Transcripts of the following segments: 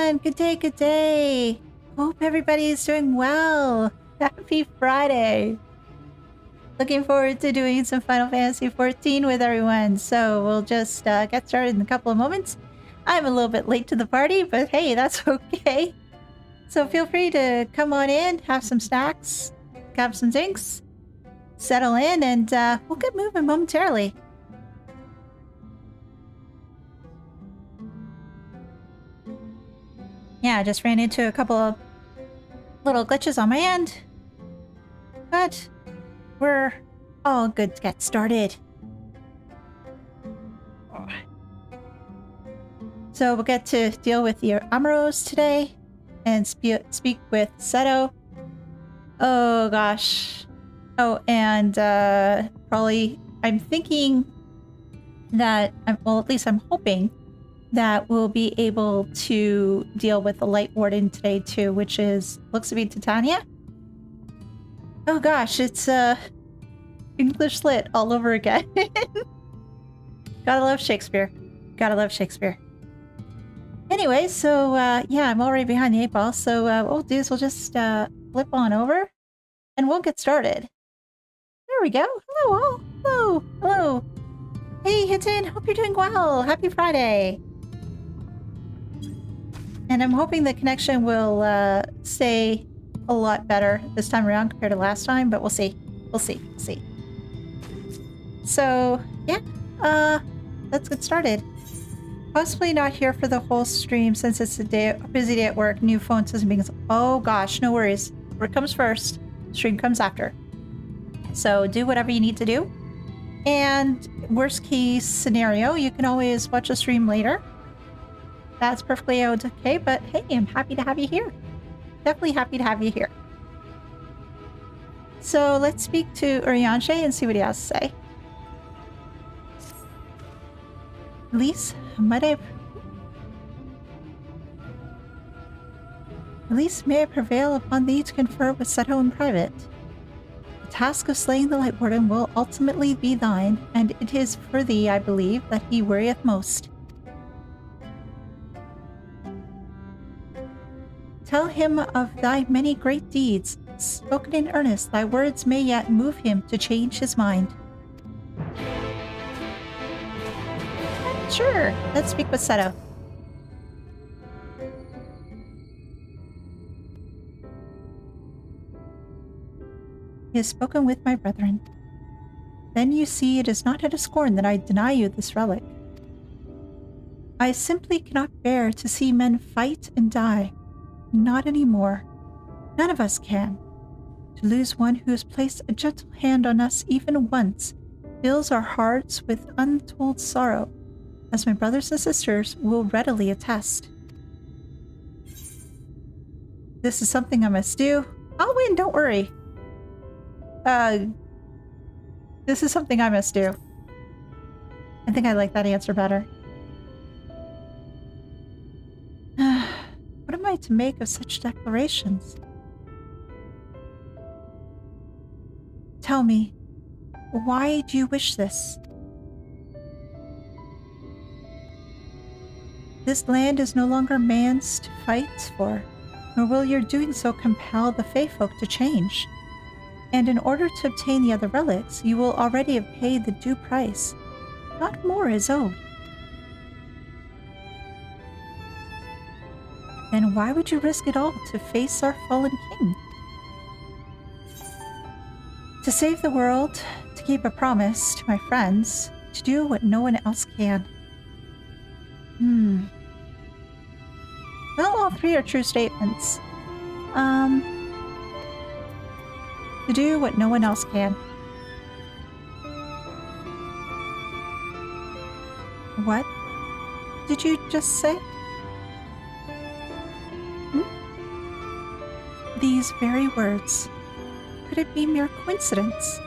everyone! Good day, good day! Hope everybody is doing well! Happy Friday! Looking forward to doing some Final Fantasy XIV with everyone, so we'll just get started in a couple of moments. I'm a little bit late to the party, but hey, that's okay. So feel free to come on in, have some snacks, grab some drinks, settle in, and we'll get moving momentarily. Yeah, I just ran into a couple of little glitches on my end, but we're all good to get started. So we'll get to deal with your Amoros today and speak with Seto. Oh gosh. Oh, and probably I'm thinking that, well, at least I'm hoping that we'll be able to deal with the Light Warden today too, which looks to be Titania. Oh gosh, it's English lit all over again. Gotta love Shakespeare. Gotta love Shakespeare. Anyway, so yeah, I'm already behind the 8 ball, so what we'll do is we'll just flip on over and we'll get started. There we go. Hello all. Hello. Hello. Hey Hinton, hope you're doing well. Happy Friday. And I'm hoping the connection will stay a lot better this time around compared to last time, but we'll see. We'll see. We'll see. So, yeah, let's get started. Possibly not here for the whole stream since it's a busy day at work. New phone system being... Oh gosh, no worries. Work comes first. Stream comes after. So do whatever you need to do. And worst case scenario, you can always watch a stream later. That's perfectly okay, but hey, I'm happy to have you here. Definitely happy to have you here. So let's speak to Urianshe and see what he has to say. Elise, Elise, may I prevail upon thee to confer with Seto in private? The task of slaying the Light Warden will ultimately be thine, and it is for thee, I believe, that he worrieth most. Tell him of thy many great deeds. Spoken in earnest, thy words may yet move him to change his mind. Sure, let's speak with Seto. He has spoken with my brethren. Then you see it is not out of scorn that I deny you this relic. I simply cannot bear to see men fight and die. Not anymore. None of us can. To lose one who has placed a gentle hand on us even once fills our hearts with untold sorrow, as my brothers and sisters will readily attest. This is something I must do. I'll win, don't worry. This is something I must do. I think I like that answer better. What am I to make of such declarations? Tell me, why do you wish this? This land is no longer man's to fight for, nor will your doing so compel the Fae folk to change. And in order to obtain the other relics, you will already have paid the due price. Not more is owed. Then why would you risk it all to face our fallen king? To save the world, to keep a promise to my friends, to do what no one else can. Well, all three are true statements. To do what no one else can. What did you just say? These very words. Could it be mere coincidence?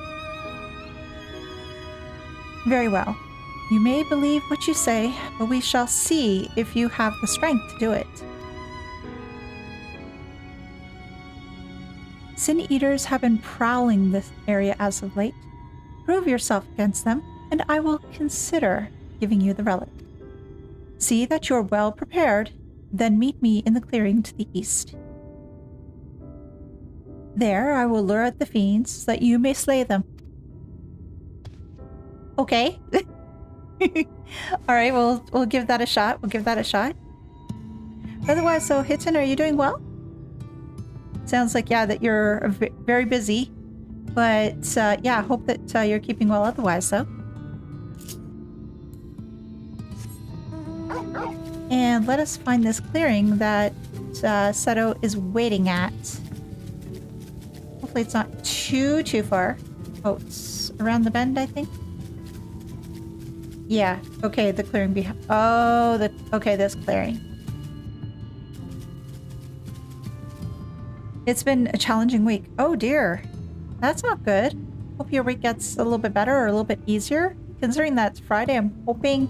Very well. You may believe what you say, but we shall see if you have the strength to do it. Sin Eaters have been prowling this area as of late. Prove yourself against them, and I will consider giving you the relic. See that you're well prepared, Then meet me in the clearing to the east. There I will lure out the fiends so that you may slay them. Okay. Alright, we'll give that a shot. We'll give that a shot. Otherwise, so Hitton, are you doing well? Sounds like, yeah, that you're very busy. But, yeah, hope that you're keeping well otherwise, though. And let us find this clearing that Seto is waiting at. Hopefully it's not too far. Oh, it's around the bend, I think. Yeah, okay, the clearing behind. Oh, okay, this clearing. It's been a challenging week. Oh dear. That's not good. Hope your week gets a little bit better or a little bit easier. Considering that it's Friday, I'm hoping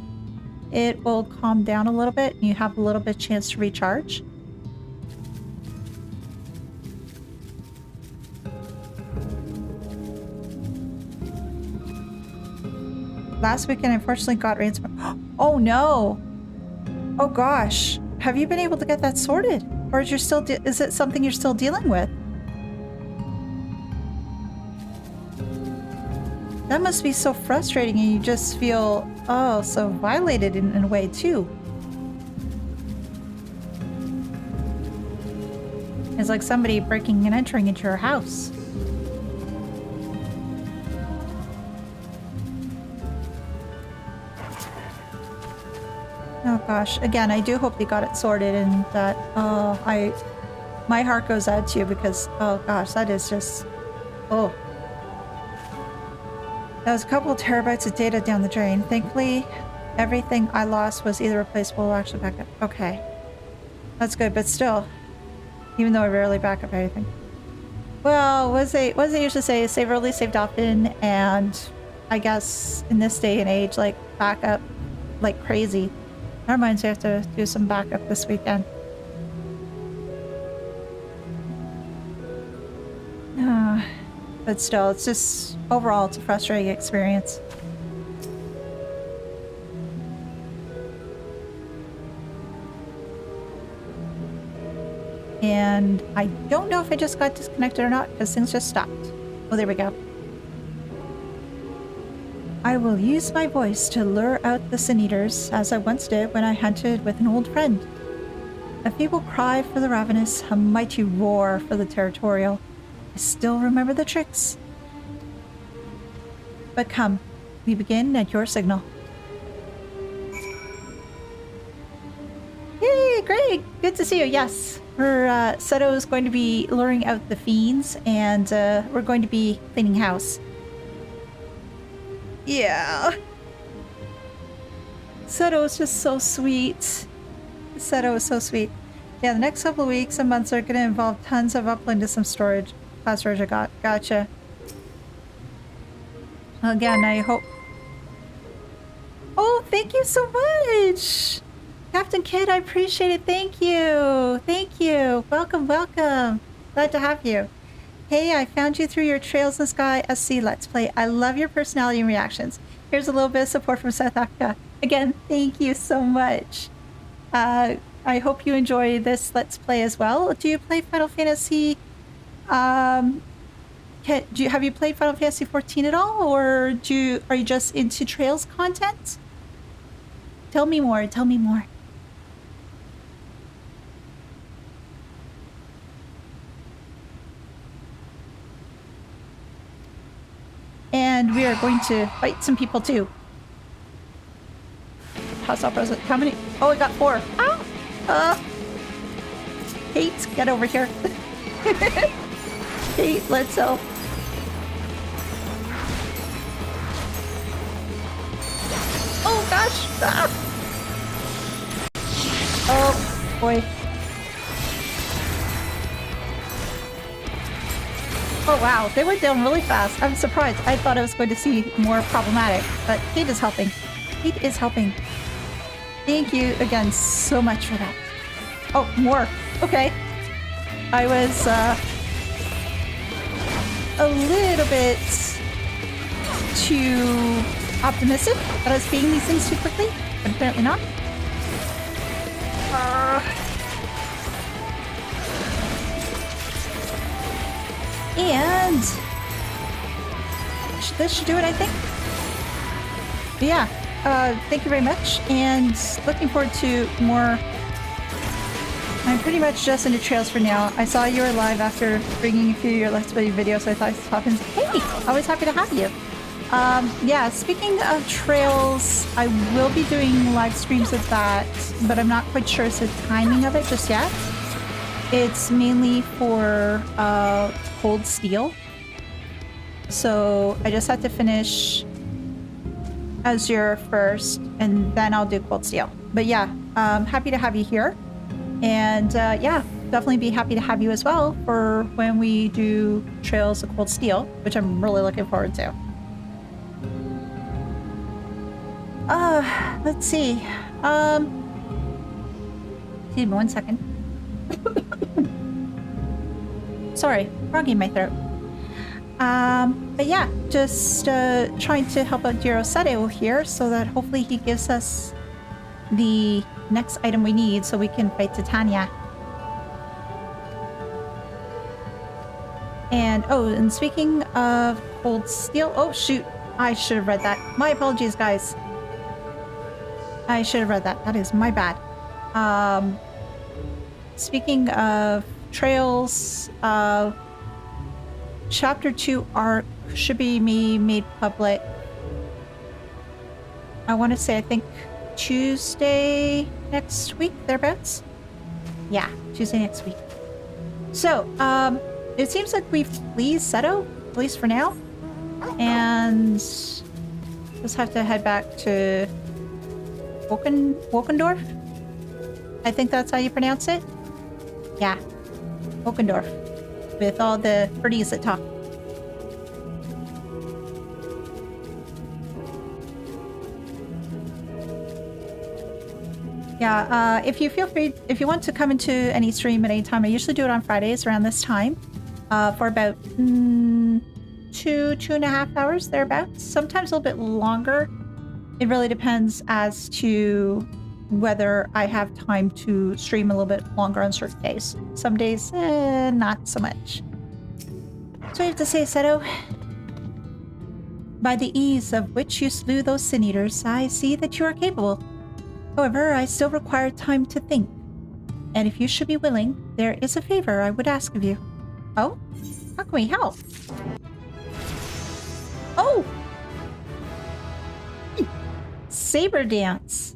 it will calm down a little bit and you have a little bit chance to recharge. Last weekend, unfortunately, got ransomware. Oh no! Oh gosh. Have you been able to get that sorted? Or is it something you're still dealing with? That must be so frustrating and you just feel, oh, so violated in a way too. It's like somebody breaking and entering into your house. Oh gosh, again, I do hope they got it sorted and that, my heart goes out to you because, oh gosh, that is just, oh. That was a couple of terabytes of data down the drain. Thankfully, everything I lost was either replaceable or actually back up. Okay. That's good, but still, even though I rarely back up anything. Well, what does it usually say? Save early, saved often, and I guess in this day and age, like, back up like crazy. Never mind, so I have to do some backup this weekend. But still, it's just, overall, it's a frustrating experience. And I don't know if I just got disconnected or not, because things just stopped. Oh, there we go. I will use my voice to lure out the sin eaters, as I once did when I hunted with an old friend. A feeble cry for the ravenous, a mighty roar for the territorial. I still remember the tricks. But come, we begin at your signal. Yay, great! Good to see you, yes. Seto is going to be luring out the fiends, and we're going to be cleaning house. Yeah. Seto is just so sweet. Seto is so sweet. Yeah, the next couple of weeks and months are going to involve tons of uploading to some storage. Cloud storage I got. Gotcha. Again, I hope... Oh, thank you so much! Captain Kid, I appreciate it. Thank you. Thank you. Welcome, welcome. Glad to have you. Hey, I found you through your Trails in the Sky SC Let's Play. I love your personality and reactions. Here's a little bit of support from South Africa. Again, thank you so much. I hope you enjoy this Let's Play as well. Do you play Final Fantasy? Have you played Final Fantasy 14 at all, or are you just into Trails content? Tell me more. Tell me more. And we are going to fight some people too. Hostile present. How many? Oh, I got 4. Ow! Kate, get over here. Kate, let's go. Oh gosh! Ah. Oh boy. Oh wow, they went down really fast. I'm surprised. I thought I was going to see more problematic, but Kate is helping. Kate is helping. Thank you again so much for that. Oh, more. Okay. I was a little bit too optimistic that I was beating these things too quickly, but apparently not. And this should do it, I think. But yeah, thank you very much, and looking forward to more. I'm pretty much just into trails for now. I saw you were live after bringing a few of your Let's Play videos, so I thought I'd stop and say, hey, always happy to have you. Yeah, speaking of trails, I will be doing live streams of that, but I'm not quite sure it's the timing of it just yet. It's mainly for Cold Steel. So I just have to finish Azure first, and then I'll do Cold Steel. But yeah, happy to have you here. And yeah, definitely be happy to have you as well for when we do Trails of Cold Steel, which I'm really looking forward to. Let's see. Give me 1 second. Sorry, frog in my throat. But yeah, just trying to help out Sato here so that hopefully he gives us the next item we need so we can fight Titania. And oh, and speaking of Cold Steel, oh shoot, I should have read that. My apologies, guys. I should have read that. That is my bad. Speaking of trails, Chapter 2 arc should be made public. I want to say, I think Tuesday next week, thereabouts. Yeah, Tuesday next week. So, it seems like we've pleased Seto, at least for now. And just have to head back to Wokendorf? I think that's how you pronounce it? Yeah, Wokendorf. With all the birdies that talk. Yeah, if you feel free, if you want to come into any stream at any time, I usually do it on Fridays around this time for about 2.5 hours thereabouts. Sometimes a little bit longer. It really depends as to whether I have time to stream a little bit longer on certain days. Some days, not so much. So I have to say, Seto, by the ease of which you slew those sin eaters, I see that you are capable. However, I still require time to think. And if you should be willing, there is a favor I would ask of you. Oh? How can we help? Oh! Saber dance.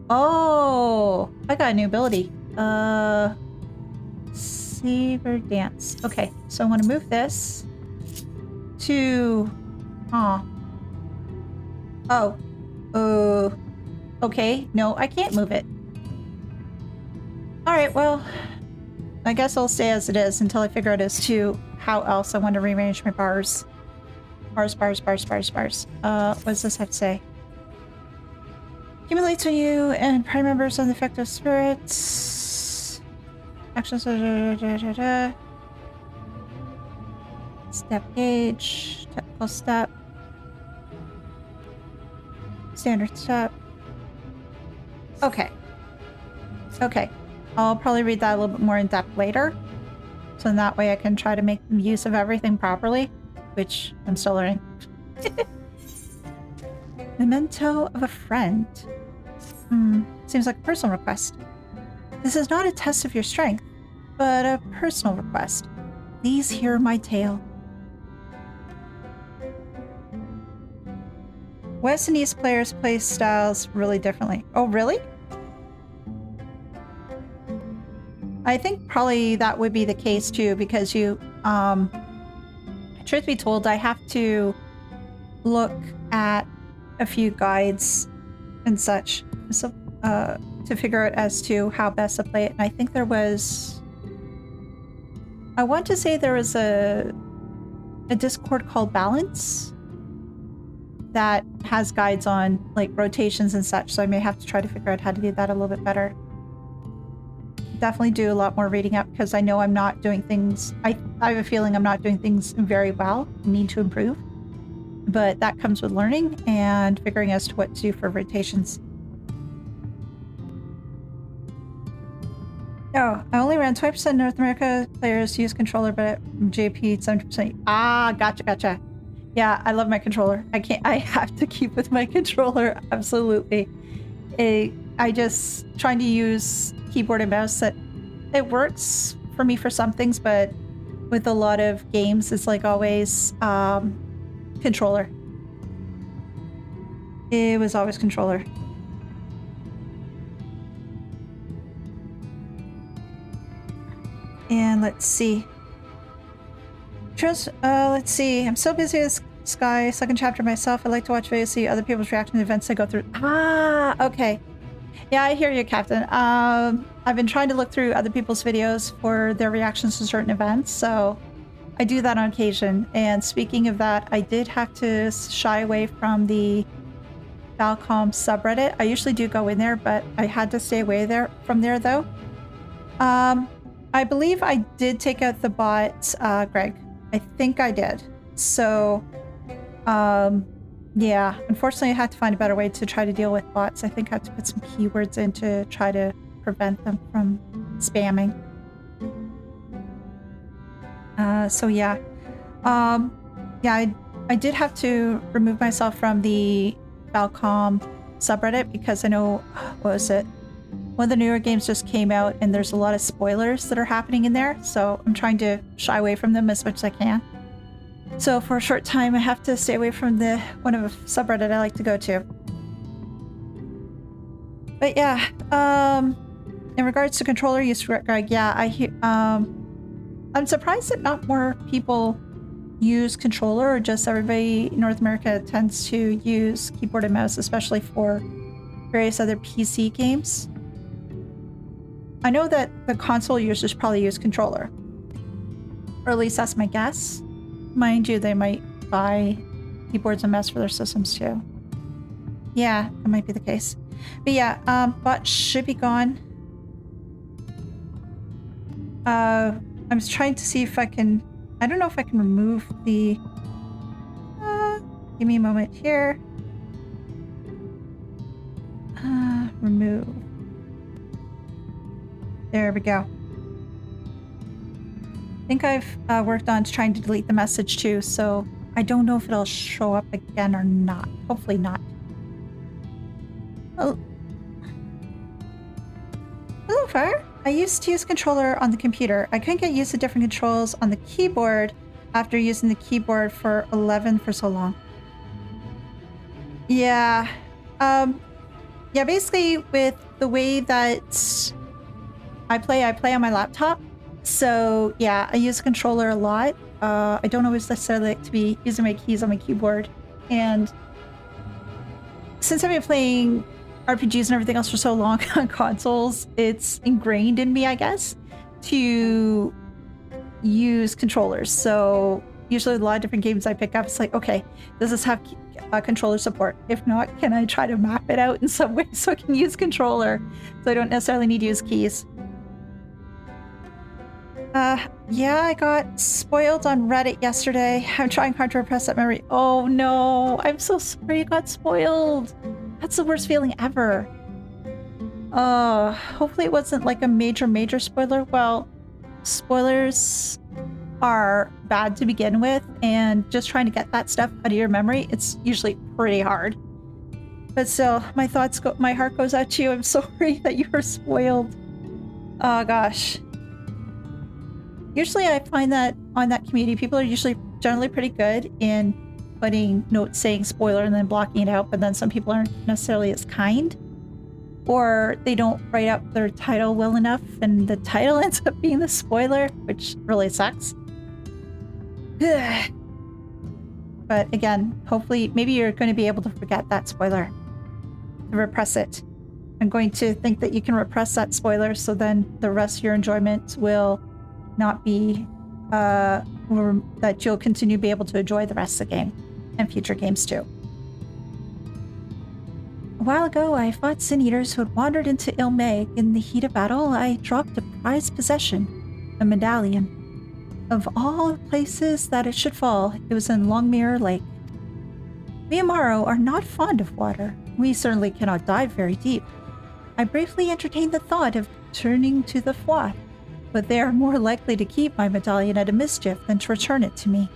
Oh, I got a new ability. Saber dance. Okay, so I want to move this to... okay. No, I can't move it. Alright, well, I guess I'll stay as it is until I figure out as to how else I want to rearrange my bars. Bars. What does this have to say? Accumulates on you and prime members on the effective spirits. Actions. Step gauge. Technical step. Standard step. Okay. I'll probably read that a little bit more in depth later. So in that way I can try to make use of everything properly. Which I'm still learning. Memento of a friend. Seems like a personal request. This is not a test of your strength, but a personal request. Please hear my tale. West and East players play styles really differently. Oh, really? I think probably that would be the case too, because you, truth be told, I have to look at a few guides and such, so to figure out as to how best to play it. And I think there was, I want to say there was a Discord called Balance that has guides on like rotations and such, so I may have to try to figure out how to do that a little bit better. Definitely do a lot more reading up, because I know I'm not doing things, I have a feeling I'm not doing things very well, need to improve. But that comes with learning and figuring as to what to do for rotations. Oh, I only ran 20% North America players use controller, but JP 70%. Ah, gotcha. Yeah, I love my controller. I have to keep with my controller. Absolutely. I just trying to use keyboard and mouse. That it works for me for some things, but with a lot of games, it's like always controller. It was always controller. And let's see. Let's see. I'm so busy with Sky, second chapter myself. I like to watch videos, see other people's reaction to events I go through. Ah, okay. Yeah, I hear you, Captain. I've been trying to look through other people's videos for their reactions to certain events, so I do that on occasion. And speaking of that, I did have to shy away from the Falcom subreddit. I usually do go in there, but I had to stay away from there, though. I believe I did take out the bot, Greg. I think I did. So, yeah, unfortunately I had to find a better way to try to deal with bots. I think I have to put some keywords in to try to prevent them from spamming. So yeah. Yeah, I did have to remove myself from the Falcom subreddit because I know, what was it? One of the newer games just came out and there's a lot of spoilers that are happening in there, so I'm trying to shy away from them as much as I can. So for a short time I have to stay away from the one of a subreddit I like to go to. But yeah, in regards to controller use, Greg, yeah, I'm surprised that not more people use controller, or just everybody in North America tends to use keyboard and mouse, especially for various other PC games. I know that the console users probably use controller, or at least that's my guess. Mind you, they might buy keyboards and mouse for their systems too. Yeah, that might be the case. But yeah, bot should be gone. I'm trying to see if I can... I don't know if I can remove the... give me a moment here. Remove. There we go. I think I've worked on trying to delete the message too, so I don't know if it'll show up again or not. Hopefully not. Oh. Hello, Fire. I used to use controller on the computer. I couldn't get used to different controls on the keyboard after using the keyboard for 11 for so long. Yeah. Yeah, basically with the way that I play on my laptop. So yeah, I use a controller a lot. I don't always necessarily like to be using my keys on my keyboard. And since I've been playing RPGs and everything else for so long on consoles, it's ingrained in me, I guess, to use controllers. So usually a lot of different games I pick up, it's like, okay, does this have controller support? If not, can I try to map it out in some way so I can use controller, so I don't necessarily need to use keys? Yeah, I got spoiled on Reddit yesterday. I'm trying hard to repress that memory. Oh no, I'm so sorry you got spoiled. That's the worst feeling ever. Hopefully it wasn't like a major spoiler. Well, spoilers are bad to begin with, and just trying to get that stuff out of your memory, it's usually pretty hard. But still, my heart goes out to you. I'm sorry that you were spoiled. Oh gosh. Usually I find that on that community, people are usually generally pretty good in putting notes saying spoiler and then blocking it out, but then some people aren't necessarily as kind, or they don't write up their title well enough and the title ends up being the spoiler, which really sucks. But again, hopefully maybe you're going to be able to forget that spoiler, to repress it. I'm going to think that you can repress that spoiler, so then the rest of your enjoyment will not be that you'll continue to be able to enjoy the rest of the game and future games too. A while ago, I fought Sin Eaters who had wandered into Elehayyme. In the heat of battle, I dropped a prized possession, a medallion. Of all places that it should fall, it was in Longmire Lake. We Amaro are not fond of water. We certainly cannot dive very deep. I briefly entertained the thought of turning to the FFXIV, but they are more likely to keep my medallion at a mischief than to return it to me.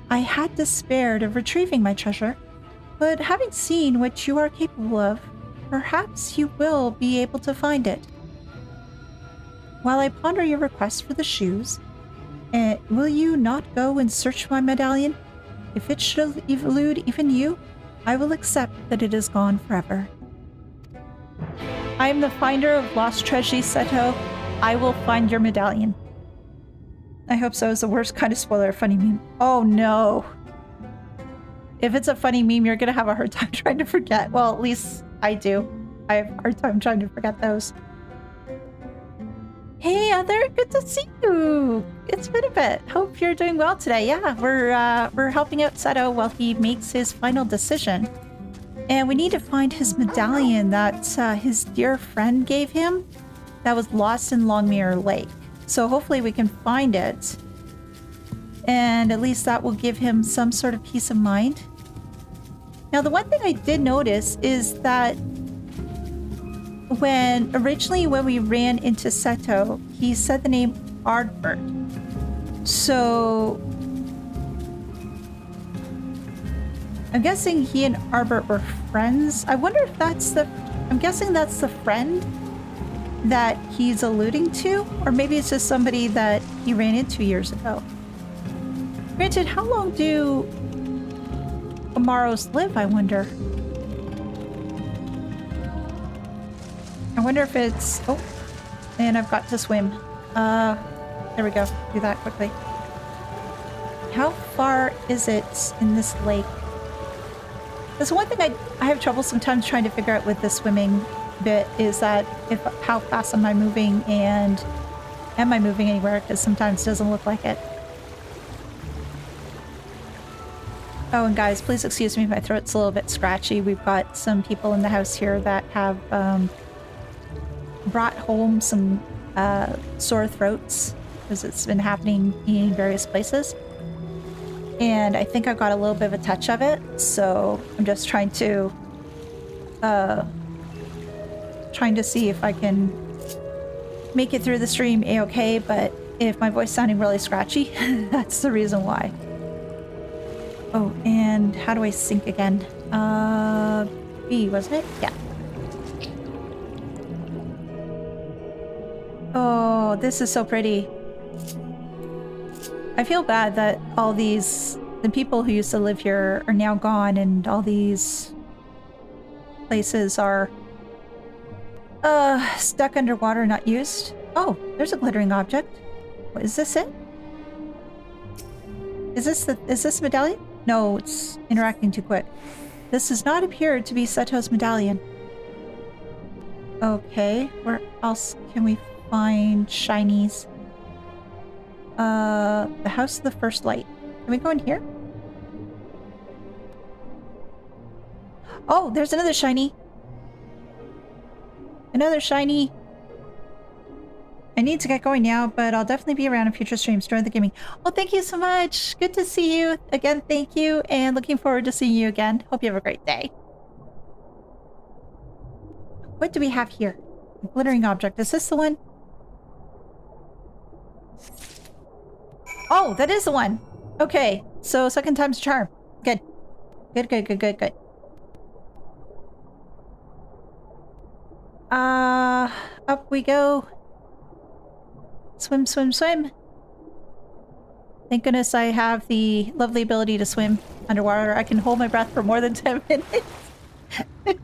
I had despaired of retrieving my treasure, but having seen what you are capable of, perhaps you will be able to find it. While I ponder your request for the shoes, will you not go and search my medallion? If it should elude even you, I will accept that it is gone forever. I am the finder of lost treasures, Seto. I will find your medallion. I hope so. Is the worst kind of spoiler a funny meme? Oh no. If it's a funny meme, you're gonna have a hard time trying to forget. Well, at least I do. I have a hard time trying to forget those. Hey, Other, good to see you. It's been a bit. Hope you're doing well today. Yeah, we're helping out Seto while he makes his final decision. And we need to find his medallion that his dear friend gave him that was lost in Longmere Lake. So hopefully we can find it. And at least that will give him some sort of peace of mind. Now, the one thing I did notice is that originally when we ran into Seto, he said the name Ardbert. So I'm guessing he and Ardbert were friends. I wonder if I'm guessing that's the friend that he's alluding to, or maybe it's just somebody that he ran into years ago. Granted, how long do Amaros live, I wonder? I wonder if it's... Oh, and I've got to swim. There we go. Do that quickly. How far is it in this lake? That's one thing I have trouble sometimes trying to figure out with the swimming bit, is that how fast am I moving, and am I moving anywhere, because sometimes it doesn't look like it. Oh, and guys, please excuse me if my throat's a little bit scratchy. We've got some people in the house here that have brought home some sore throats, because it's been happening in various places. And I think I've got a little bit of a touch of it, so I'm just trying to see if I can make it through the stream a-okay, but if my voice sounding really scratchy, that's the reason why. Oh, and how do I sync again? B, wasn't it? Yeah. Oh, this is so pretty. I feel bad that all the people who used to live here are now gone, and all these places are stuck underwater, not used. Oh, there's a glittering object. What, is this it? Is this medallion? No, it's interacting too quick. This does not appear to be Seto's medallion. Okay, where else can we find shinies? The House of the First Light. Can we go in here? Oh, there's another shiny. Another shiny. I need to get going now, but I'll definitely be around in future streams during the gaming. Well, thank you so much. Good to see you. Again, thank you, and looking forward to seeing you again. Hope you have a great day. What do we have here? A glittering object. Is this the one? Oh, that is the one. Okay, so second time's a charm. Good. Good, good, good, good, good. Up we go. Swim, swim, swim. Thank goodness I have the lovely ability to swim underwater. I can hold my breath for more than 10 minutes.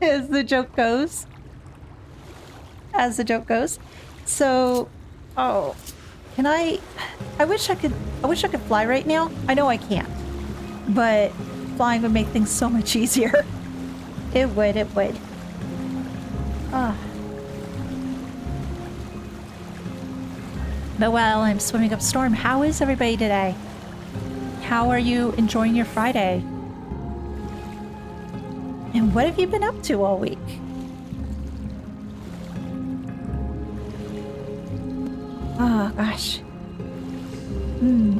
As the joke goes. As the joke goes. So, oh, can I wish I could fly right now. I know I can't, but flying would make things so much easier. It would. Ah. But while I'm swimming up storm, how is everybody today? How are you enjoying your Friday? And what have you been up to all week? Oh, gosh.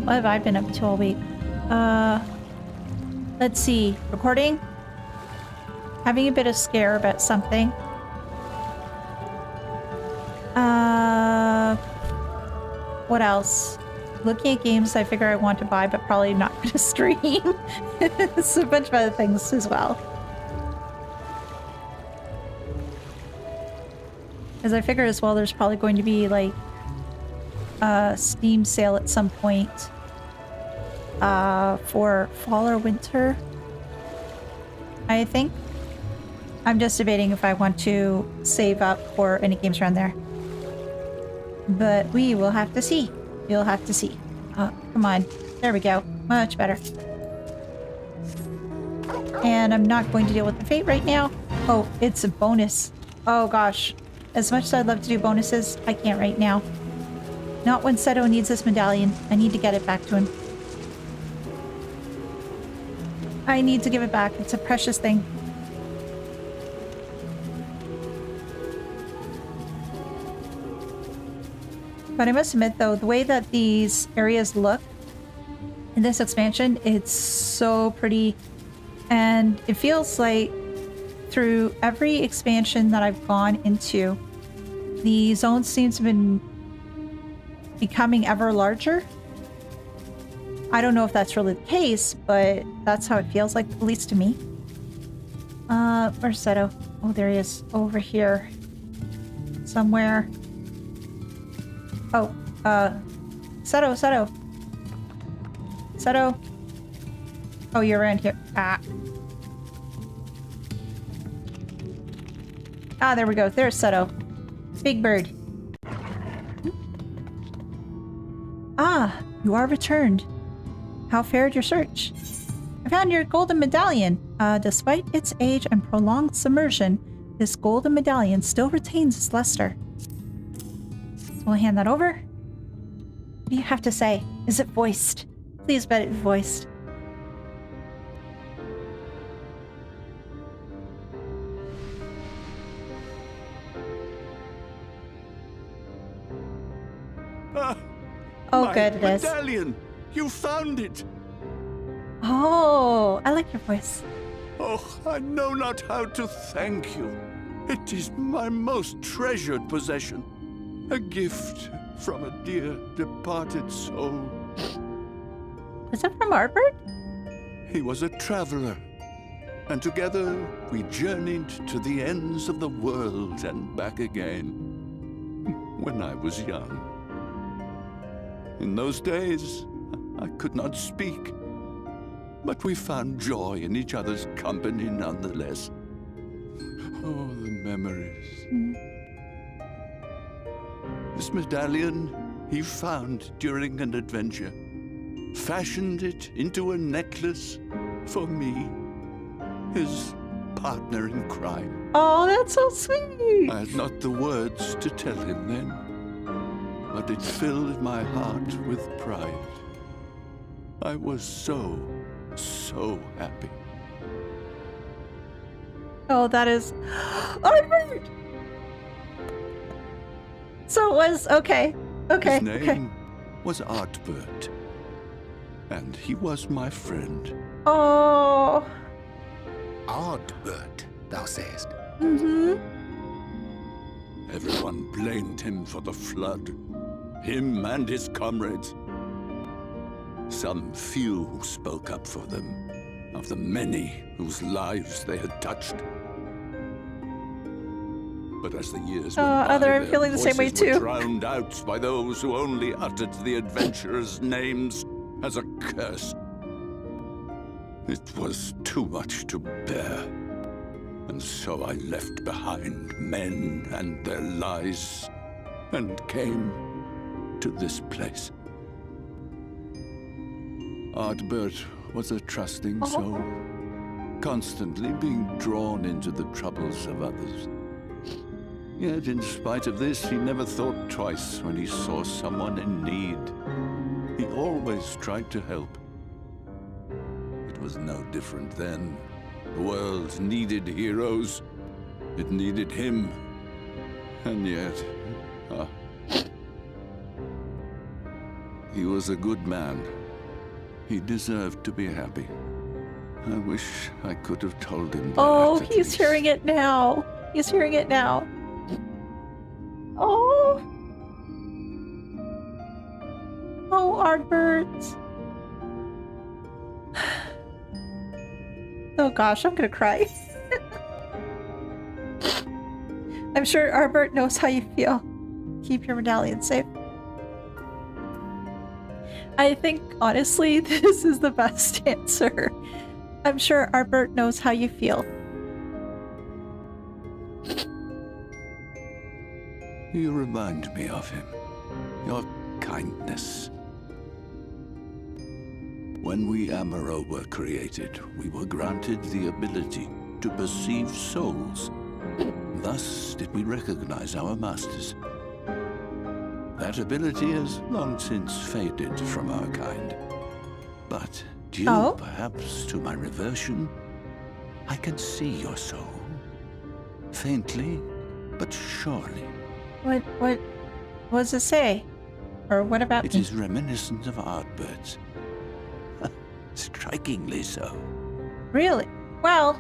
What have I been up to all week? Let's see. Recording? Having a bit of scare about something. What else? Looking at games I figure I want to buy, but probably not going to stream. It's a bunch of other things as well. As I figure as well, there's probably going to be like a Steam sale at some point for fall or winter, I think. I'm just debating if I want to save up for any games around there. But we will have to see. We'll have to see. Oh, come on. There we go. Much better. And I'm not going to deal with the fate right now. Oh, it's a bonus. Oh gosh. As much as I'd love to do bonuses, I can't right now. Not when Seto needs this medallion. I need to get it back to him. I need to give it back. It's a precious thing. But I must admit, though, the way that these areas look in this expansion, it's so pretty. And it feels like through every expansion that I've gone into, the zones seem to have been becoming ever larger. I don't know if that's really the case, but that's how it feels like, at least to me. Where's Seto? Oh, there he is. Over here. Somewhere. Oh, Seto, Seto. Seto. Oh, you're around here. Ah. Ah, there we go. There's Seto. Big bird. Ah, you are returned. How fared your search? I found your golden medallion. Despite its age and prolonged submersion, this golden medallion still retains its luster. So we'll hand that over. What do you have to say? Is it voiced? Please bet it's voiced. Oh, good, it is. Medallion! You found it! Oh, I like your voice. Oh, I know not how to thank you. It is my most treasured possession. A gift from a dear departed soul. Was that from Arbert? He was a traveler, and together we journeyed to the ends of the world and back again. When I was young. In those days, I could not speak, but we found joy in each other's company nonetheless. Oh, the memories. This medallion he found during an adventure, fashioned it into a necklace for me, his partner in crime. Oh, that's so sweet. I had not the words to tell him then, but it filled my heart with pride. I was so happy. Oh, that is... Arbert! So it was... Okay. Okay. His name was Artbert, and he was my friend. Oh. Ardbert, thou sayest? Mm-hmm. Everyone blamed him for the flood, him and his comrades. Some few who spoke up for them, of the many whose lives they had touched. But as the years went by, Other, I'm their feeling the same way voices were too. drowned out by those who only uttered the adventurers' names as a curse. It was too much to bear, and so I left behind men and their lies, and came to this place. Ardbert was a trusting soul, constantly being drawn into the troubles of others. Yet in spite of this, he never thought twice when he saw someone in need. He always tried to help. It was no different then. The world needed heroes. It needed him. And yet, he was a good man. He deserved to be happy. I wish I could have told him that. Oh, at he's least. hearing it now. He's hearing it now. Oh. Oh, Ardbert. Oh gosh, I'm gonna cry. I'm sure Ardbert knows how you feel. Keep your medallion safe. I think, honestly, this is the best answer. I'm sure Ardbert knows how you feel. You remind me of him. Your kindness. When we Amaro were created, we were granted the ability to perceive souls. Thus did we recognize our masters. That ability has long since faded from our kind. But due perhaps to my reversion, I can see your soul. Faintly, but surely. What does it say? Or what about It is reminiscent of Ardbert's. Strikingly so. Really? Well,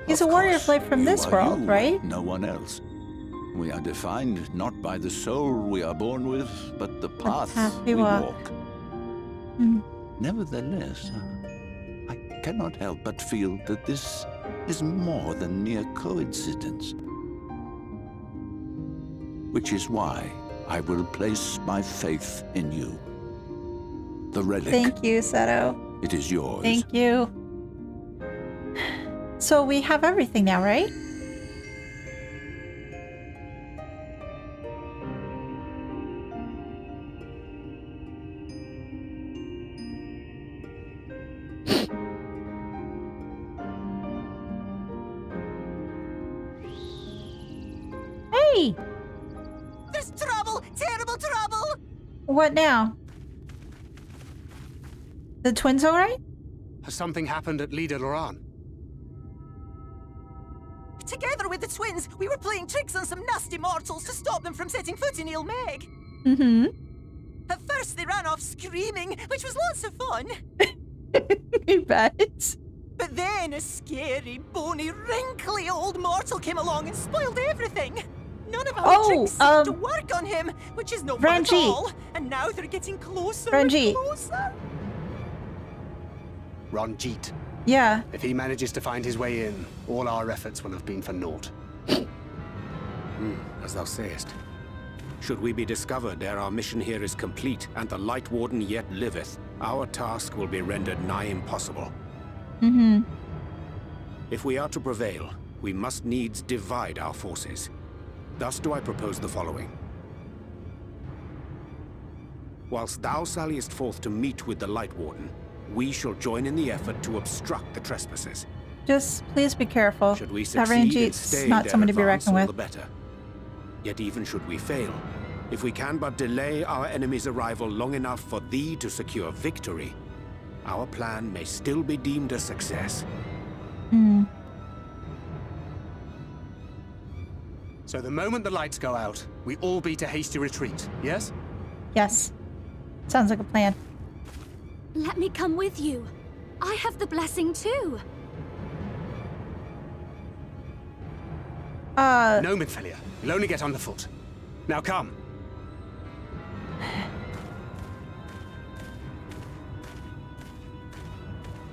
he's a warrior of light from this world, right? No one else. We are defined not by the soul we are born with, but the path we walk. Nevertheless, I cannot help but feel that this is more than mere coincidence. Which is why I will place my faith in you. The relic. Thank you, Seto. It is yours. Thank you. So we have everything now, right? Hey! There's trouble! Terrible trouble! What now? The twins alright? Has something happened at Lida Loran? Together with the twins, we were playing tricks on some nasty mortals to stop them from setting foot in Ilmeg. Mm-hmm. At first, they ran off screaming, which was lots of fun. I bet. But then a scary, bony, wrinkly old mortal came along and spoiled everything. None of our tricks seemed to work on him, which is no fun at all. And now they're getting closer and closer. Ranjit. Yeah. If he manages to find his way in, all our efforts will have been for naught. As thou sayest. Should we be discovered ere our mission here is complete, and the Light Warden yet liveth, our task will be rendered nigh impossible. Mm-hmm. If we are to prevail, we must needs divide our forces. Thus do I propose the following. Whilst thou salliest forth to meet with the Light Warden, we shall join in the effort to obstruct the trespassers. Just please be careful. Should we succeed and stay not someone to be reckoned with. the better. Yet even should we fail, if we can but delay our enemy's arrival long enough for thee to secure victory, our plan may still be deemed a success. So the moment the lights go out, we all beat a hasty retreat, yes? Yes. Sounds like a plan. Let me come with you. I have the blessing too. No, Midfelia. You'll only get underfoot. Now come.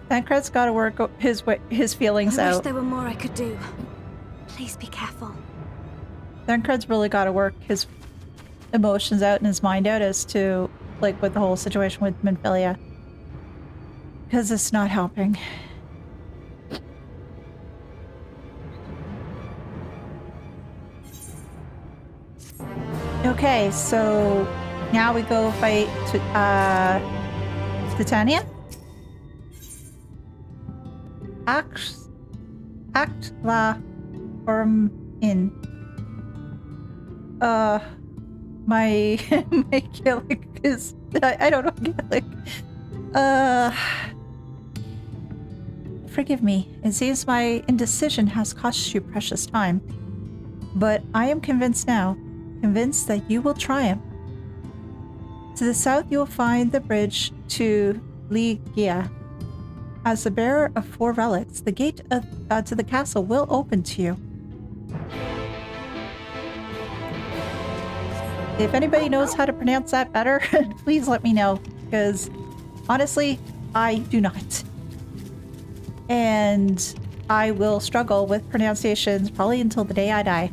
Thancred's got to work his feelings I wish out. there were more I could do. Please be careful. Thancred's really got to work his emotions out and his mind out as to, like, with the whole situation with Minfilia. Because it's not helping. Okay, so now we go fight Titania. Act la in. My Gaelic is I don't know Gaelic. Forgive me. It seems my indecision has cost you precious time. But I am convinced now, convinced that you will triumph. To the south you will find the bridge to Ligia. As the bearer of 4 relics, the gate to the castle will open to you. If anybody knows how to pronounce that better, please let me know. Because honestly, I do not. And I will struggle with pronunciations probably until the day I die.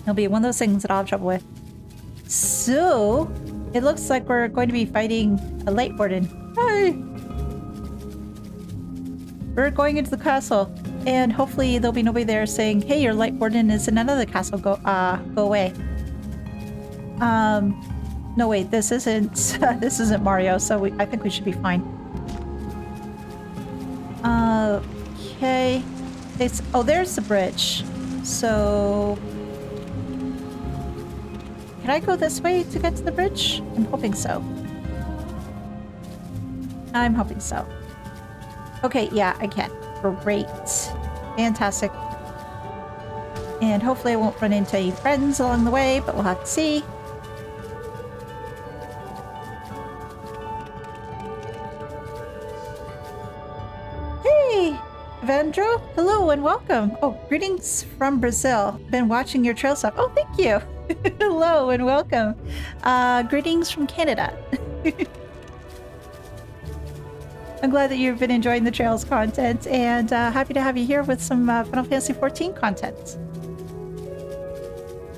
It'll be one of those things that I'll have trouble with. So, it looks like we're going to be fighting a light warden. Hi! We're going into the castle, and hopefully there'll be nobody there saying, "Hey, your light warden is in another castle. Go away." No wait, this isn't this isn't Mario, so I think we should be fine. Okay. Oh, there's the bridge. So, can I go this way to get to the bridge? I'm hoping so. I'm hoping so. Okay, yeah, I can. Great. Fantastic. And hopefully I won't run into any friends along the way, but we'll have to see. Hey, Evandro. Hello and welcome. Oh, greetings from Brazil. Been watching your trail stuff. Oh, thank you. Hello and welcome. Greetings from Canada. I'm glad that you've been enjoying the Trails content, and happy to have you here with some Final Fantasy XIV content.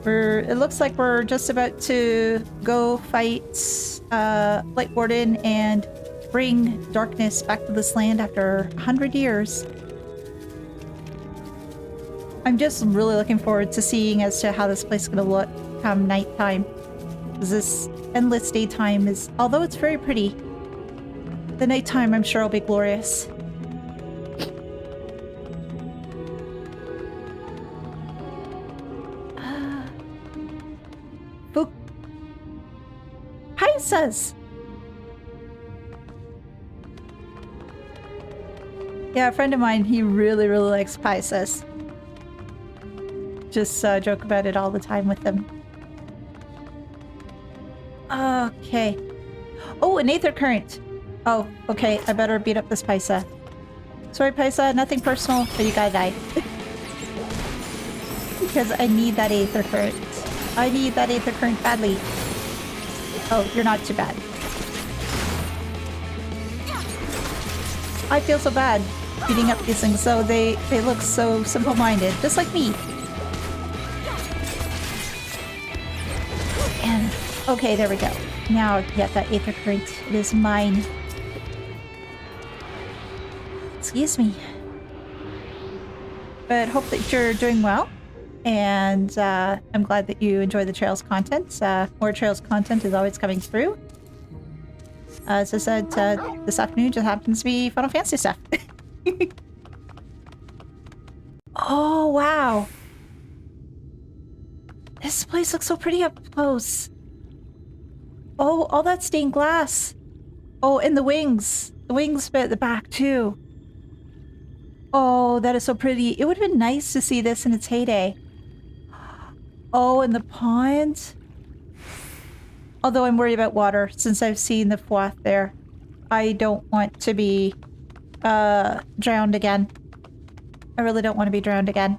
It looks like we're just about to go fight Light Warden and bring darkness back to this land after 100 years. I'm just really looking forward to seeing as to how this place is going to look come nighttime. This endless daytime is, although it's very pretty, the nighttime I'm sure will be glorious. Book. Paisas! Yeah, a friend of mine, he really likes paisas. Just joke about it all the time with them. Okay. Oh, an aether current. Oh, okay. I better beat up this Paisa. Sorry, Paisa. Nothing personal, but you gotta die. Because I need that aether current. I need that aether current badly. Oh, you're not too bad. I feel so bad beating up these things, so they look so simple-minded, just like me. And okay, there we go. Now get that aether current. It is mine. Excuse me. But hope that you're doing well. And I'm glad that you enjoy the Trails content. More Trails content is always coming through. As I said, this afternoon just happens to be Final Fantasy stuff. Oh, wow. This place looks so pretty up close. Oh, all that stained glass. Oh, and the wings. The wings bit at the back, too. Oh, that is so pretty. It would have been nice to see this in its heyday. Oh, and the pond. Although I'm worried about water, since I've seen the froth there. I don't want to be drowned again. I really don't want to be drowned again.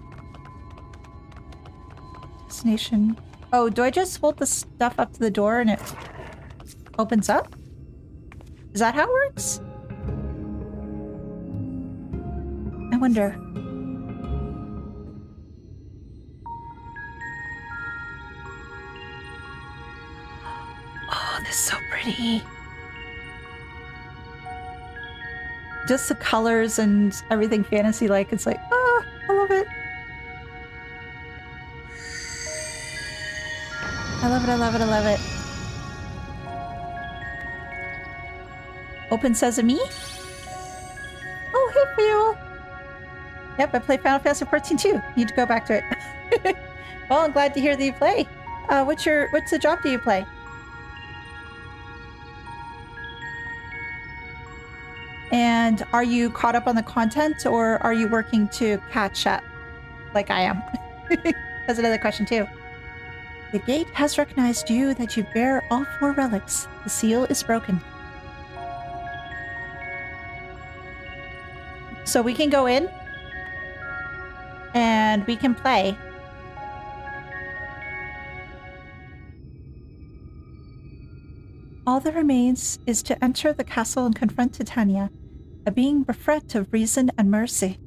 Destination. Oh, do I just hold the stuff up to the door and it opens up? Is that how it works? I wonder. Oh, this is so pretty. Just the colors and everything fantasy-like. It's like, oh, I love it. I love it, I love it, I love it. Open Sesame? Oh, hey, Phil. Yep, I play Final Fantasy XIV too. Need to go back to it. Well, I'm glad to hear that you play. What's the job do you play? And are you caught up on the content, or are you working to catch up like I am? That's another question too. The gate has recognized you that you bear all 4 relics. The seal is broken. So we can go in and we can play. All that remains is to enter the castle and confront Titania, a being bereft of reason and mercy.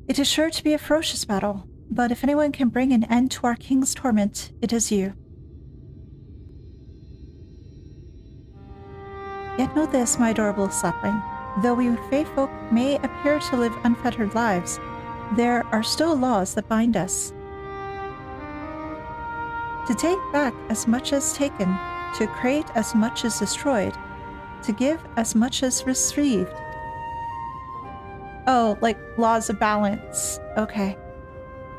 It is sure to be a ferocious battle, but if anyone can bring an end to our king's torment, it is you. Yet know this, my adorable sapling. Though we Fae folk may appear to live unfettered lives, there are still laws that bind us. To take back as much as taken, to create as much as destroyed, to give as much as received. Oh, like laws of balance. Okay.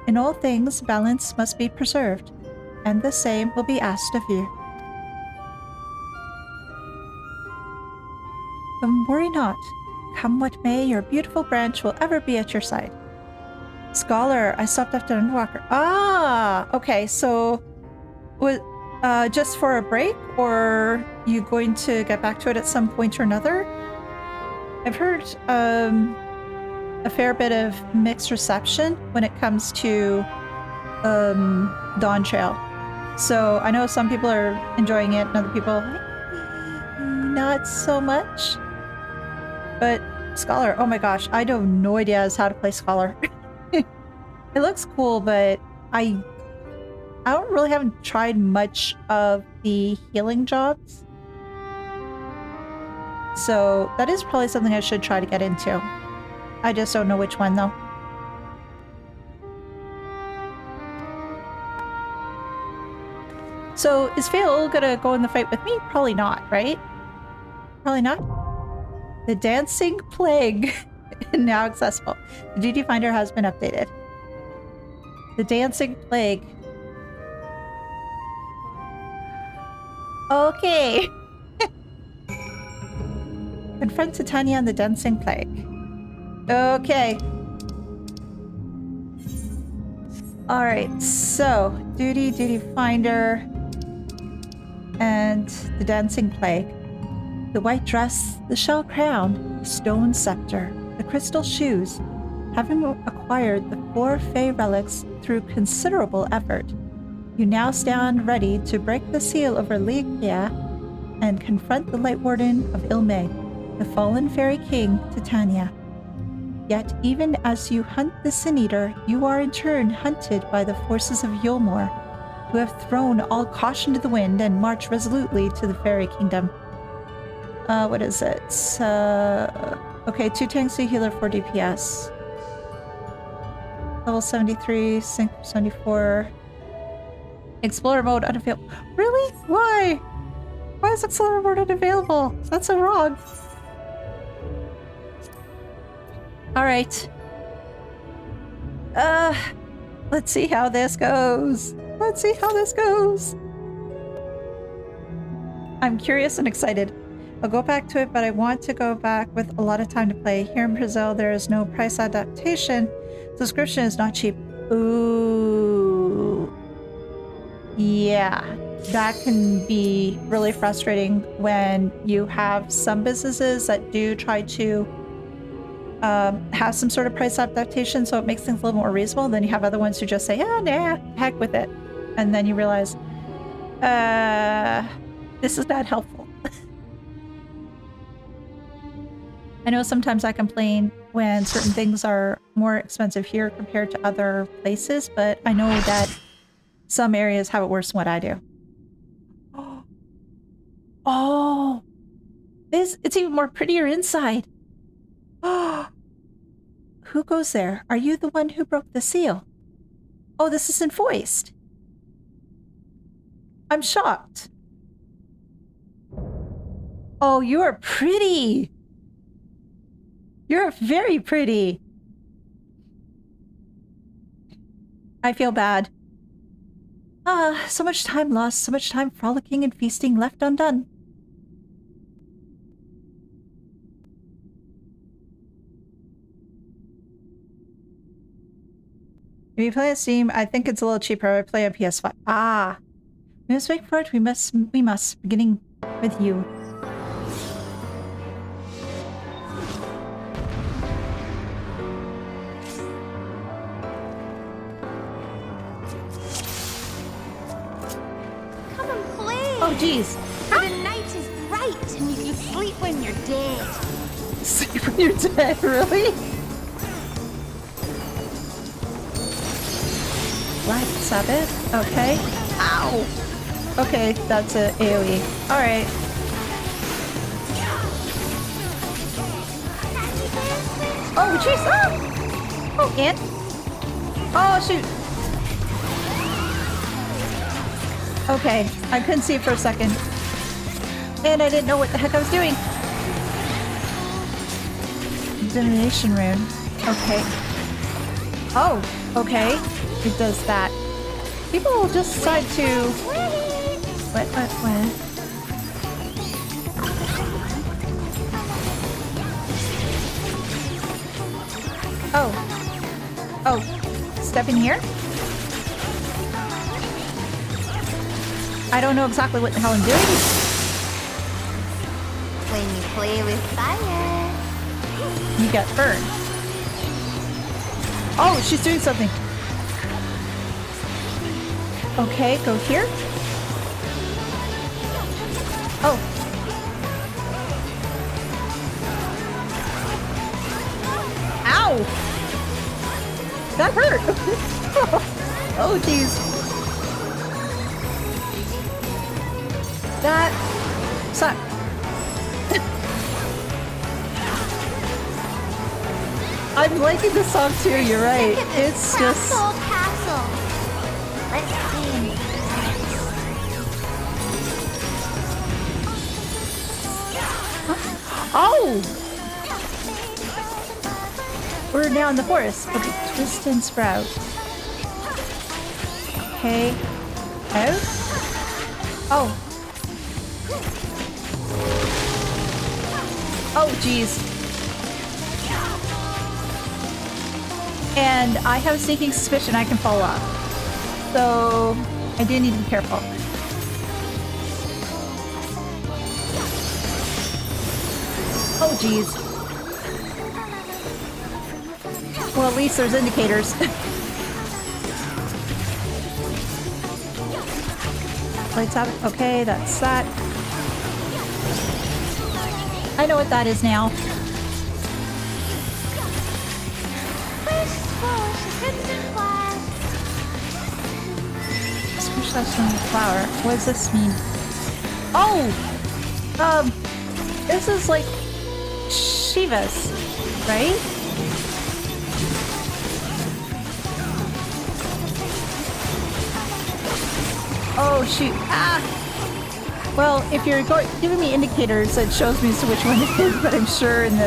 In all things, balance must be preserved, and the same will be asked of you. But worry not. Come what may, your beautiful branch will ever be at your side. Scholar, I stopped after Underwalker. Ah, okay, so was just for a break, or you going to get back to it at some point or another? I've heard a fair bit of mixed reception when it comes to Dawn Trail. So I know some people are enjoying it and other people not so much. But Scholar, oh my gosh, I have no idea as how to play Scholar. It looks cool, but I haven't tried much of the healing jobs. So that is probably something I should try to get into. I just don't know which one though. So is Fail gonna go in the fight with me? Probably not, right? Probably not. The Dancing Plague, now accessible. The duty finder has been updated. The Dancing Plague. Okay. Confront Titania and the Dancing Plague. Okay. Alright, so duty finder, and the Dancing Plague. The white dress, the shell crown, the stone scepter, the crystal shoes. Having acquired the 4 Fae relics through considerable effort, you now stand ready to break the seal of Elehayyme and confront the Light Warden of Elehayyme, the fallen fairy king, Titania. Yet even as you hunt the Sin Eater, you are in turn hunted by the forces of Yulmore, who have thrown all caution to the wind and march resolutely to the fairy kingdom. What is it? Okay, 2 tanks, 2 healer, 4 DPS. Level 73, sync 74. Explorer mode unavailable. Really? Why? Why is Explorer mode unavailable? That's so wrong. Alright. Let's see how this goes. Let's see how this goes. I'm curious and excited. I'll go back to it, but I want to go back with a lot of time to play. Here in Brazil, there is no price adaptation. Subscription is not cheap. Ooh. Yeah. That can be really frustrating when you have some businesses that do try to have some sort of price adaptation, so it makes things a little more reasonable. Then you have other ones who just say, yeah, nah, heck with it. And then you realize, this is not helpful. I know sometimes I complain when certain things are more expensive here compared to other places, but I know that some areas have it worse than what I do. Oh, it's even more prettier inside. Who goes there? Are you the one who broke the seal? Oh, this isn't voiced. I'm shocked. Oh, you are pretty. You're very pretty. I feel bad. Ah, so much time lost, so much time frolicking and feasting left undone. If you play on Steam, I think it's a little cheaper. I play on PS5. Ah. We must wait for it. We must, beginning with you. jeez. The night is bright and you can sleep when you're dead. Sleep when you're dead, really? Black Sabbath? Okay. Ow! Okay, that's a AoE. Alright. Oh, jeez! Oh! Oh, and? Oh, shoot! Okay, I couldn't see it for a second. And I didn't know what the heck I was doing. Divination rune. Okay. Oh, okay. It does that. People will just decide to... What? Oh. Oh. Step in here? I don't know exactly what the hell I'm doing. When you play with fire, you get burned. Oh, she's doing something. Okay, go here. Oh. Ow! That hurt! Oh, jeez. That sucked. I'm liking the song too, you're right. It's just... Castle. Let's see. Oh! We're now in the forest. Okay, twist and sprout. Okay. Out. Oh. Oh, jeez. And I have a sneaking suspicion I can fall off. So, I do need to be careful. Oh, jeez. Well, at least there's indicators. Lights out. Okay, that's that. I know what that is now. Squish that from the flower. What does this mean? Oh! This is like Shiva's, right? Oh shoot! Ah! Well, if you're giving me indicators, it shows me which one it is. But I'm sure in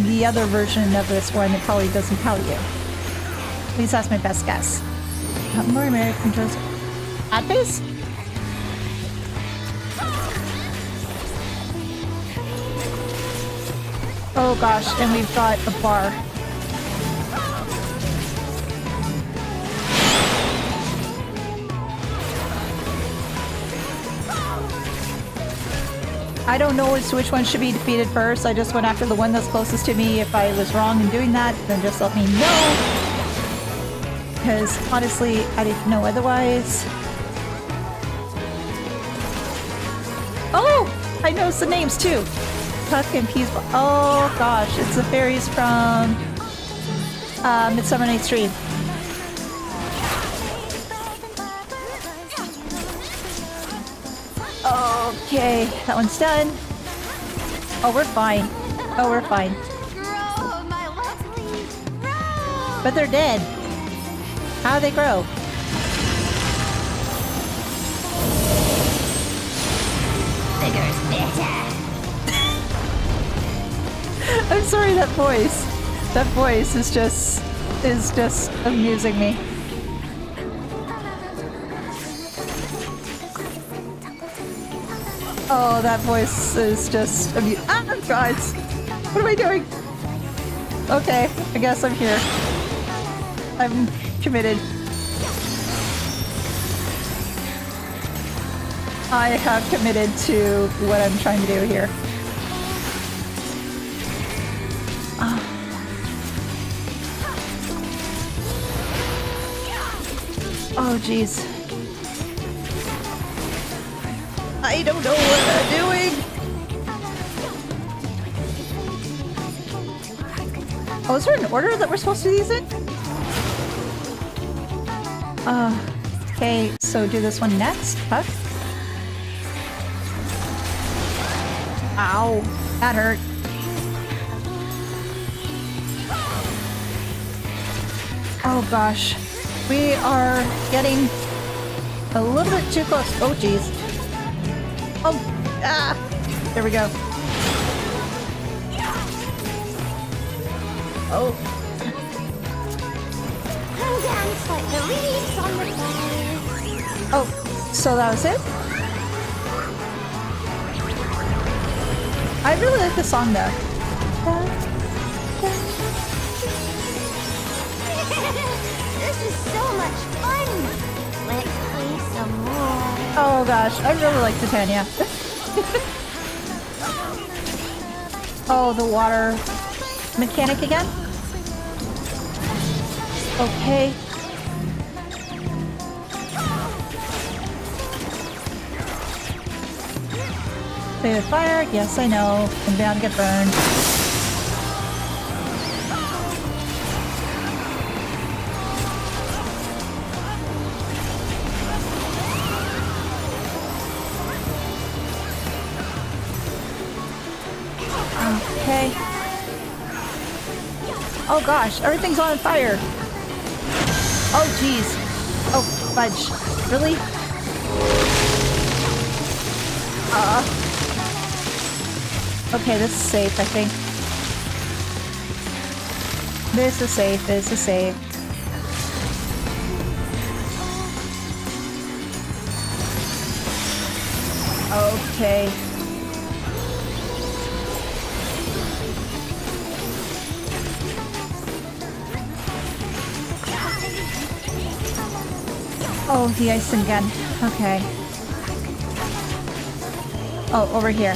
the other version of this one, it probably doesn't tell you. At least that's my best guess. More American drugs. Ad base? Oh gosh, and we've got a bar. I don't know which one should be defeated first. I just went after the one that's closest to me. If I was wrong in doing that, then just let me know. Because honestly, I didn't know otherwise. Oh! I know the names too. Puck and Peas. Oh gosh, it's the fairies from Midsummer Night's Dream. Okay, that one's done. Oh, we're fine. Oh, we're fine. Grow, my lovely, grow. But they're dead. How do they grow? Bigger's better. I'm sorry, that voice. That voice is just amusing me. Oh, that voice is just amusing. Ah, guys! What am I doing? Okay, I guess I'm here. I'm committed. I have committed to what I'm trying to do here. Oh, jeez. I don't know what I'm doing. Oh, is there an order that we're supposed to do these in? Okay, so do this one next. Huh? Ow, that hurt. Oh gosh, we are getting a little bit too close. Oh geez. Oh, ah, there we go. Oh. Oh, so that was it? I really like the song though. This is so much fun! Let's play some more. Oh gosh, I really like Titania. Oh, the water mechanic again? Okay. Play with fire? Yes, I know. I'm bound to get burned. Okay. Oh gosh, everything's on fire. Oh jeez. Oh, fudge. Really? Okay, this is safe, I think. This is safe, this is safe. Okay. Oh, the ice again. Okay. Oh, over here.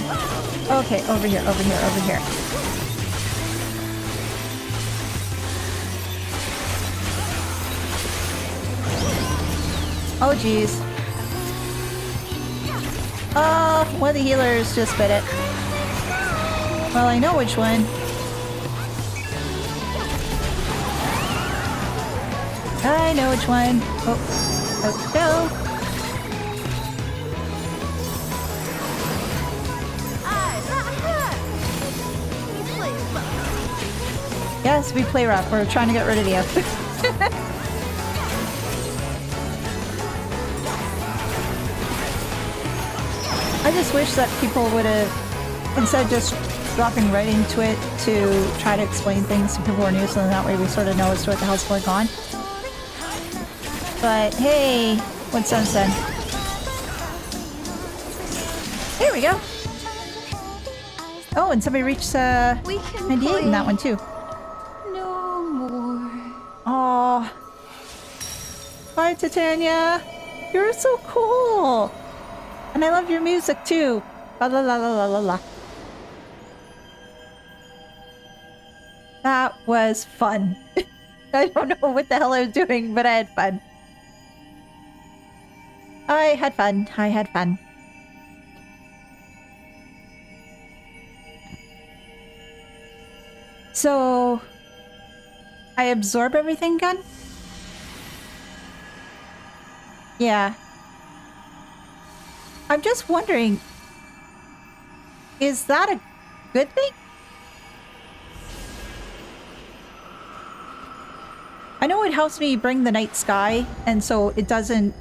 Okay, over here, over here, over here. Oh, jeez. One of the healers just bit it. Well, I know which one. I know which one. Oh, let's go. Yes, we play rough. We're trying to get rid of you. I just wish that people would have, instead of just dropping right into it to try to explain things to people who are new, so that way we sort of know as to what the hell's going on. But hey, what's sunset? There we go. Oh, and somebody reached 98 in that one too. No more. Aw. Bye, Titania. You're so cool. And I love your music too. La la la la la la la. That was fun. I don't know what the hell I was doing, but I had fun. I had fun. I had fun. So, I absorb everything again? Yeah. I'm just wondering, is that a good thing? I know it helps me bring the night sky, and so it doesn't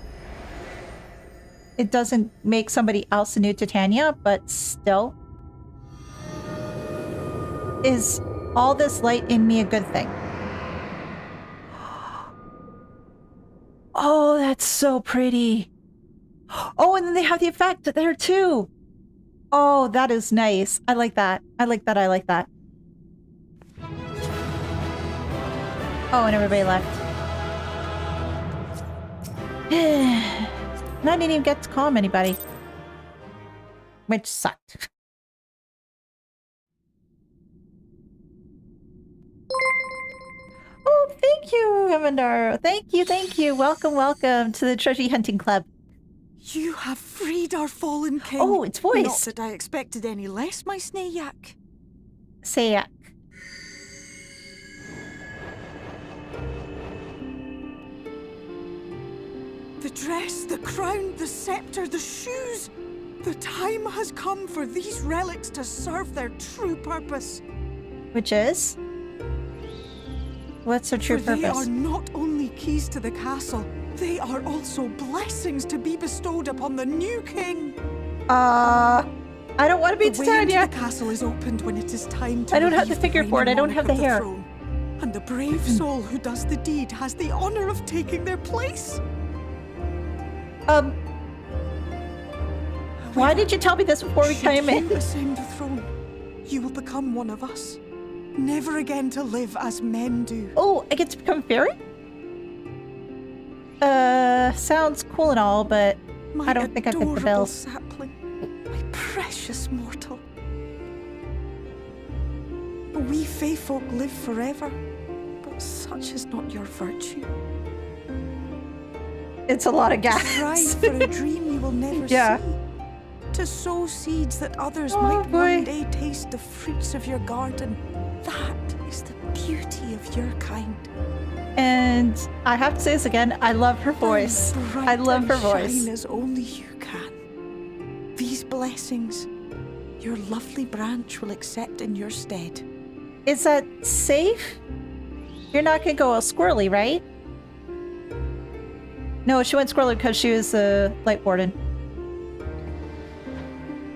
make somebody else a new Titania, but still. Is all this light in me a good thing? Oh, that's so pretty. Oh, and then they have the effect there too. Oh, that is nice. I like that. I like that. I like that. Oh, and everybody left. And I didn't even get to calm anybody. Which sucked. Oh, thank you, Amandaro. Thank you, thank you. Welcome, welcome to the Treasure Hunting Club. You have freed our fallen king. Oh, it's voice. Not that I expected any less, my Snayak. Sayak. The dress, the crown, the scepter, the shoes. The time has come for these relics to serve their true purpose. Which is? What's their true For they are purpose? not only keys to the castle, they are also blessings to be bestowed upon the new king. I don't want to be The way into Titania. the castle is opened when it is time to I don't have the relieve figure for it. I reigning don't have the monarch of hair. throne. And the brave soul who does the deed has the honor of taking their place. Why did you tell me this before we Should came in? you ascend the throne, you will become one of us, never again to live as men do. Oh, I get to become fairy? Sounds cool and all, but My I don't think I fit the adorable bill. sapling, my precious mortal. We Fae folk live forever, but such is not your virtue. It's a lot of gas. Strive for a dream you will never Yeah. see. To sow seeds that others Oh, might boy. one day taste the fruits of your garden. That is the beauty of your kind. And I have to say this again, I love her voice. Burn bright I love her and voice. Shine as only you can. These blessings, your lovely branch will accept in your stead. Is that safe? You're not gonna go all squirrely, right? No, she went squirrely because she was the light warden.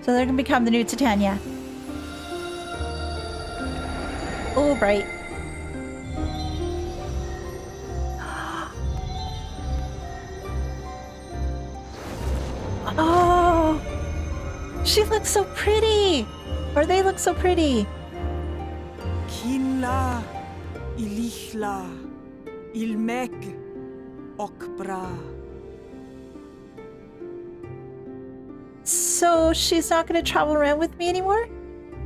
So they're gonna become the new Titania. Oh, right. Oh, she looks so pretty. Or they look so pretty. Kinla, Ilichla, Ilmek, Okbra. So she's not going to travel around with me anymore?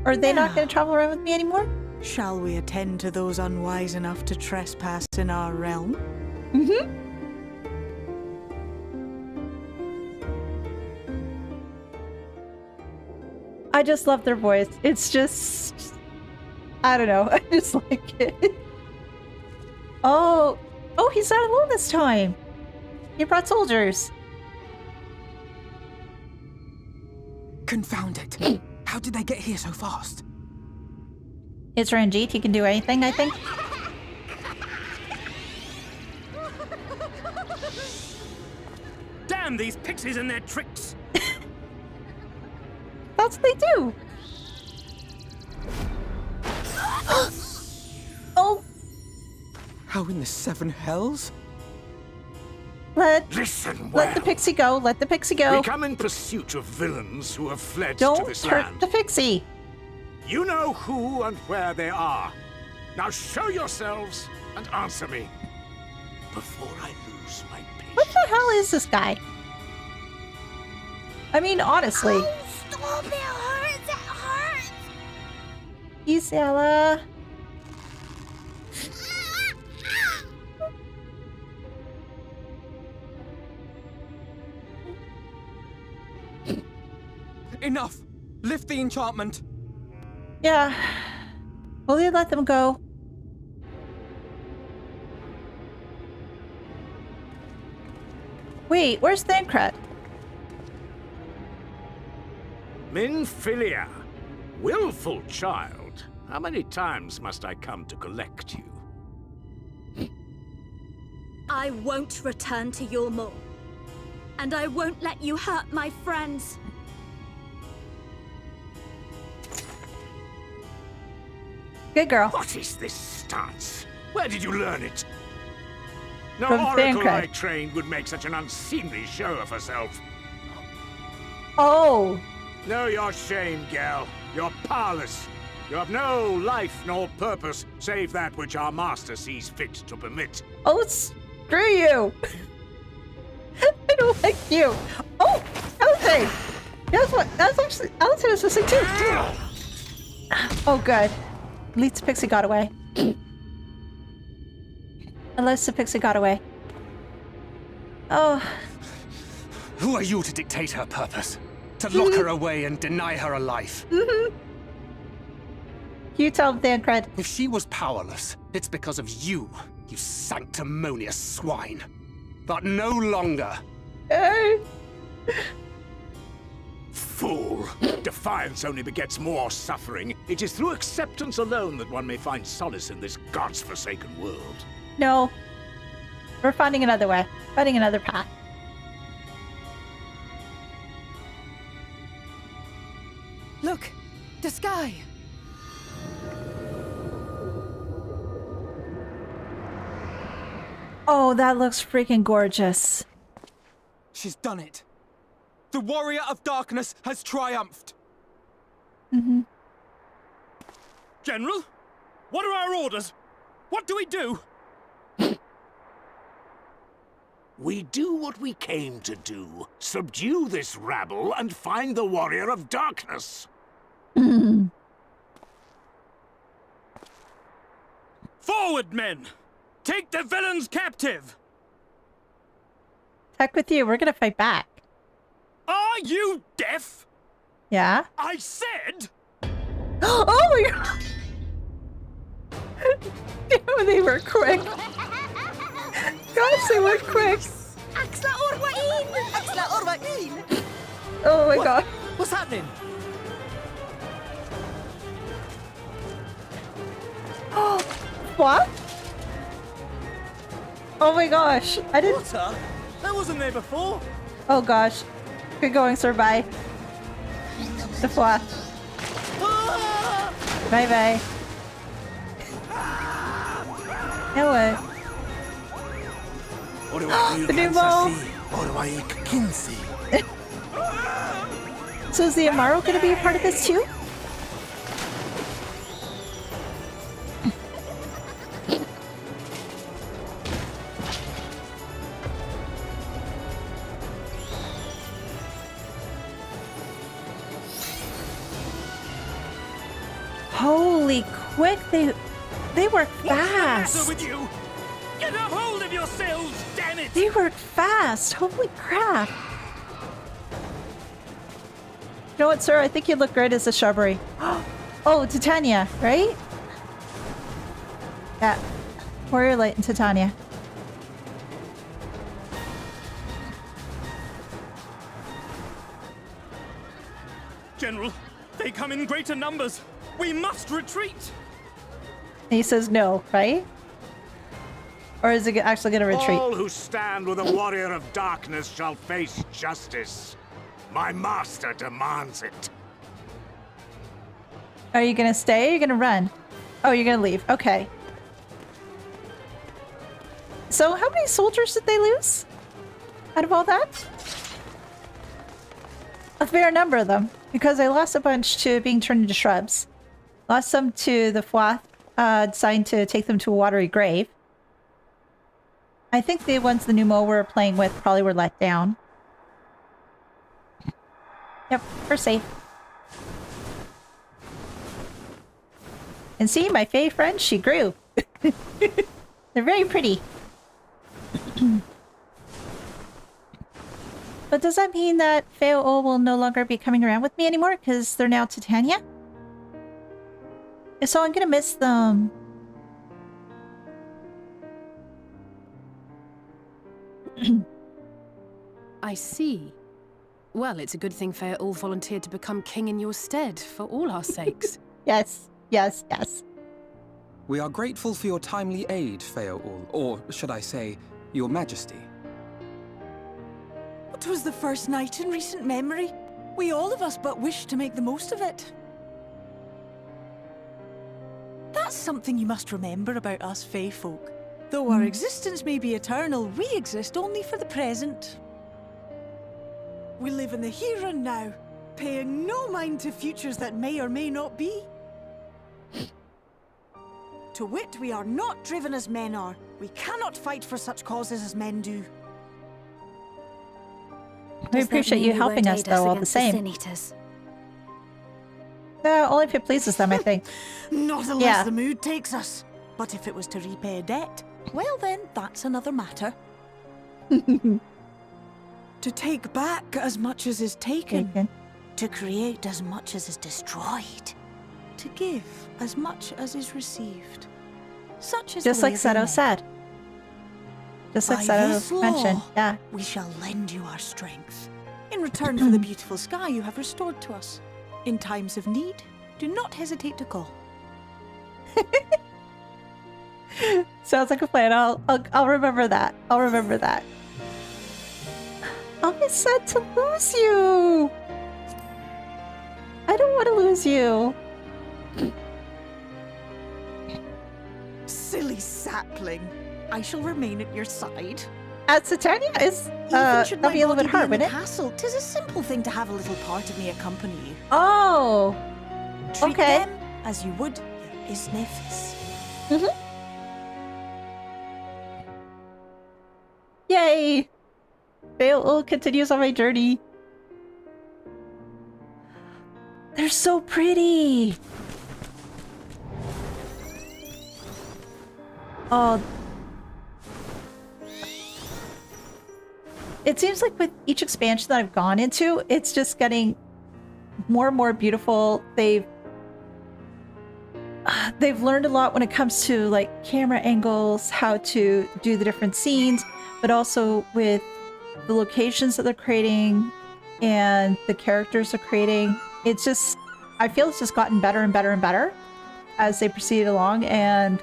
Or are they not going to travel around with me anymore? Shall we attend to those unwise enough to trespass in our realm? Mm-hmm. I just love their voice. It's just... I don't know. I just like it. Oh. Oh, he's not alone this time. He brought soldiers. Confound it. How did they get here so fast? It's Ranjit. He can do anything, I think. Damn these pixies and their tricks! That's what they do. Oh, How in the seven hells? let Listen the pixie go. Let the pixie go. We come in pursuit of villains who have fled to Don't this hurt land. the pixie. You know who and where they are. Now show yourselves and answer me before I lose my patience. What the hell is this guy? I mean, honestly. Oh, stop! It hurts! It hurts! Isella. Enough! Lift the enchantment! Yeah. Will they let them go? Wait, where's Thancred? Minfilia, willful child. How many times must I come to collect you? I won't return to your maw. And I won't let you hurt my friends. Good girl. What is this stance? Where did you learn it? No From oracle I Thancred. trained would make such an unseemly show of herself. Oh. Know your shame, gal. You're powerless. You have no life nor purpose, save that which our master sees fit to permit. Oh, screw you. I don't like you. Oh, Alice. That's actually, Alice was listening too. Oh, good. At least the pixie got away. Unless the pixie got away. Oh. Who are you to dictate her purpose? To lock her away and deny her a life? You tell Dan Cred. If she was powerless, it's because of you, you sanctimonious swine. But no longer. Fool! Defiance only begets more suffering. It is through acceptance alone that one may find solace in this God's-forsaken world. No. We're finding another way. Finding another path. Look! The sky! Oh, that looks freaking gorgeous. She's done it. The warrior of darkness has triumphed. General? What are our orders? What do we do? We do what we came to do. Subdue this rabble and find the warrior of darkness. Forward, men! Take the villains captive! Heck with you, we're gonna fight back. Are you deaf? Yeah? I said... Oh my god! Damn, they were quick. Gosh, they were quick. Oh my god. What's happening? What? Oh my gosh. I didn't... Water? That wasn't there before. Oh gosh. Good going, Sir. Bye. The fly. Bye bye. No way. The new mole. So is the Amaro going to be a part of this too? Holy quick, they work fast. What's the matter with you? Get a hold of yourselves, damn it! They work fast. Holy crap. You know what, sir? I think you look great as a shrubbery. Oh, Titania, right? Yeah. Warrior Light and Titania. General, they come in greater numbers. We must retreat. And he says no, right? Or is it actually going to retreat? All who stand with a warrior of darkness shall face justice. My master demands it. Are you going to stay or are you going to run? Oh, you're going to leave. Okay. So how many soldiers did they lose out of all that? A fair number of them, because I lost a bunch to being turned into shrubs. Lost some to the Fwath, deciding to take them to a watery grave. I think the ones the Numo were playing with probably were let down. Yep, we're safe. And see, my fae friend, she grew. They're very pretty. But does that mean that Feo will no longer be coming around with me anymore because they're now Titania? So I'm gonna miss them. I see. Well, it's a good thing Feo all volunteered to become king in your stead, for all our sakes. Yes, yes, yes. We are grateful for your timely aid, Feoul, or should I say, your majesty. It was the first night in recent memory. We all of us but wished to make the most of it. That's something you must remember about us Fae folk. Though our existence may be eternal, we exist only for the present. We live in the here and now, paying no mind to futures that may or may not be. To wit, we are not driven as men are. We cannot fight for such causes as men do. We appreciate you helping us, though, all the same. Only if it pleases them, I think. Not unless the mood takes us. But if it was to repay a debt, well then, that's another matter. To take back as much as is taken. To create as much as is destroyed. To give as much as is received. Such is Just the way like of the Seto Meg. said. Just like By this Seto law, mentioned. Yeah. We shall lend you our strength. In return for the beautiful sky you have restored to us. In times of need, do not hesitate to call. Sounds like a plan. I'll remember that. I'll remember that. I'll be sad to lose you. I don't want to lose you. Silly sapling. I shall remain at your side. At Titania is Should that'll be a little bit hard, in the wouldn't it? castle, 'tis a simple thing to have a little part of me accompany you. Oh. Treat Okay. them as you would your isnnifs. Yay! Fail continues on my journey. They're so pretty. Oh. It seems like with each expansion that I've gone into, it's just getting more and more beautiful. They've learned a lot when it comes to like camera angles, how to do the different scenes, but also with the locations that they're creating and the characters they're creating. It's just, I feel it's just gotten better and better and better as they proceed along. And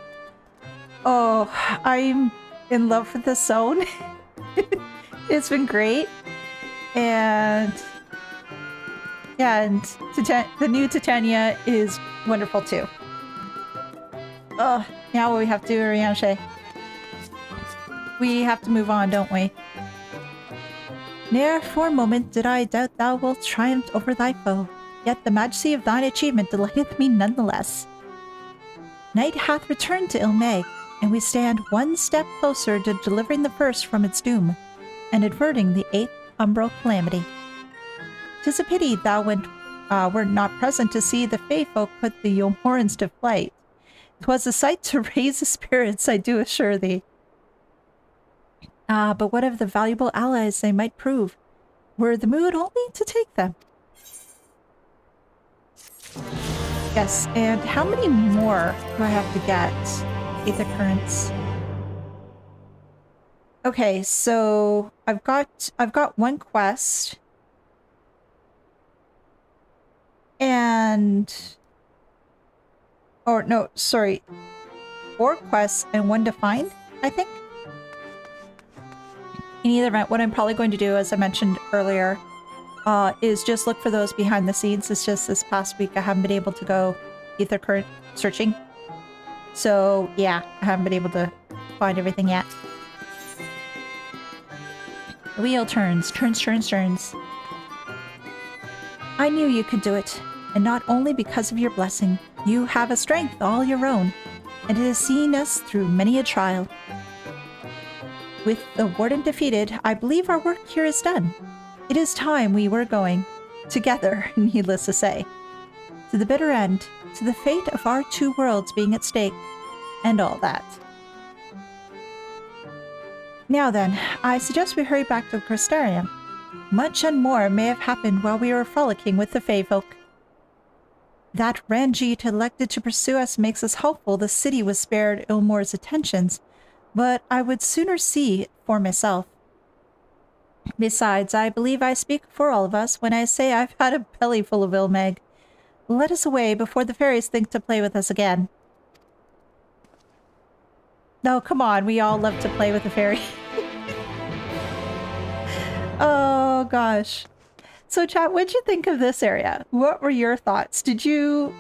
oh, I'm in love with this zone. It's been great. And yeah, and the new Titania is wonderful too. Oh, now what we have to do, Arianshe? We have to move on, don't we? Ne'er for a moment did I doubt thou wilt triumph over thy foe, yet the majesty of thine achievement delighteth me nonetheless. Night hath returned to Elehayyme, and we stand one step closer to delivering the first from its doom, and averting the 8th umbral calamity. 'Tis a pity thou wert not present to see the Fey folk put the Yomorans to flight. 'Twas a sight to raise the spirits, I do assure thee. But what of the valuable allies they might prove, were the mood only to take them? Yes, and how many more do I have to get? Ether currents. Okay, so I've got one quest. And or no, sorry. 4 quests and 1 defined, I think. In either event, what I'm probably going to do, as I mentioned earlier, is just look for those behind the scenes. It's just this past week I haven't been able to go ether current searching. So yeah, I haven't been able to find everything yet. The wheel turns. I knew you could do it, and not only because of your blessing. You have a strength all your own, and it has seen us through many a trial. With the warden defeated, I believe our work here is done. It is time we were going, together, needless to say, to the bitter end, to the fate of our 2 worlds being at stake, and all that. Now then, I suggest we hurry back to Crystarium. Much and more may have happened while we were frolicking with the Fey folk. That Ranjit elected to pursue us makes us hopeful the city was spared Ilmore's attentions, but I would sooner see it for myself. Besides, I believe I speak for all of us when I say I've had a belly full of Elehayyme. Let us away before the fairies think to play with us again. No, come on, we all love to play with the fairy. Oh gosh. So chat, what'd you think of this area? What were your thoughts? Did you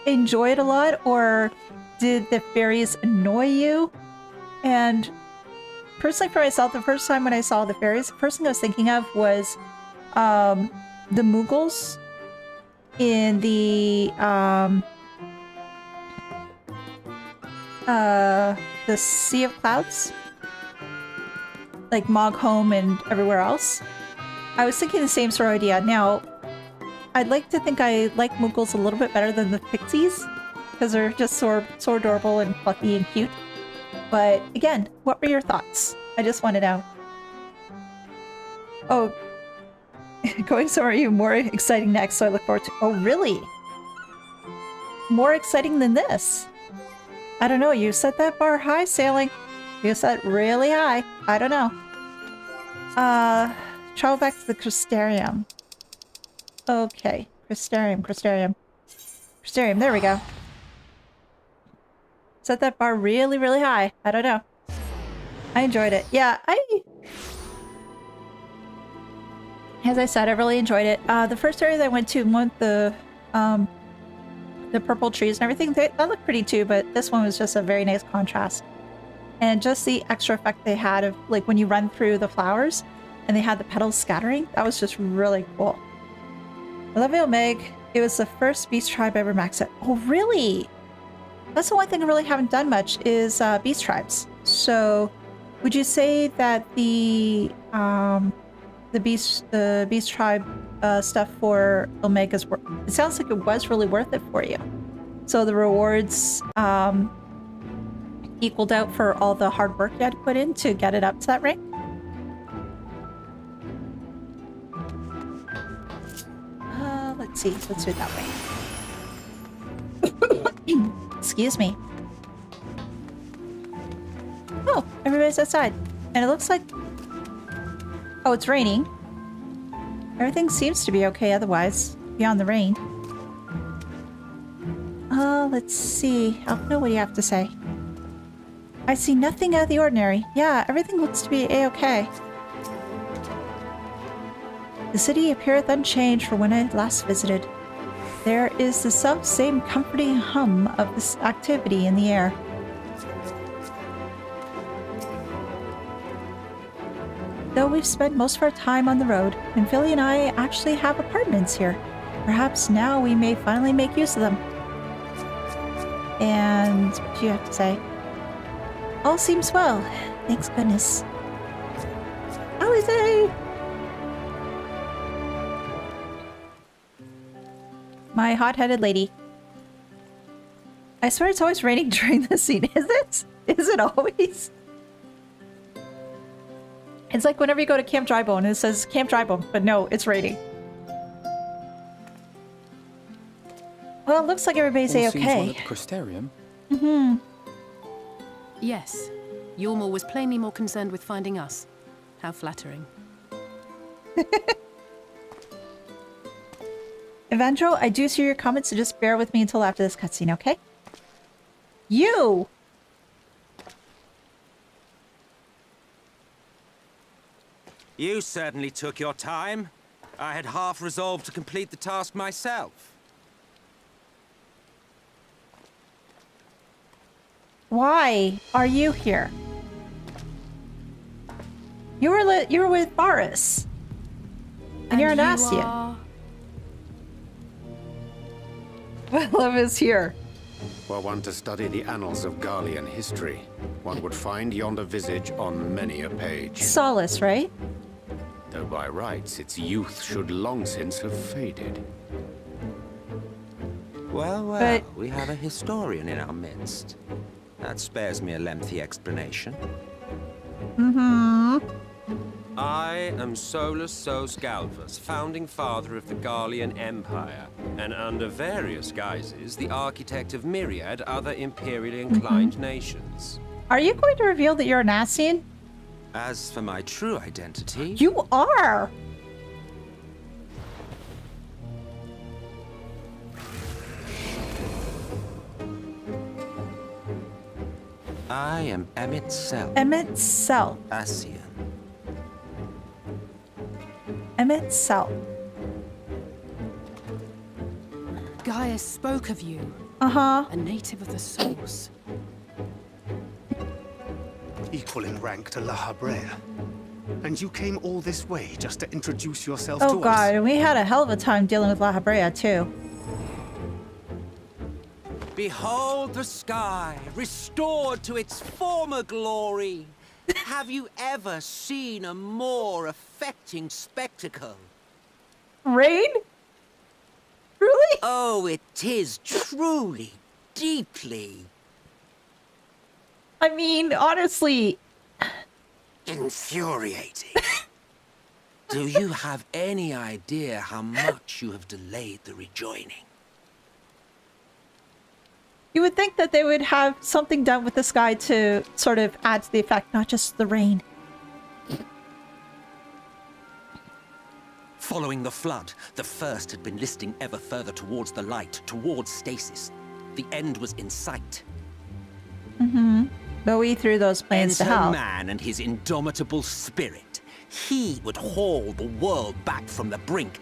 enjoy it a lot, or did the fairies annoy you? And personally for myself, the first time when I saw the fairies, the first thing I was thinking of was the Mughals in the Sea of Clouds. Like Moghome and everywhere else. I was thinking the same sort of idea. Now, I'd like to think I like Mughals a little bit better than the Pixies, because they're just so adorable and fluffy and cute. But again, what were your thoughts? I just want to know. Oh, Going somewhere even more exciting next, so I look forward to... Oh, really? More exciting than this? I don't know, you set that bar high, Sailing. You set it really high. I don't know. Travel back to the Crystarium. Okay. Crystarium, there we go. Set that bar really, really high. I don't know. I enjoyed it. Yeah, as I said, I really enjoyed it. The first area that I went to, the purple trees and everything, that looked pretty too, but this one was just a very nice contrast. And just the extra effect they had of, like, when you run through the flowers and they had the petals scattering, that was just really cool. I love you, Meg. It was the first beast tribe ever maxed out. Oh, really? That's the one thing I really haven't done much is beast tribes. So, would you say that the beast tribe stuff for Omega's work? It sounds like it was really worth it for you. So the rewards equaled out for all the hard work you had to put in to get it up to that rank. Let's see. Let's do it that way. Excuse me. Oh, everybody's outside. And it looks like... Oh, it's raining. Everything seems to be okay otherwise, beyond the rain. Let's see. Alpha, what do you have to say? I see nothing out of the ordinary. Yeah, everything looks to be a-okay. The city appeareth unchanged from when I last visited. There is the self-same comforting hum of this activity in the air. Though we've spent most of our time on the road, and Philly and I actually have apartments here. Perhaps now we may finally make use of them. And what do you have to say? All seems well. Thanks goodness. Elise! My hot-headed lady. I swear it's always raining during this scene. Is it? Is it always? It's like whenever you go to Camp Drybone, it says Camp Drybone, but no, it's raining. Well, it looks like everybody's a-okay. Crystarium? Mm-hmm. Yes. Ylmor was plainly more concerned with finding us. How flattering. Evandro, I do see your comments, so just bear with me until after this cutscene, okay? You! You certainly took your time. I had half resolved to complete the task myself. Why are you here? You were with Boris. And you're an Ascian. Love is here. Were one to study the annals of Garlean history, one would find yonder visage on many a page. Solace, right? Though by rights its youth should long since have faded. Well, but... we have a historian in our midst. That spares me a lengthy explanation. Mm-hmm. I am Solus Sos Galvus, founding father of the Garlean Empire, and under various guises, the architect of myriad other imperially inclined nations. Are you going to reveal that you're an Ascian? As for my true identity... You are! I am Emmett Self. Emmett Self. Ascian. Emmett Self. Gaius spoke of you. Uh-huh. A native of the source. Equal in rank to Elehayyme. And you came all this way just to introduce yourself to us? Oh god, we had a hell of a time dealing with Elehayyme too. Behold the sky, restored to its former glory. Have you ever seen a more affecting spectacle? Rain? Really? Oh, it is truly, deeply. I mean, honestly... infuriating. Do you have any idea how much you have delayed the rejoining? You would think that they would have something done with the sky to sort of add to the effect, not just the rain. Following the flood, the First had been listing ever further towards the light, towards stasis. The end was in sight. Mm-hmm. But we threw those plans to hell. Man and his indomitable spirit. He would haul the world back from the brink.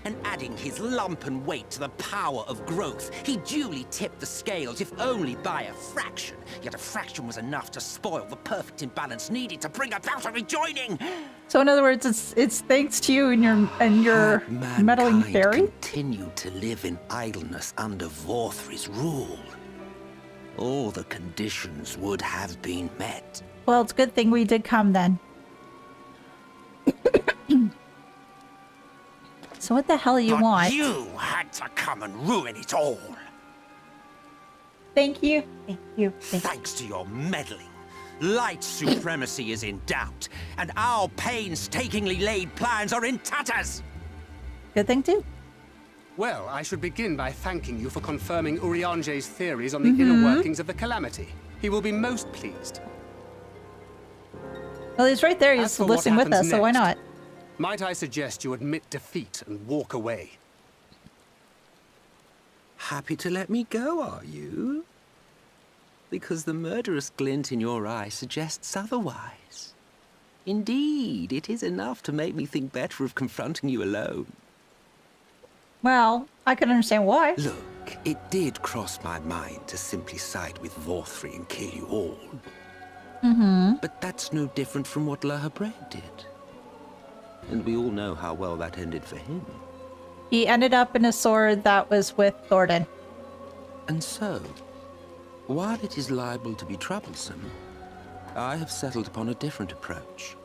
And adding his lumpen weight to the power of growth, he duly tipped the scales, if only by a fraction. Yet a fraction was enough to spoil the perfect imbalance needed to bring about a rejoining. So in other words, it's thanks to you and your meddling fairy? Continued to live in idleness under Vorthry's rule. All the conditions would have been met. Well, it's a good thing we did come then. So what the hell you want? You had to come and ruin it all. Thank you. Thank you. Thanks to your meddling, light supremacy is in doubt, and our painstakingly laid plans are in tatters. Good thing too. Well, I should begin by thanking you for confirming Urianger's theories on the inner workings of the Calamity. He will be most pleased. Well, he's right there. He's listening with us, so why not? Might I suggest you admit defeat and walk away? Happy to let me go, are you? Because the murderous glint in your eye suggests otherwise. Indeed, it is enough to make me think better of confronting you alone. Well, I can understand why. Look, it did cross my mind to simply side with Vorthry and kill you all. But that's no different from what Elehayyme did. And we all know how well that ended for him. He ended up in a sword that was with Thordan. And so, while it is liable to be troublesome, I have settled upon a different approach.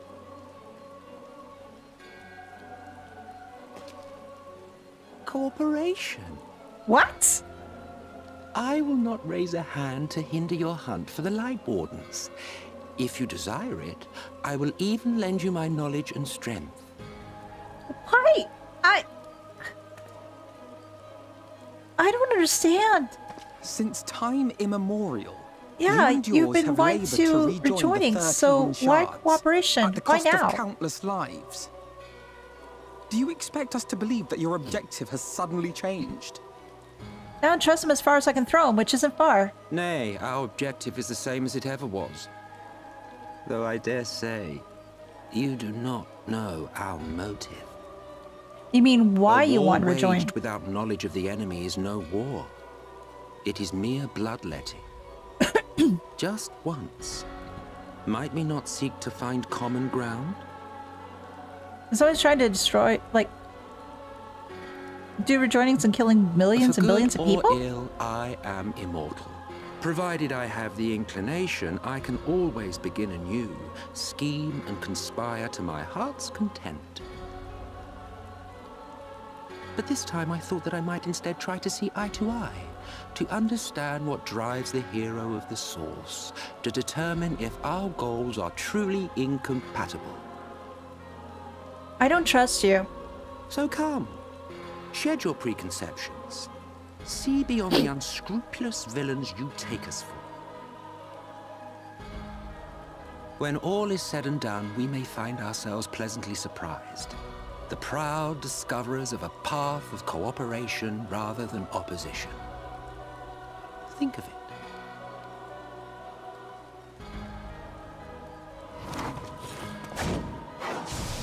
Cooperation. What? I will not raise a hand to hinder your hunt for the Light Wardens. If you desire it, I will even lend you my knowledge and strength. Why? I don't understand. Since time immemorial, yeah, you've been lied to rejoining, so why cooperation? At the Why cost now? of countless lives. Do you expect us to believe that your objective has suddenly changed? I don't trust him as far as I can throw him, which isn't far. Nay, our objective is the same as it ever was. Though I dare say, you do not know our motive. You mean why you want to rejoin? Waged without knowledge of the enemy is no war. It is mere bloodletting. Just once. Might we not seek to find common ground? He's always trying to destroy, like, do rejoinings and killing millions and billions of people? For good or ill, I am immortal. Provided I have the inclination, I can always begin anew, scheme and conspire to my heart's content. But this time I thought that I might instead try to see eye to eye, to understand what drives the hero of the source, to determine if our goals are truly incompatible. I don't trust you. So come, shed your preconceptions. See beyond the unscrupulous villains you take us for. When all is said and done, we may find ourselves pleasantly surprised. The proud discoverers of a path of cooperation rather than opposition. Think of it.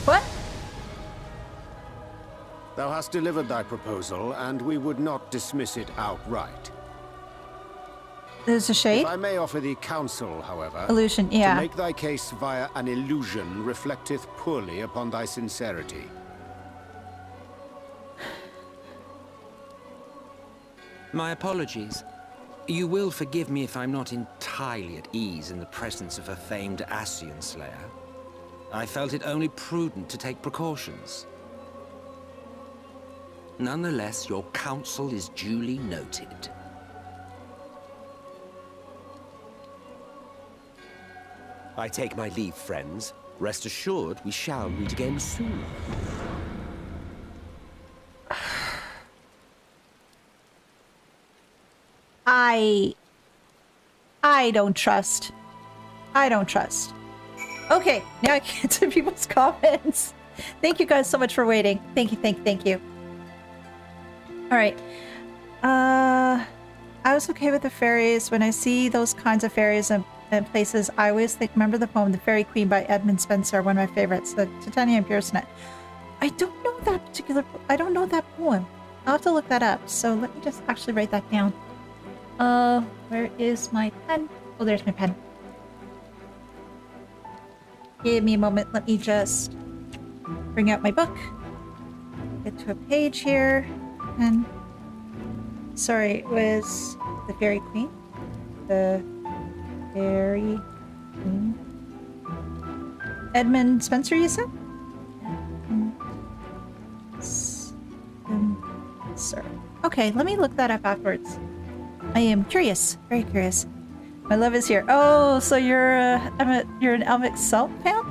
What? Thou hast delivered thy proposal, and we would not dismiss it outright. There's a shade? If I may offer thee counsel, however... Illusion, yeah. To make thy case via an illusion reflecteth poorly upon thy sincerity. My apologies. You will forgive me if I'm not entirely at ease in the presence of a famed Ascian slayer. I felt it only prudent to take precautions. Nonetheless, your counsel is duly noted. I take my leave, friends. Rest assured, we shall meet again soon. I don't trust. I don't trust. Okay, now I can get to people's comments. Thank you guys so much for waiting. Thank you. Alright. I was okay with the fairies. When I see those kinds of fairies and places, I always remember the poem The Fairy Queen by Edmund Spenser, one of my favorites, the Titania imprisoned. I don't know that particular I don't know that poem. I'll have to look that up. So let me just actually write that down. Where is my pen? Oh, there's my pen. Give me a moment. Let me just bring out my book. Get to a page here. And sorry, it was The Fairy Queen. The Fairy Queen. Edmund Spenser, you said? Sir. Okay, let me look that up afterwards. I am curious, very curious. My love is here. Oh, so you're an Emmett Salt fan?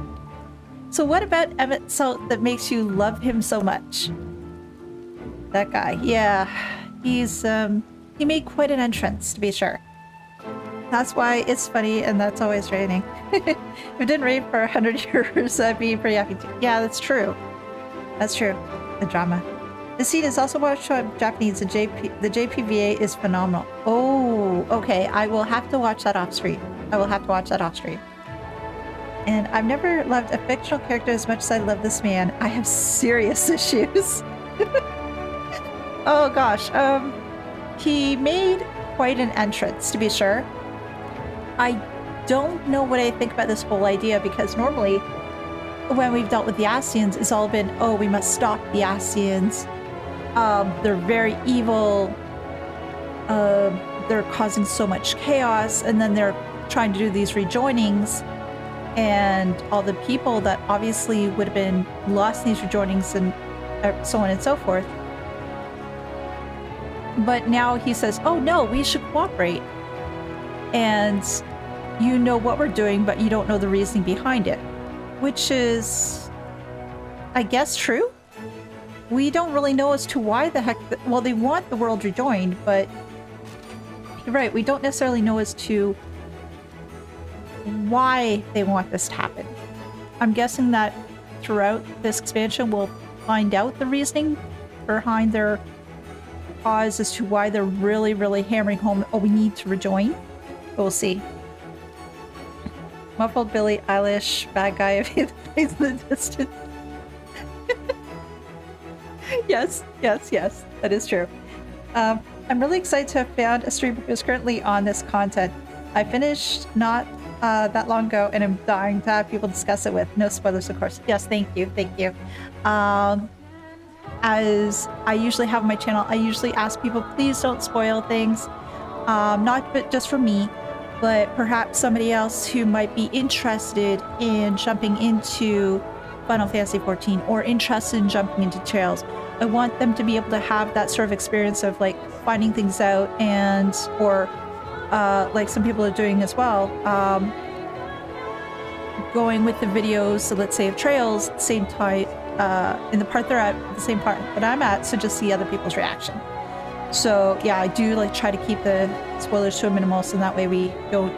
So what about Emmett Salt that makes you love him so much? That guy, yeah, he's he made quite an entrance, to be sure. That's why it's funny, and that's always raining. If it didn't rain for 100 years, I'd be pretty happy too. Yeah, that's true. That's true. The drama. The scene is also watched on Japanese. The JPVA is phenomenal. Oh, okay. I will have to watch that off stream. And I've never loved a fictional character as much as I love this man. I have serious issues. Oh gosh. He made quite an entrance, to be sure. I don't know what I think about this whole idea, because normally when we've dealt with the Ascians, it's all been, oh, we must stop the Ascians. They're very evil. They're causing so much chaos, and then they're trying to do these rejoinings, and all the people that obviously would have been lost in these rejoinings, and so on and so forth. But now he says, oh no, we should cooperate. And you know what we're doing, but you don't know the reasoning behind it. Which is, I guess, true? We don't really know as to why the heck... Well, they want the world rejoined, but... You're right, we don't necessarily know as to why they want this to happen. I'm guessing that throughout this expansion, we'll find out the reasoning behind their cause as to why they're really, really hammering home, oh, we need to rejoin. But we'll see. Muffled Billie Eilish, bad guy if he plays in the distance. Yes, that is true. I'm really excited to have found a streamer who's currently on this content. I finished not that long ago, and I'm dying to have people discuss it with. No spoilers, of course. Yes, thank you. As I usually have on my channel, I usually ask people, please don't spoil things. Not just for me, but perhaps somebody else who might be interested in jumping into Final Fantasy XIV or interested in jumping into Trails. I want them to be able to have that sort of experience of like finding things out, and or like some people are doing as well, going with the videos, so let's say of Trails, same time in the part they're at, the same part that I'm at, so just see other people's reaction. So yeah, I do like try to keep the spoilers to a minimal, so that way we don't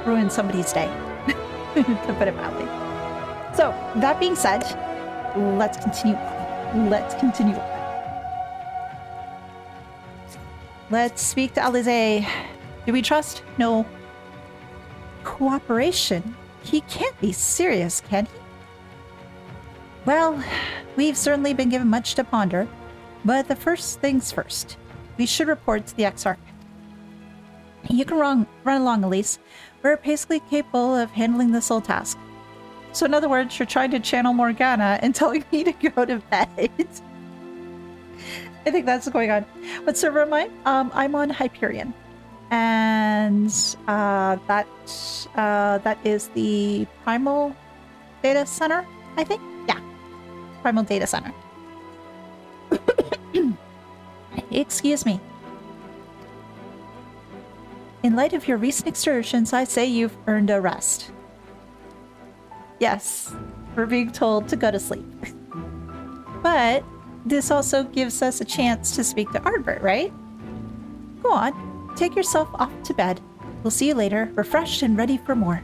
ruin somebody's day, to put it mildly. So that being said, let's continue. Let's speak to Elise. Do we trust? No. Cooperation? He can't be serious, can he? Well, we've certainly been given much to ponder, but the first things first. We should report to the Exarch. You can run along, Elise. We're basically capable of handling this whole task. So in other words, you're trying to channel Morgana and telling me to go to bed. I think that's what's going on. What server am I? I'm on Hyperion. And that is the Primal Data Center, I think? Yeah. Primal Data Center. Excuse me. In light of your recent excursions, I say you've earned a rest. Yes, we're being told to go to sleep. But this also gives us a chance to speak to Ardbert, right? Go on, take yourself off to bed. We'll see you later, refreshed and ready for more.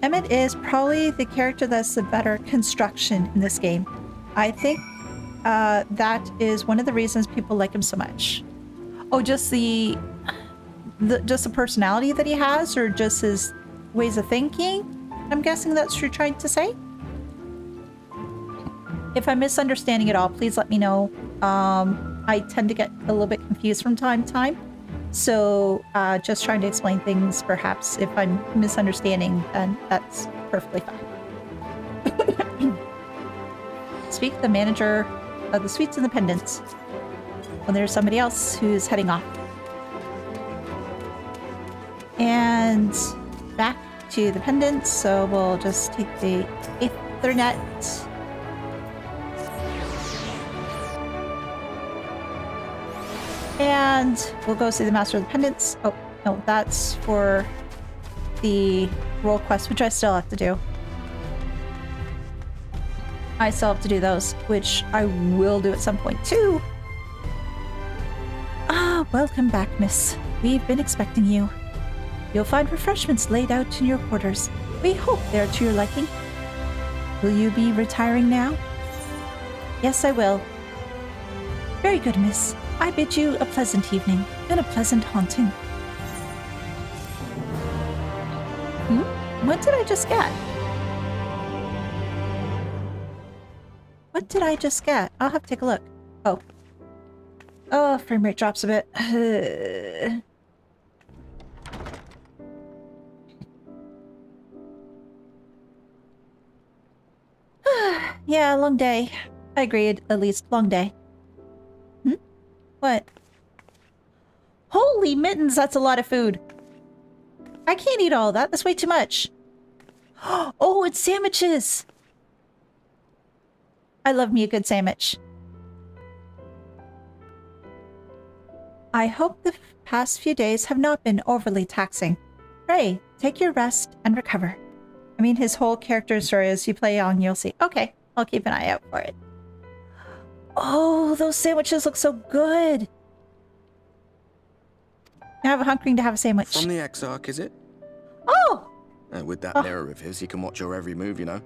Emmett is probably the character that's the better construction in this game. I think that is one of the reasons people like him so much. Oh, just the personality that he has, or just his ways of thinking? I'm guessing that's what you're trying to say? If I'm misunderstanding it all, please let me know. I tend to get a little bit confused from time to time. So just trying to explain things, perhaps if I'm misunderstanding, then that's perfectly fine. Speak to the manager of the Suites and the Pendants. Well, there's somebody else who's heading off. And back to the Pendants, so we'll just take the Ethernet. And we'll go see the Master of the Pendants. Oh, no, that's for the role quest, which I still have to do. I still have to do those, which I will do at some point too. Ah, welcome back, miss. We've been expecting you. You'll find refreshments laid out in your quarters. We hope they're to your liking. Will you be retiring now? Yes, I will. Very good, miss. I bid you a pleasant evening and a pleasant haunting. What did I just get? What did I just get? I'll have to take a look. Oh. Oh, frame rate drops a bit. Yeah, long day. I agreed, at least. Long day. What? Holy mittens, that's a lot of food. I can't eat all that. That's way too much. Oh, it's sandwiches. I love me a good sandwich. I hope the past few days have not been overly taxing. Pray, take your rest and recover. I mean, his whole character story, as you play on, you'll see. Okay, I'll keep an eye out for it. Oh, those sandwiches look so good. I have a hankering to have a sandwich. From the Exarch, is it? Oh! With that mirror of his, he can watch your every move, you know.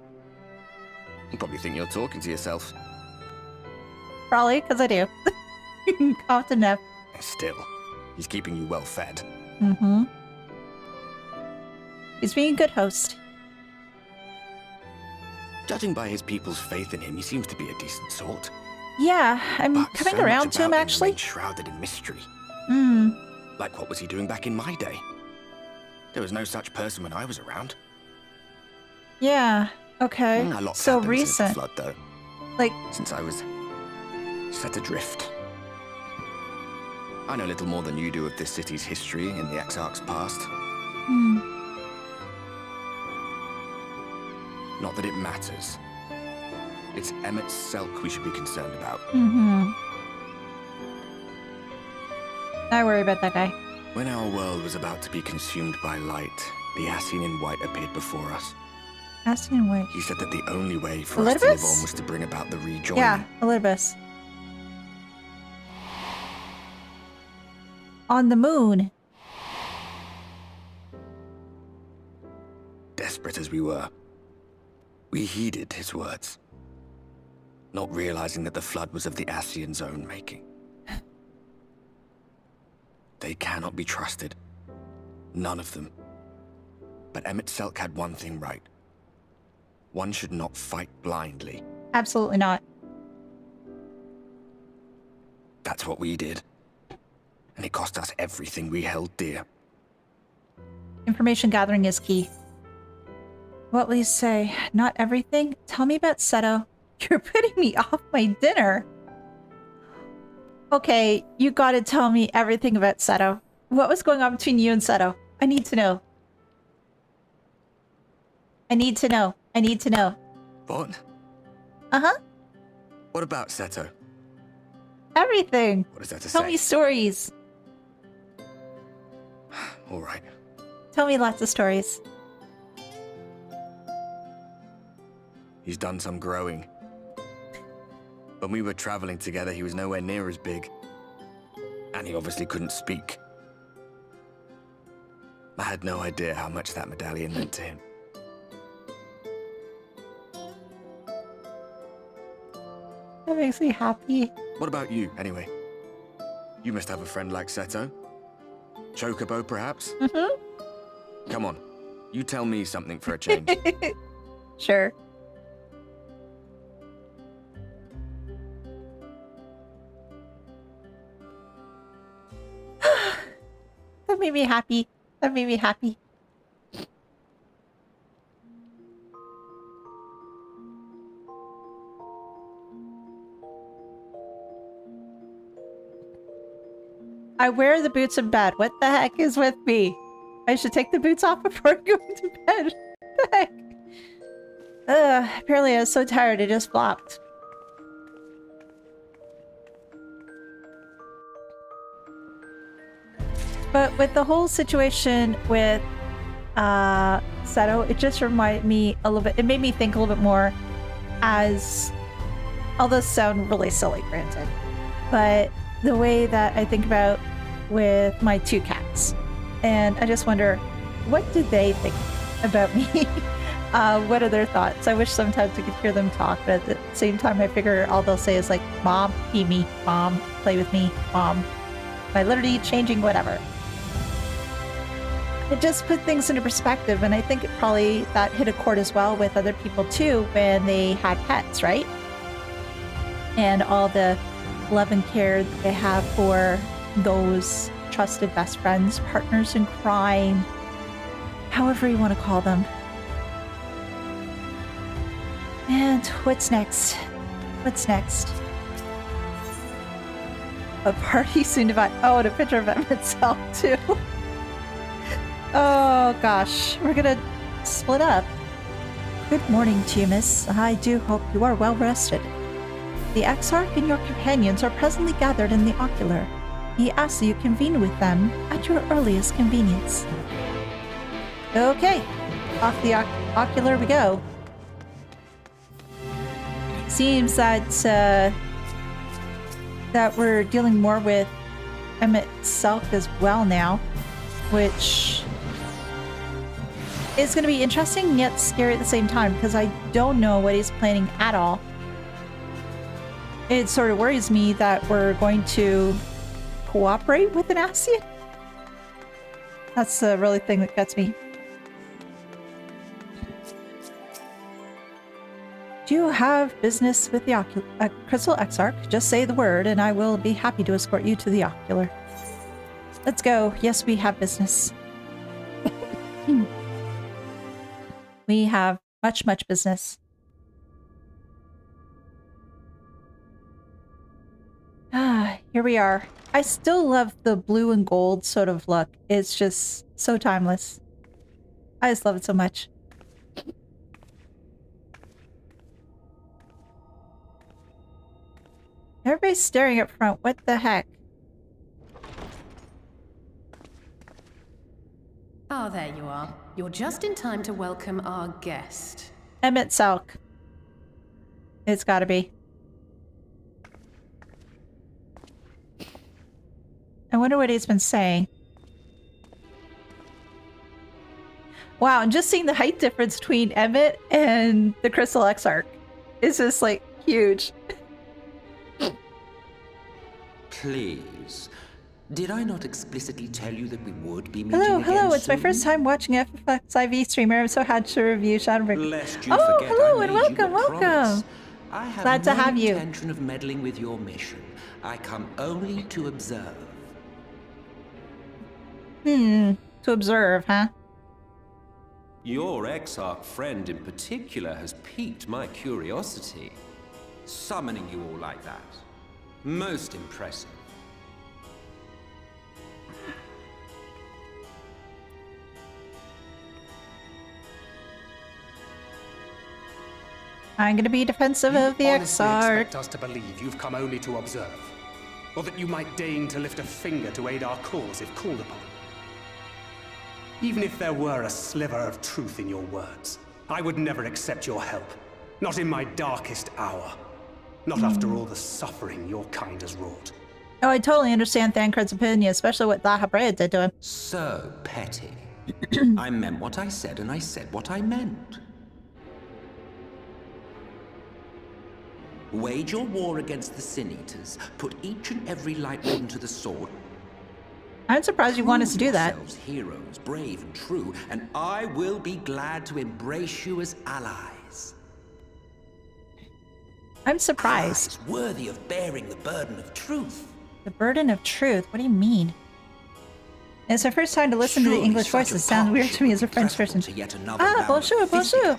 You probably think you're talking to yourself. Probably, because I do. Often enough. Still, he's keeping you well fed. Mm-hmm. He's being a good host. Judging by his people's faith in him, he seems to be a decent sort. Yeah, I'm coming around to him, actually. Shrouded in mystery. Hmm. Like, what was he doing back in my day? There was no such person when I was around. Yeah, okay. A lot's so happened recent. Since the flood, though. Like, since I was set adrift. I know little more than you do of this city's history in the Exarch's past. Not that it matters. It's Emmett Selk we should be concerned about. I worry about that guy. When our world was about to be consumed by light, the Ascian in White appeared before us. Ascian in White. He said that the only way for us to live on was to bring about the rejoining. Yeah, Elizabeth. On the moon. Desperate as we were, we heeded his words, not realizing that the flood was of the Ascian's own making. They cannot be trusted. None of them. But Emmett Selk had one thing right. One should not fight blindly. Absolutely not. That's what we did. And it cost us everything we held dear. Information gathering is key. What will you say? Not everything? Tell me about Seto. You're putting me off my dinner. Okay, you gotta tell me everything about Seto. What was going on between you and Seto? I need to know. I need to know. I need to know. What? Uh-huh. What about Seto? Everything. What is that to say? Tell me stories. All right. Tell me lots of stories. He's done some growing. When we were traveling together, he was nowhere near as big. And he obviously couldn't speak. I had no idea how much that medallion meant to him. That makes me happy. What about you, anyway? You must have a friend like Seto? Chocobo, perhaps? Mm-hmm. Come on, you tell me something for a change. Sure. That made me happy. That made me happy. I wear the boots in bed. What the heck is with me? I should take the boots off before going to bed. What the heck? Apparently I was so tired I just flopped. But with the whole situation with Seto, it just reminded me a little bit, it made me think a little bit more as, all this sound really silly, granted, but the way that I think about with my two cats. And I just wonder, what do they think about me? What are their thoughts? I wish sometimes I could hear them talk, but at the same time I figure all they'll say is like, Mom, feed me, Mom, play with me, Mom. By literally changing whatever. It just put things into perspective, and I think it probably that hit a chord as well with other people too when they had pets, right? And all the love and care that they have for those trusted best friends, partners in crime, however you want to call them. And what's next? What's next? A party soon to buy. Oh, and a picture of him itself too. Oh gosh, we're gonna split up. Good morning to you, miss. I do hope you are well rested. The Exarch and your companions are presently gathered in the ocular. He asks that you convene with them at your earliest convenience. Okay, off the ocular we go. Seems that that we're dealing more with Emmett Selk as well now, which is going to be interesting yet scary at the same time because I don't know what he's planning at all. It sort of worries me that we're going to cooperate with an Ascian. That's the really thing that gets me. Do you have business with the Crystal Exarch? Just say the word and I will be happy to escort you to the ocular. Let's go. Yes, we have business. We have much business. Here we are. I still love the blue and gold sort of look. It's just so timeless. I just love it so much. Everybody's staring up front. What the heck? Ah, there you are. You're just in time to welcome our guest. Emmett Selk. It's gotta be. I wonder what he's been saying. Wow, and just seeing the height difference between Emmett and the Crystal Exarch is just like huge. Please. Did I not explicitly tell you that we would be meeting again Hello, it's soon? my first time watching FFXIV streamer. I'm so happy to review Shadowbringers. Lest you Oh, forget, hello I and made you welcome, a promise. welcome. I have Glad to no have you. intention of meddling with your mission. I come only to observe. To observe, huh? Your Exarch friend in particular has piqued my curiosity. Summoning you all like that. Most impressive. I'm gonna be defensive of the Honestly Exarch. expect us to believe you've come only to observe, or that you might deign to lift a finger to aid our cause if called upon. Even if there were a sliver of truth in your words, I would never accept your help. Not in my darkest hour. Not after all the suffering your kind has wrought. Oh, I totally understand Thancred's opinion, especially what Elehayyme did to him. So petty. I meant what I said, and I said what I meant. Wage your war against the Sin Eaters. Put each and every light warden to the sword. I'm surprised you want us to do that. Yourselves heroes, brave and true, and I will be glad to embrace you as allies. I'm surprised. Allies worthy of bearing the burden of truth. The burden of truth? What do you mean? It's the first time to listen to the English voices. Sounds weird to me as a French person. Ah, bonjour, bonjour.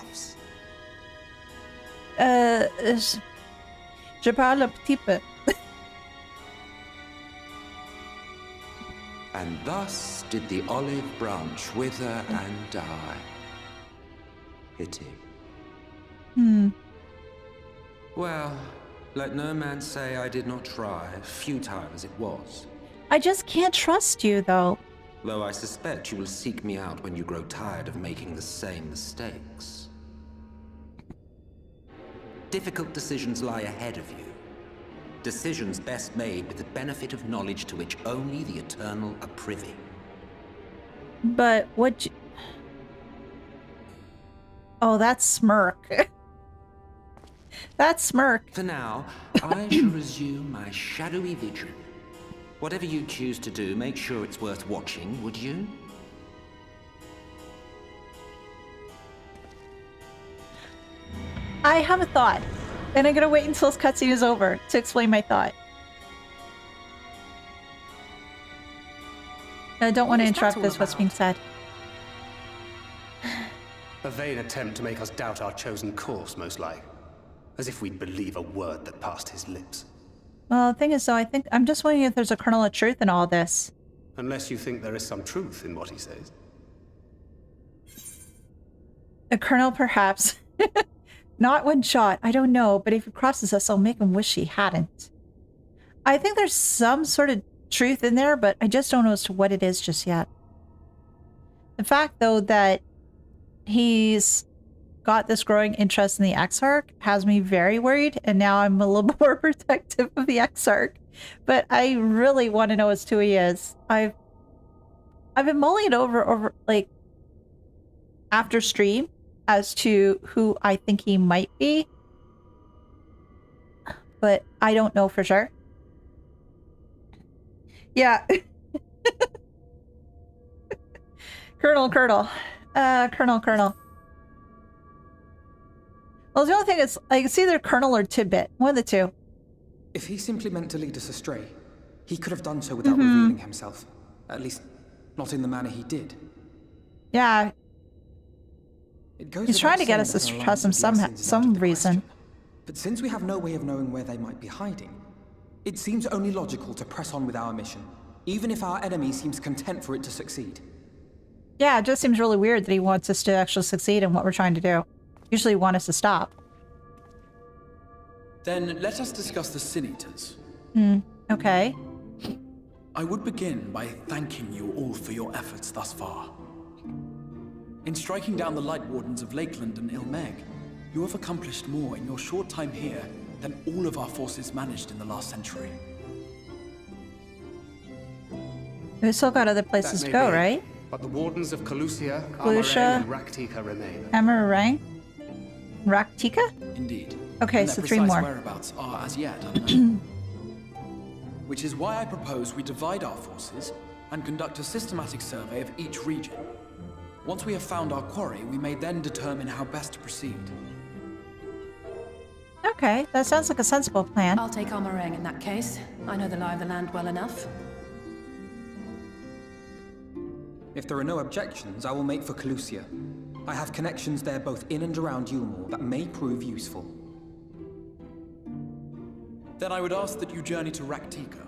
Je parle un petit peu. And thus did the olive branch wither and die. Pity. Well, let no man say I did not try, futile as it was. I just can't trust you, though. Though I suspect you will seek me out when you grow tired of making the same mistakes. Difficult decisions lie ahead of you. Decisions best made with the benefit of knowledge to which only the eternal are privy. But what you... Oh, that smirk. That smirk. For now, I shall resume my shadowy vigil. Whatever you choose to do, make sure it's worth watching, would you? I have a thought, and I'm gonna wait until this cutscene is over to explain my thought. I don't want to interrupt this, what's being said. A vain attempt to make us doubt our chosen course, most like. As if we'd believe a word that passed his lips. Well, the thing is, though, I'm just wondering if there's a kernel of truth in all this. Unless you think there is some truth in what he says. A kernel, perhaps. Not one shot, I don't know, but if he crosses us, I'll make him wish he hadn't. I think there's some sort of truth in there, but I just don't know as to what it is just yet. The fact, though, that he's got this growing interest in the Exarch has me very worried, and now I'm a little more protective of the Exarch. But I really want to know as to who he is. I've been mulling it over like after stream as to who I think he might be, but I don't know for sure. Yeah. Colonel. Well, the only thing is, like, it's either Colonel or Tidbit. One of the two. If he simply meant to lead us astray, he could have done so without revealing himself. At least, not in the manner he did. Yeah. He's trying to get us to trust him some reason. But since we have no way of knowing where they might be hiding, it seems only logical to press on with our mission, even if our enemy seems content for it to succeed. Yeah, it just seems really weird that he wants us to actually succeed in what we're trying to do. Usually want us to stop. Then let us discuss the Sin Eaters. Okay. I would begin by thanking you all for your efforts thus far. In striking down the Light Wardens of Lakeland and Ilmeg, you have accomplished more in your short time here than all of our forces managed in the last century. We've still got other places to go, right? But the Wardens of Calusia, Amarang, and Raktika remain. Amarang? Raktika? Indeed. Okay, so 3 more. Whereabouts are as yet unknown. Which is why I propose we divide our forces and conduct a systematic survey of each region. Once we have found our quarry, we may then determine how best to proceed. Okay, that sounds like a sensible plan. I'll take Amarang in that case. I know the lie of the land well enough. If there are no objections, I will make for Calusia. I have connections there both in and around Yulmore that may prove useful. Then I would ask that you journey to Raktika.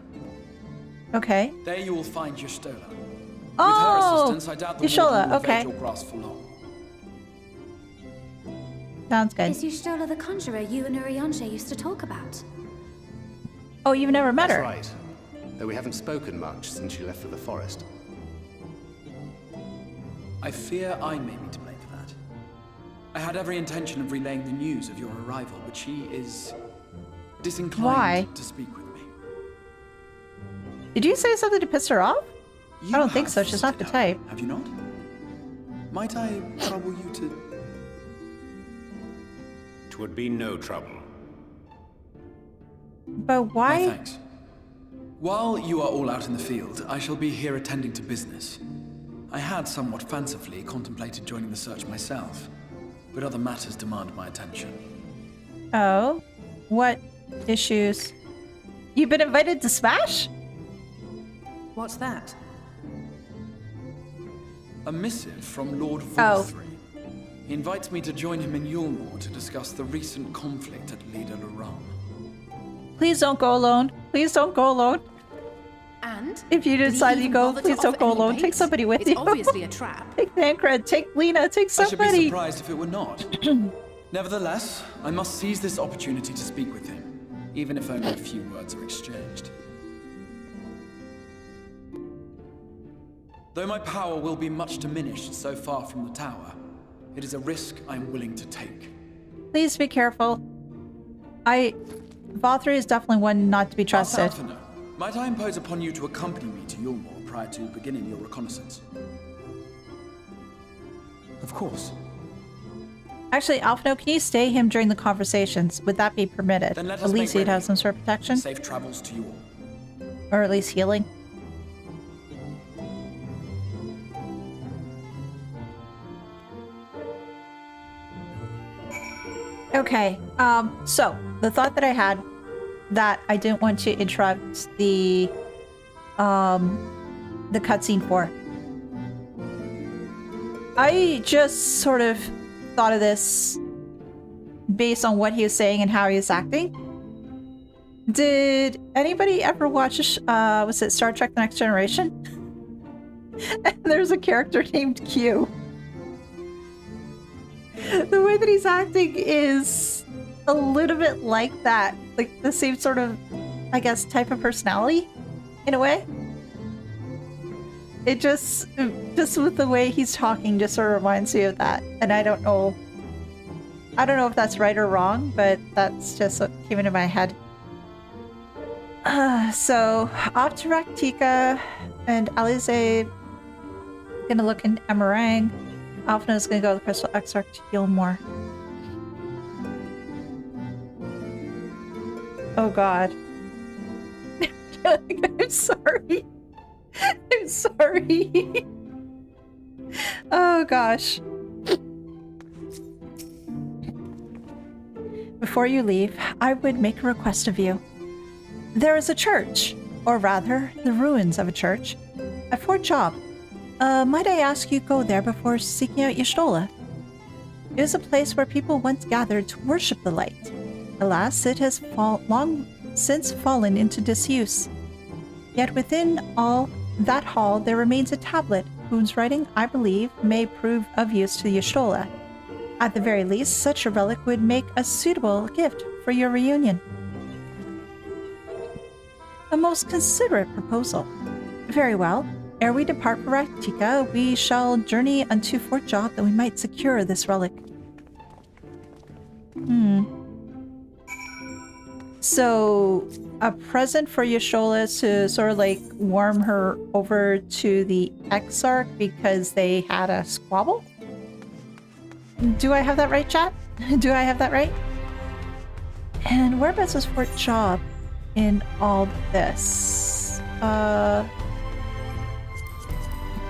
Okay. There you will find Y'shtola. Oh! With her assistance, I doubt the Y'shtola, warden will okay. evade your grasp for long. Sounds good. Is Y'shtola the conjurer you and Urianger used to talk about? Oh, you've never met her? That's right. Though we haven't spoken much since she left for the forest. I fear I may be to blame for that. I had every intention of relaying the news of your arrival, but she is disinclined Why? to speak with me. Did you say something to piss her off? I don't think so. She's not the type. Have you not? Might I trouble you to... 'Twould be no trouble. But why? My thanks. While you are all out in the field, I shall be here attending to business. I had somewhat fancifully contemplated joining the search myself, but other matters demand my attention. Oh? What issues? You've been invited to Smash? What's that? A missive from Lord Vorthry. He invites me to join him in Yulmore to discuss the recent conflict at Leda Luran. Please don't go alone. Please don't go alone. And? If you decide to go, please don't go alone. Bait? Take somebody with It's you. obviously a trap. Take Tancred, take Lena, take I should be somebody. surprised if it were not. Nevertheless, I must seize this opportunity to speak with him, even if only a few words are exchanged. Though my power will be much diminished so far from the tower, it is a risk I am willing to take. Please be careful. Vorthry is definitely one not to be trusted. Alfano, might I impose upon you to accompany me to Yulmore prior to beginning your reconnaissance? Of course. Actually, Alfano, can you stay him during the conversations? Would that be permitted? Then let us At least make he'd have ready. some sort of protection. Safe travels to you all. Or at least healing. Okay, so the thought that I had that I didn't want to interrupt the cutscene for. I just sort of thought of this based on what he was saying and how he was acting. Did anybody ever watch, was it Star Trek The Next Generation? And there's a character named Q. The way that he's acting is a little bit like that. Like the same sort of, I guess, type of personality, in a way. It just with the way he's talking just sort of reminds me of that. And I don't know if that's right or wrong, but that's just what came into my head. So, off to Raktika, and Elise gonna look in Emerang. Alphina's gonna go to the Crystal Exarch to heal more. Oh god. I'm sorry. I'm sorry. Oh gosh. Before you leave, I would make a request of you. There is a church, or rather, the ruins of a church, at Fort Job. Might I ask you go there before seeking out Y'shtola? It is a place where people once gathered to worship the light. Alas, it has long since fallen into disuse. Yet within all that hall there remains a tablet, whose writing, I believe, may prove of use to Y'shtola. At the very least, such a relic would make a suitable gift for your reunion. A most considerate proposal. Very well. Ere we depart for Raktika, we shall journey unto Fort Job that we might secure this relic. So, a present for Y'shtola to sort of like warm her over to the Exarch because they had a squabble? Do I have that right, chat? Do I have that right? And whereabouts is Fort Job in all this? Do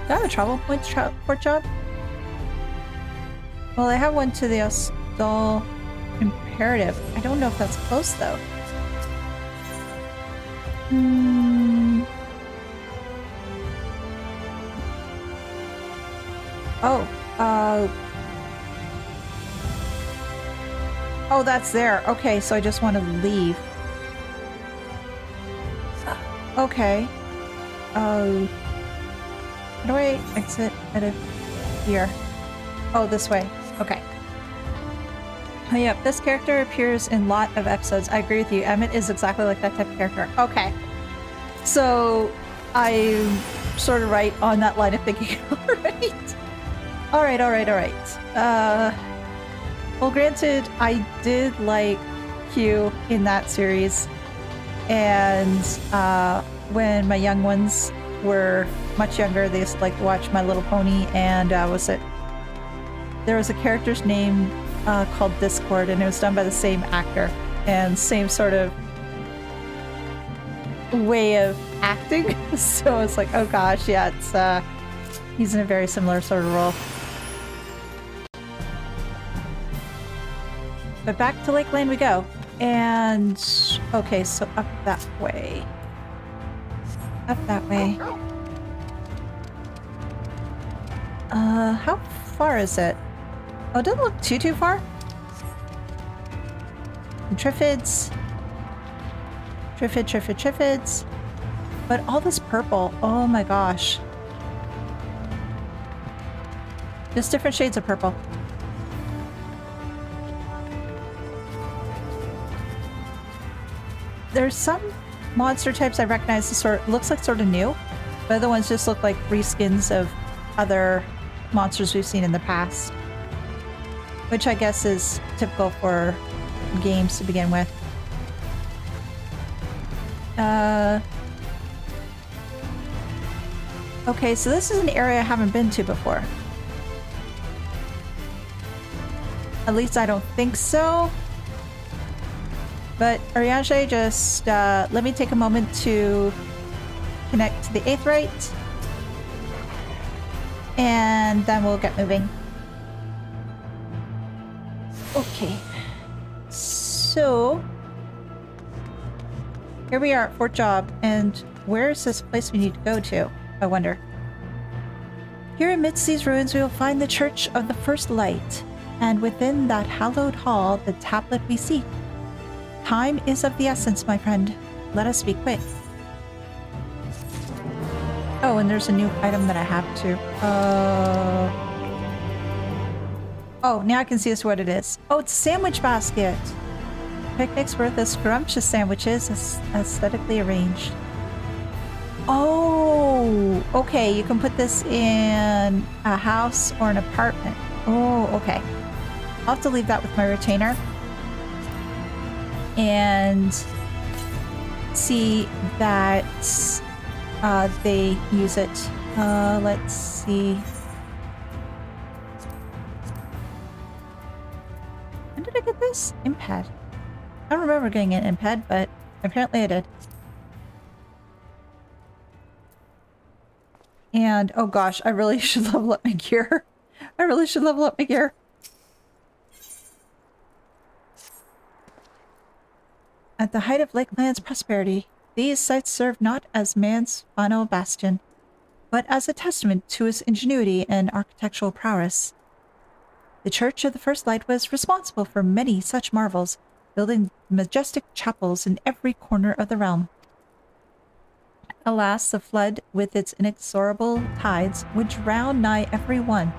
I have a travel point Fort Job? Well, I have one to the Ostal Imperative. I don't know if that's close, though. Oh, that's there. Okay, so I just want to leave. Okay. How do I exit out of here? Oh, this way. Okay. Oh, yep, this character appears in a lot of episodes. I agree with you. Emmett is exactly like that type of character. Okay. So, I'm sort of right on that line of thinking. Alright. Alright. Well, granted, I did like Q in that series. And when my young ones were much younger, they used to like to watch My Little Pony. And there was a character's name called Discord, and it was done by the same actor and same sort of way of acting. So it's like, oh gosh, yeah, it's he's in a very similar sort of role. But back to Lakeland we go. And okay, so up that way. Up that way. How far is it? Oh, it doesn't look too far. Triffids. Triffids. But all this purple. Oh my gosh. Just different shades of purple. There's some monster types I recognize as looks like sort of new, but other ones just look like reskins of other monsters we've seen in the past. Which I guess is typical for games to begin with. Okay, so this is an area I haven't been to before. At least I don't think so. But Urianger, just let me take a moment to connect to the Aetheryte. And then we'll get moving. Okay. So here we are at Fort Job, and where is this place we need to go to, I wonder? Here amidst these ruins we will find the Church of the First Light, and within that hallowed hall the tablet we seek. Time is of the essence, my friend. Let us be quick. Oh, and there's a new item that I have too. Oh, now I can see what it is. Oh, it's a sandwich basket. Picnics worth of scrumptious sandwiches, aesthetically arranged. Oh, okay. You can put this in a house or an apartment. Oh, okay. I'll have to leave that with my retainer and see that they use it. Let's see. When did I get this? Impad. I don't remember getting an impad, but apparently I did. And oh gosh, I really should level up my gear. I really should level up my gear. At the height of Lakeland's prosperity, these sites serve not as man's final bastion, but as a testament to his ingenuity and architectural prowess. The Church of the First Light was responsible for many such marvels, building majestic chapels in every corner of the realm. Alas, the flood, with its inexorable tides, would drown nigh every one,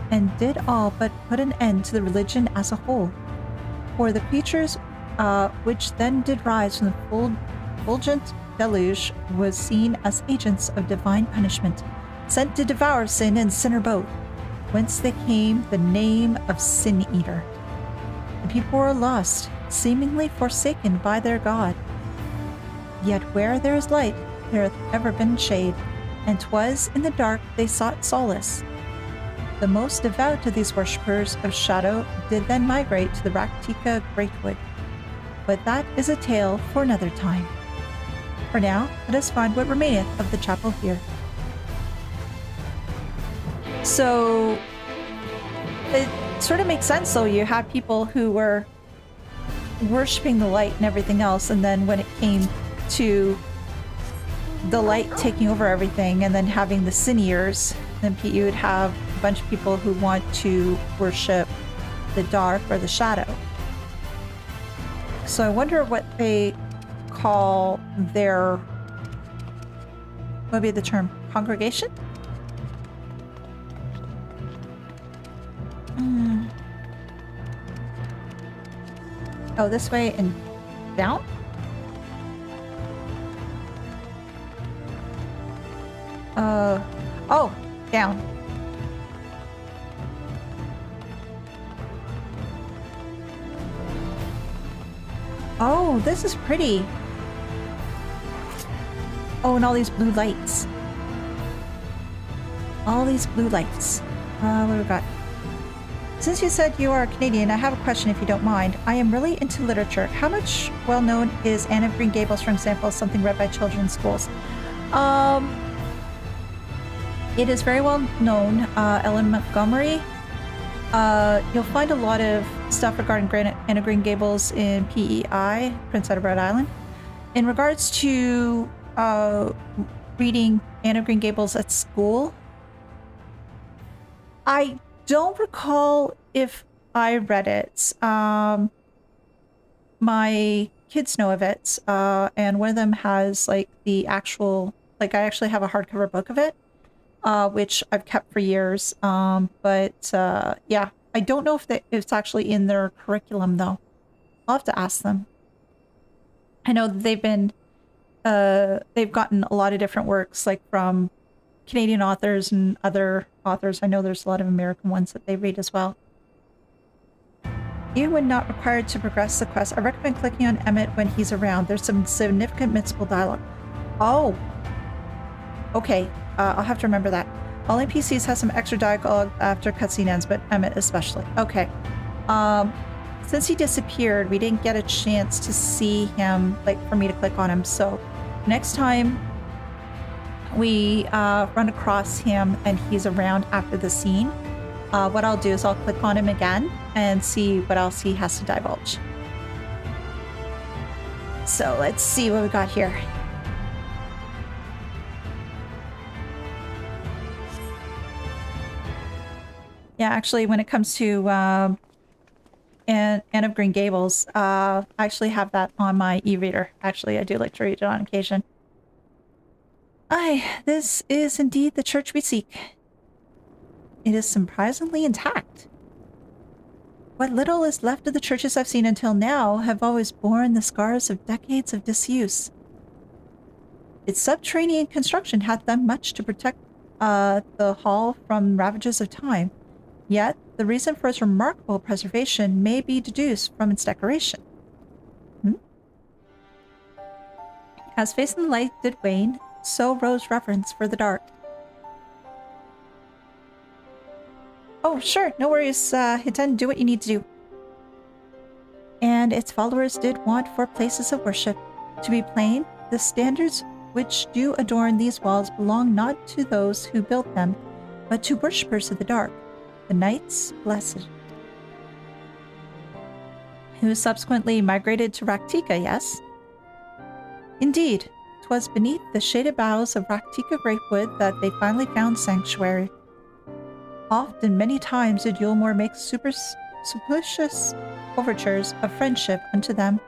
and did all but put an end to the religion as a whole. For the creatures which then did rise from the fulgent deluge was seen as agents of divine punishment, sent to devour sin and sinner both, whence they came the name of Sin Eater. The people were lost, seemingly forsaken by their god. Yet where there is light, there hath ever been shade, and 'twas in the dark they sought solace. The most devout of these worshippers of shadow did then migrate to the Raktika Greatwood. But that is a tale for another time. For now, let us find what remaineth of the chapel here. So, it sort of makes sense though. You had people who were worshipping the light and everything else, and then when it came to the light taking over everything and then having the Sin Eaters, then you would have a bunch of people who want to worship the dark or the shadow. So I wonder what they call their, what would be the term, congregation? Oh, this way and down? Oh, down. Oh, this is pretty. Oh, and all these blue lights. All these blue lights. What do we got? Since you said you are Canadian, I have a question if you don't mind. I am really into literature. How much well-known is Anne of Green Gables, for example, something read by children's schools? It is very well known. Ellen Montgomery. You'll find a lot of stuff regarding Anne of Green Gables in PEI, Prince Edward Island. In regards to reading Anne of Green Gables at school, I don't recall if I read it. My kids know of it, and one of them has like the actual, like I actually have a hardcover book of it, which I've kept for years. Yeah, I don't know if it's actually in their curriculum though. I'll have to ask them. I know that they've gotten a lot of different works, like from Canadian authors and other authors. I know there's a lot of American ones that they read as well. Even when not required to progress the quest, I recommend clicking on Emmett when he's around. There's some significant mystical dialogue. Oh! Okay, I'll have to remember that. All NPCs have some extra dialogue after cutscene ends, but Emmett especially. Okay. Since he disappeared, we didn't get a chance to see him, like for me to click on him, so next time we run across him and he's around after the scene, what I'll do is I'll click on him again and see what else he has to divulge. So let's see what we got here. Yeah, actually, when it comes to Anne of Green Gables, I actually have that on my e-reader. Actually, I do like to read it on occasion. Aye, this is indeed the church we seek. It is surprisingly intact. What little is left of the churches I've seen until now have always borne the scars of decades of disuse. Its subterranean construction hath done much to protect the hall from ravages of time, yet the reason for its remarkable preservation may be deduced from its decoration. As faith in the light did wane, so rose reverence for the dark. Oh, sure, no worries, Hiten, do what you need to do. And its followers did want for places of worship. To be plain, the standards which do adorn these walls belong not to those who built them, but to worshippers of the dark, the knights blessed. Who subsequently migrated to Raktika, yes? Indeed, 'twas beneath the shaded boughs of Raktika Grapewood that they finally found sanctuary. Oft and many times did Yulmore make superstitious overtures of friendship unto them,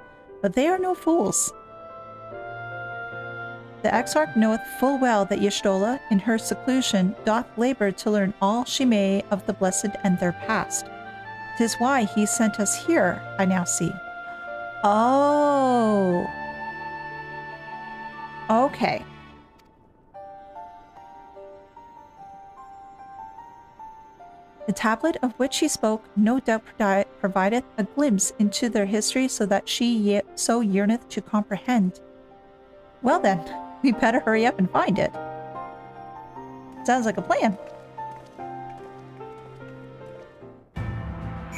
but they are no fools. The Exarch knoweth full well that Y'shtola, in her seclusion, doth labor to learn all she may of the blessed and their past. 'Tis why he sent us here, I now see. Oh. Okay. The tablet of which he spoke no doubt provideth a glimpse into their history so that she so yearneth to comprehend. Well then, we better hurry up and find it. Sounds like a plan.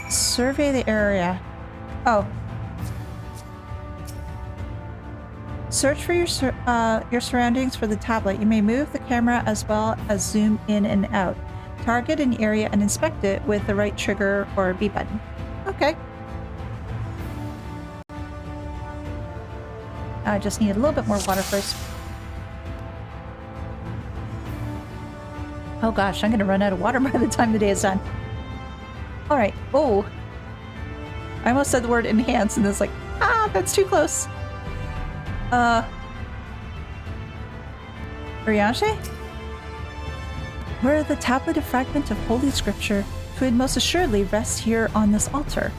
Survey the area. Oh. Search for your surroundings for the tablet. You may move the camera as well as zoom in and out. Target an area and inspect it with the right trigger or B button. Okay. I just need a little bit more water first. Oh gosh, I'm gonna run out of water by the time the day is done. Alright. Oh. I almost said the word enhance and it's like, that's too close. Urianger? Were the tablet a fragment of Holy Scripture, 'twould most assuredly rest here on this altar.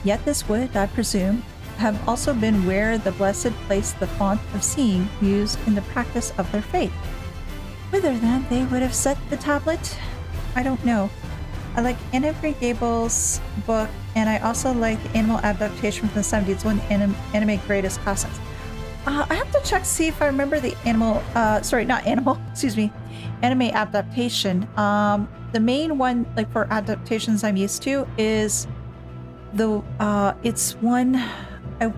Yet this would, I presume, have also been where the Blessed placed the font of seeing used in the practice of their faith. Whither then they would have set the tablet? I don't know. I like Anna Green Gable's book, and I also like the animal adaptation from the 70s, one anime greatest classics. I have to check to see if I remember the animal, anime adaptation. The main one, like for adaptations I'm used to, is the, it's one, I'm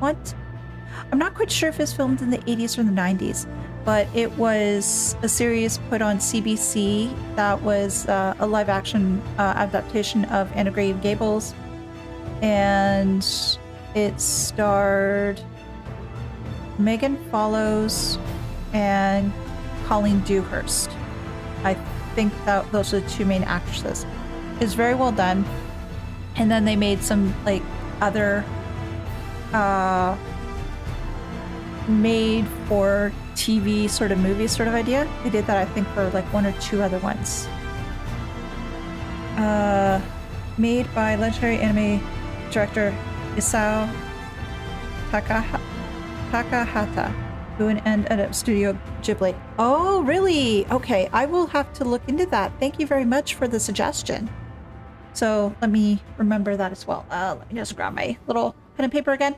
not quite sure if it's filmed in the 80s or the 90s, but it was a series put on CBC that was a live action adaptation of Anna Green Gables, and it starred Megan Follows and Colleen Dewhurst. I think that those are the two main actresses. It's very well done. And then they made some like other made for TV sort of movie sort of idea. They did that I think for like one or two other ones. Made by legendary anime director Isao Takahata, who ended up Studio Ghibli. Oh, really? Okay, I will have to look into that. Thank you very much for the suggestion. So let me remember that as well. Let me just grab my little pen and paper again.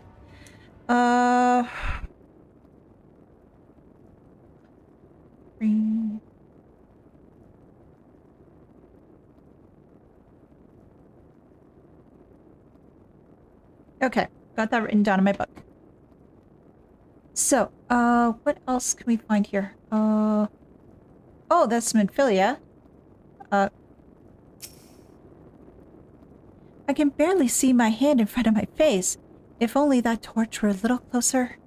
Okay, got that written down in my book. So, what else can we find here? Oh, that's Minfilia. I can barely see my hand in front of my face. If only that torch were a little closer.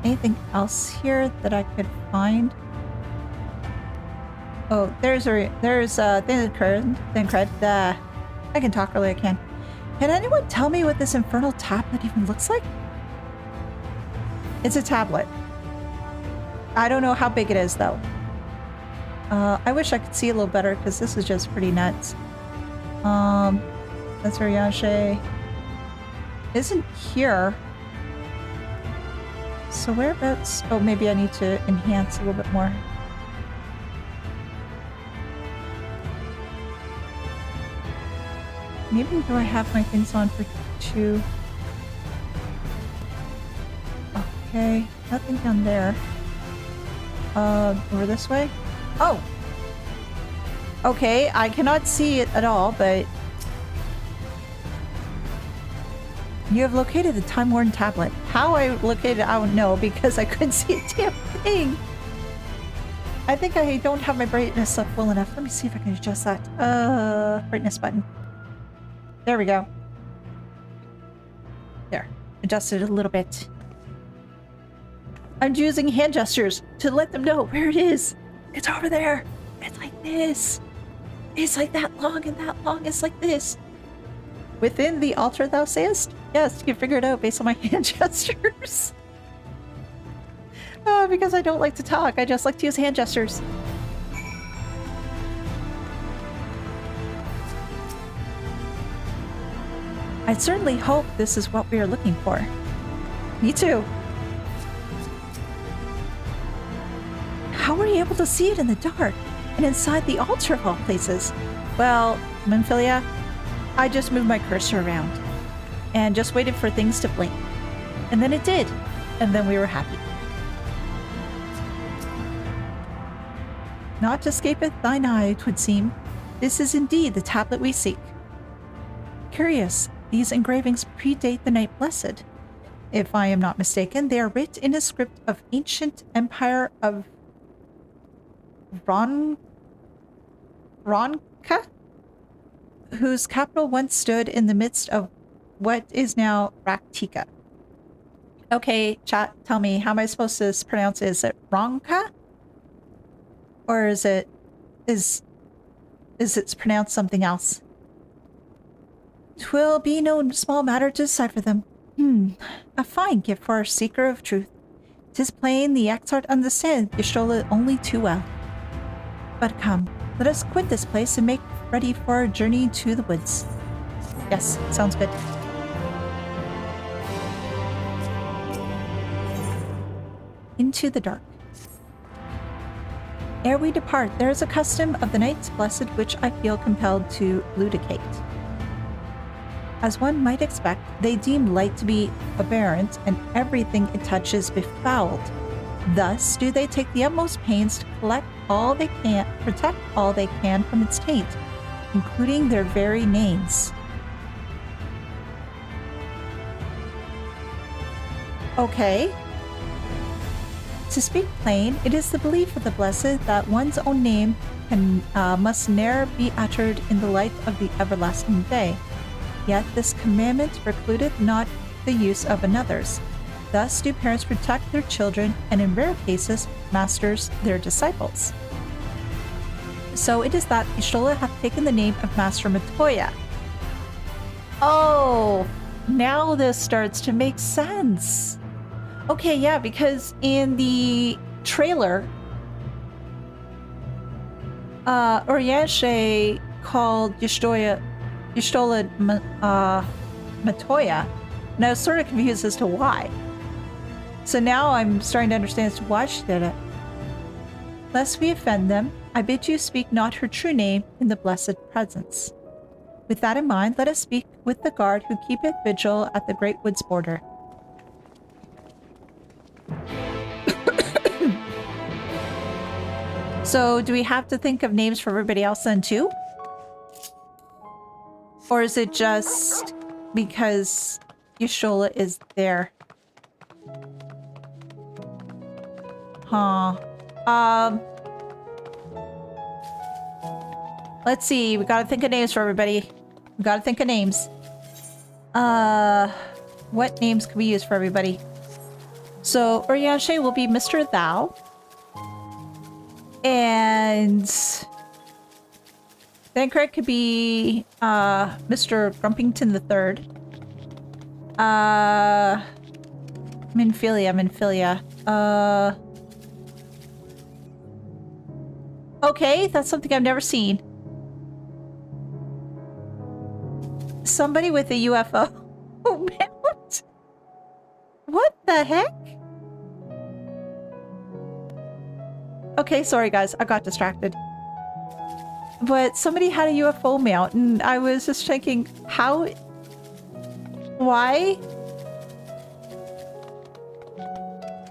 Anything else here that I could find? Oh, there's Thancred. I can talk really, I can. Can anyone tell me what this infernal tablet even looks like? It's a tablet. I don't know how big it is, though. I wish I could see a little better, because this is just pretty nuts. That's Urianger. Isn't here. So whereabouts? Oh, maybe I need to enhance a little bit more. Maybe do I have my things on for 2? Okay, nothing down there. Over this way? Oh! Okay, I cannot see it at all, but... You have located the Time-Worn tablet. How I located it, I don't know, because I couldn't see a damn thing! I think I don't have my brightness up well enough. Let me see if I can adjust that. Brightness button. There we go. There. Adjusted a little bit. I'm using hand gestures to let them know where it is. It's over there. It's like this. It's like that long and that long. It's like this. Within the altar thou sayest? Yes, you can figure it out based on my hand gestures. Because I don't like to talk. I just like to use hand gestures. I certainly hope this is what we are looking for. Me too. How were you able to see it in the dark? And inside the altar of all places? Well, Minfilia, I just moved my cursor around. And just waited for things to blink. And then it did. And then we were happy. Naught escapeth thine eye, 'twould seem. This is indeed the tablet we seek. Curious. These engravings predate the Night Blessed. If I am not mistaken, they are writ in a script of ancient empire of Ronka, whose capital once stood in the midst of what is now Raktika. Okay, chat, tell me, how am I supposed to pronounce it? Is it Ronka? Or is it pronounced something else? 'Twill be no small matter to decipher them. A fine gift for our seeker of truth. 'Tis plain the Exart understand Gishola only too well. But come, let us quit this place and make ready for our journey to the woods. Yes, sounds good. Into the dark. Ere we depart, there is a custom of the Knights Blessed which I feel compelled to elucidate. As one might expect, they deem light to be aberrant, and everything it touches befouled. Thus do they take the utmost pains to protect all they can from its taint, including their very names. Okay. To speak plain, it is the belief of the Blessed that one's own name must ne'er be uttered in the light of the everlasting day. Yet this commandment precludeth not the use of another's. Thus do parents protect their children, and in rare cases, masters their disciples. So it is that Y'shtola hath taken the name of Master Matoya. Oh, now this starts to make sense. Okay, yeah, because in the trailer, Urianger called Y'shtola Matoya, and I was sort of confused as to why. So now I'm starting to understand as to why she did it. Lest we offend them, I bid you speak not her true name in the blessed presence. With that in mind, let us speak with the guard who keepeth vigil at the great wood's border. So, do we have to think of names for everybody else then too? Or is it just because Y'shtola is there? Huh. Let's see. We gotta think of names for everybody. We gotta think of names. What names can we use for everybody? So, Urianger will be Mr. Thou. And Thancred could be Mr. Grumpington III. Minfilia. Okay, that's something I've never seen. Somebody with a UFO. Oh man, what the heck? Okay, sorry guys, I got distracted. But somebody had a UFO mount, and I was just thinking, how? Why?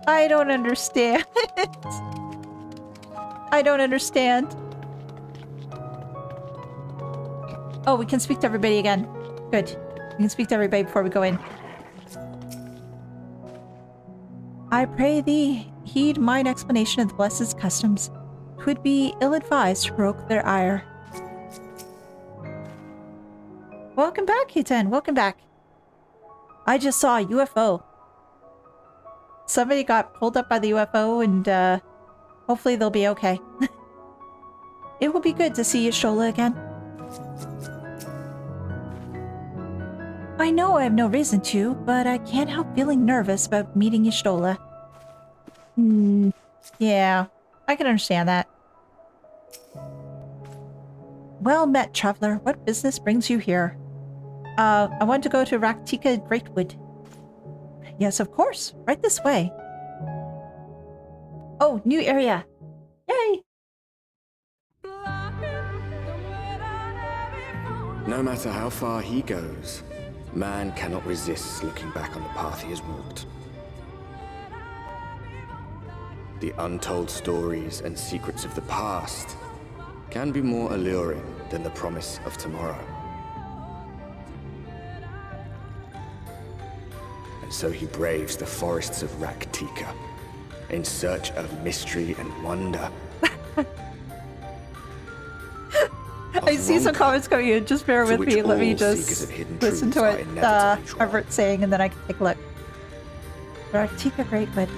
I don't understand. I don't understand. Oh, we can speak to everybody again. Good. We can speak to everybody before we go in. I pray thee, heed mine explanation of the Blessed's customs. 'Twould be ill-advised to provoke their ire. Welcome back, Hiten. Welcome back. I just saw a UFO. Somebody got pulled up by the UFO, and hopefully they'll be okay. It will be good to see Y'shtola again. I know I have no reason to, but I can't help feeling nervous about meeting Y'shtola. Yeah, I can understand that. Well met, traveler. What business brings you here? I want to go to Raktika Greatwood. Yes, of course. Right this way. Oh, new area. Yay! No matter how far he goes, man cannot resist looking back on the path he has walked. The untold stories and secrets of the past can be more alluring than the promise of tomorrow. And so he braves the forests of Raktika in search of mystery and wonder. I see some comments coming in. Just bear with me. Let me just listen to what Everett's saying, and then I can take a look. Raktika Greatwood.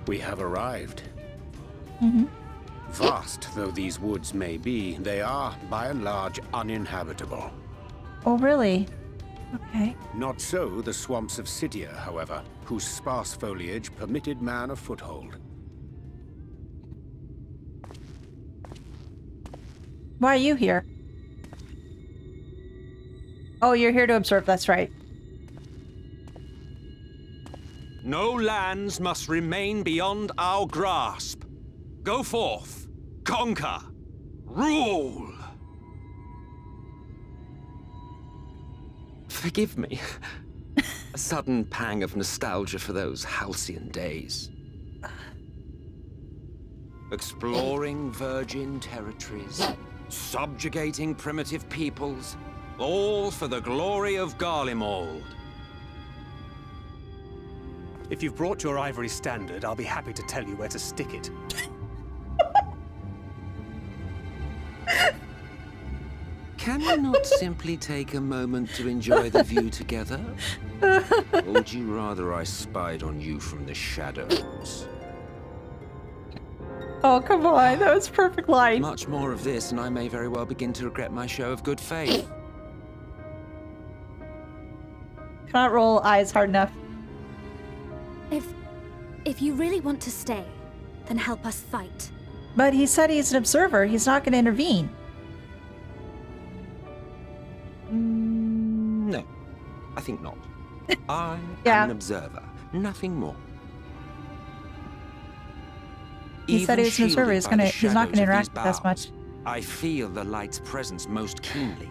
We have arrived. Mm-hmm. Vast though these woods may be, they are, by and large, uninhabitable. Oh, really? Okay. Not so the swamps of Cydia, however, whose sparse foliage permitted man a foothold. Why are you here? Oh, you're here to observe, that's right. No lands must remain beyond our grasp. Go forth, conquer, rule! Forgive me. A sudden pang of nostalgia for those halcyon days. Exploring virgin territories, subjugating primitive peoples, all for the glory of Garlemald. If you've brought your ivory standard, I'll be happy to tell you where to stick it. Can we not simply take a moment to enjoy the view together? Or would you rather I spied on you from the shadows? Oh, come on. That was perfect line. Much more of this, and I may very well begin to regret my show of good faith. Cannot roll eyes hard enough. If you really want to stay, then help us fight. But he said he's an observer. He's not going to intervene. No, I think not. I am an observer, nothing more. He said he was an observer. He's not going to interact with us much. I feel the light's presence most keenly.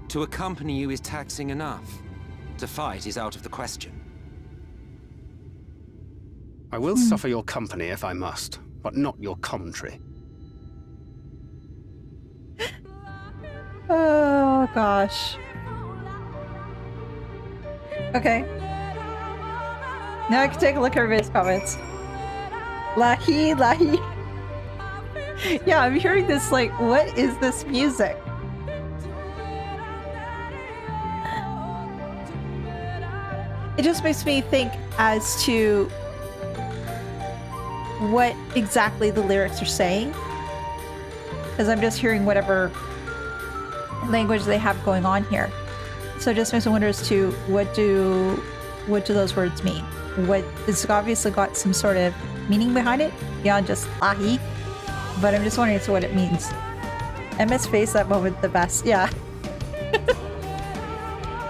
To accompany you is taxing enough. To fight is out of the question. I will suffer your company if I must, but not your commentary. Oh, gosh. Okay. Now I can take a look at everybody's comments. Lahi, lahi. Yeah, I'm hearing this like, what is this music? It just makes me think as to what exactly the lyrics are saying. Because I'm just hearing whatever language they have going on here. So it just makes me wonder as to what do those words mean? It's obviously got some sort of meaning behind it beyond just lahi, but I'm just wondering as to what it means. Emmett's face that moment the best, yeah.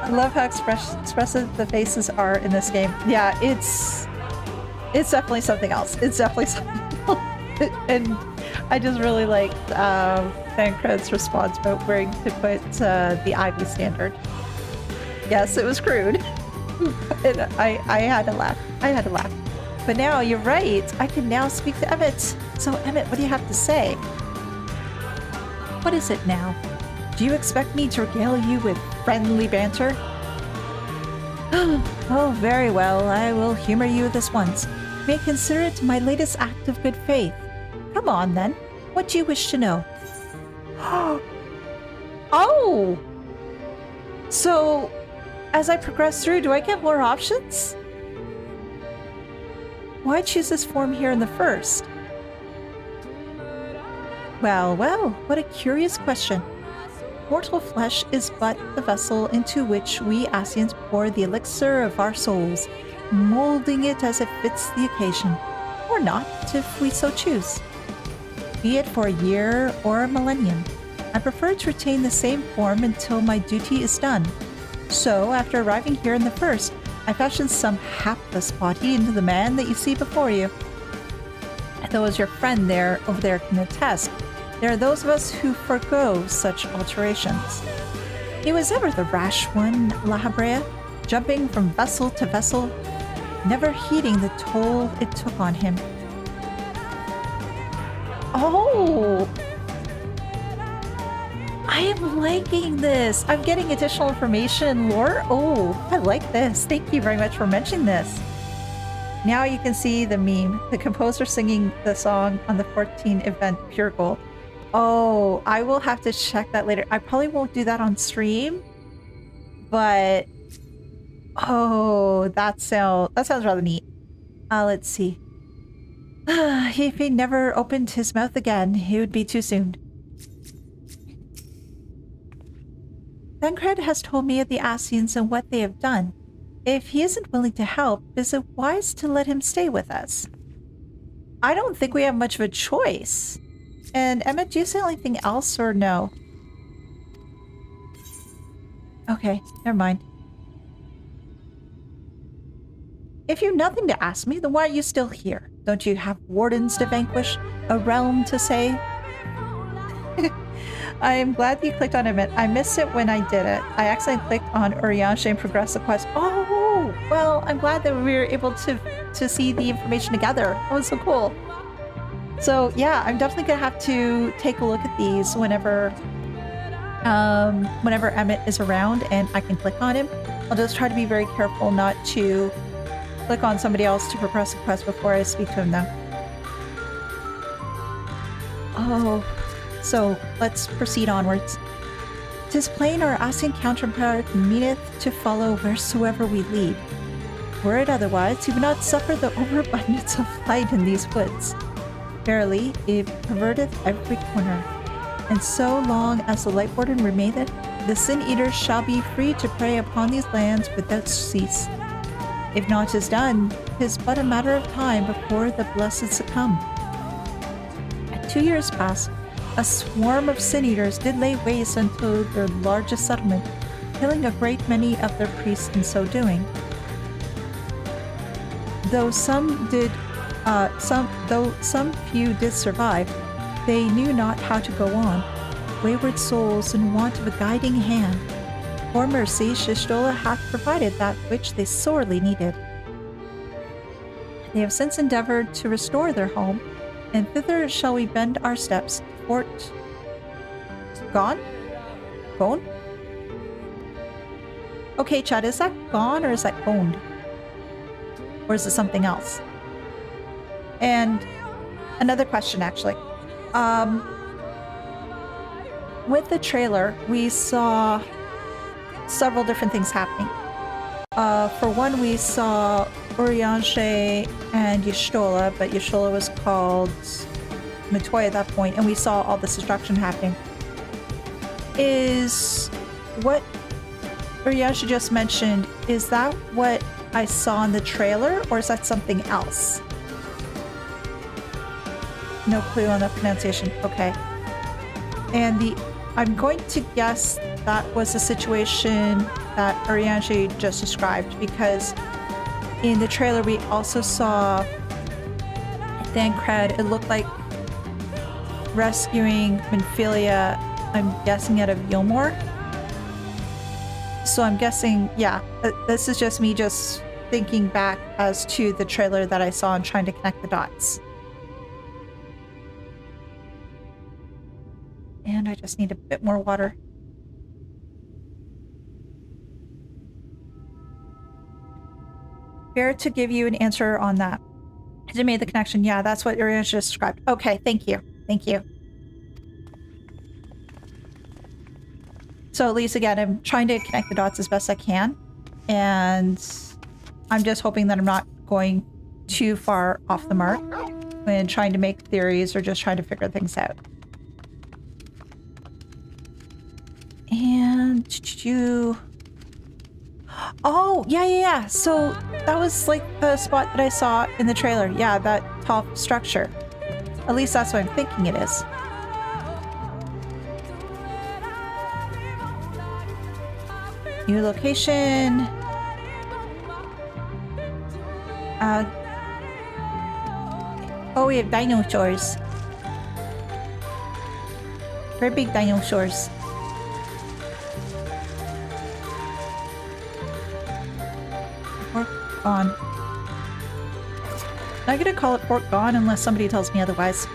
I love how expressive the faces are in this game. Yeah, it's definitely something else. It's definitely something else. And I just really liked Thancred's response about where to put the Ivy standard. Yes, it was crude. And I had to laugh. But now, you're right. I can now speak to Emmett. So, Emmett, what do you have to say? What is it now? Do you expect me to regale you with friendly banter? Oh, very well. I will humor you this once. You may consider it my latest act of good faith. Come on, then. What do you wish to know? Oh! So, as I progress through, do I get more options? Why choose this form here in the first? Well, what a curious question. Mortal flesh is but the vessel into which we Ascians pour the elixir of our souls, molding it as it fits the occasion, or not, if we so choose. Be it for a year or a millennium, I prefer to retain the same form until my duty is done. So, after arriving here in the first, I fashioned some hapless body into the man that you see before you. Though as your friend over there can attest, there are those of us who forego such alterations. He was ever the rash one, La Habrea, jumping from vessel to vessel, never heeding the toll it took on him. Oh! I am liking this. I'm getting additional information and lore. Oh, I like this. Thank you very much for mentioning this. Now you can see the meme. The composer singing the song on the 14 event Pure Gold. Oh, I will have to check that later. I probably won't do that on stream, but oh, that sounds rather neat. Let's see. If he never opened his mouth again, it would be too soon. Thancred has told me of the Ascians and what they have done. If he isn't willing to help, is it wise to let him stay with us? I don't think we have much of a choice. And Emmett, do you say anything else or no? Okay, never mind. If you've nothing to ask me, then why are you still here? Don't you have wardens to vanquish? A realm to save? I am glad you clicked on it. I missed it when I did it. I accidentally clicked on Urianger and progressed the quest. Oh, well, I'm glad that we were able to see the information together. That was so cool. So yeah, I'm definitely gonna have to take a look at these whenever Emmett is around and I can click on him. I'll just try to be very careful not to click on somebody else to progress the quest before I speak to him though. Oh, so let's proceed onwards. 'Tis plain our Asian counterpart meaneth to follow wheresoever we lead. Were it otherwise, he would not suffer the overabundance of light in these woods. Verily, it perverteth every corner. And so long as the Light Warden remaineth, the Sin-Eaters shall be free to prey upon these lands without cease. If naught is done, 'tis but a matter of time before the blessed succumb. At 2 years past, a swarm of Sin-Eaters did lay waste unto their largest settlement, killing a great many of their priests in so doing. Though some few did survive, they knew not how to go on, wayward souls in want of a guiding hand. For mercy, Y'shtola hath provided that which they sorely needed. They have since endeavored to restore their home, and thither shall we bend our steps. Fort... Gone? Gone? Okay, Chad, is that gone or is that owned? Or is it something else? And another question, actually. With the trailer, we saw several different things happening. For one, we saw Urianger and Y'shtola, but Y'shtola was called Matoy at that point, and we saw all this destruction happening. Is what Urianger just mentioned, is that what I saw in the trailer, or is that something else? No clue on the pronunciation. Okay. And I'm going to guess that was the situation that Urianger just described, because in the trailer we also saw Thancred. It looked like rescuing Minfilia, I'm guessing out of Gilmore. So I'm guessing, yeah, this is just me just thinking back as to the trailer that I saw and trying to connect the dots. And I just need a bit more water. Fair to give you an answer on that. Has it made the connection? Yeah, that's what Urianger just described. Okay, thank you. Thank you. So at least, again, I'm trying to connect the dots as best I can. And I'm just hoping that I'm not going too far off the mark when trying to make theories or just trying to figure things out. And oh, yeah. So that was like the spot that I saw in the trailer. Yeah, that tall structure. At least that's what I'm thinking it is. New location. Oh, we have dinosaurs. Very big dinosaurs. Fort Gone. I'm not gonna call it Fort Gone unless somebody tells me otherwise.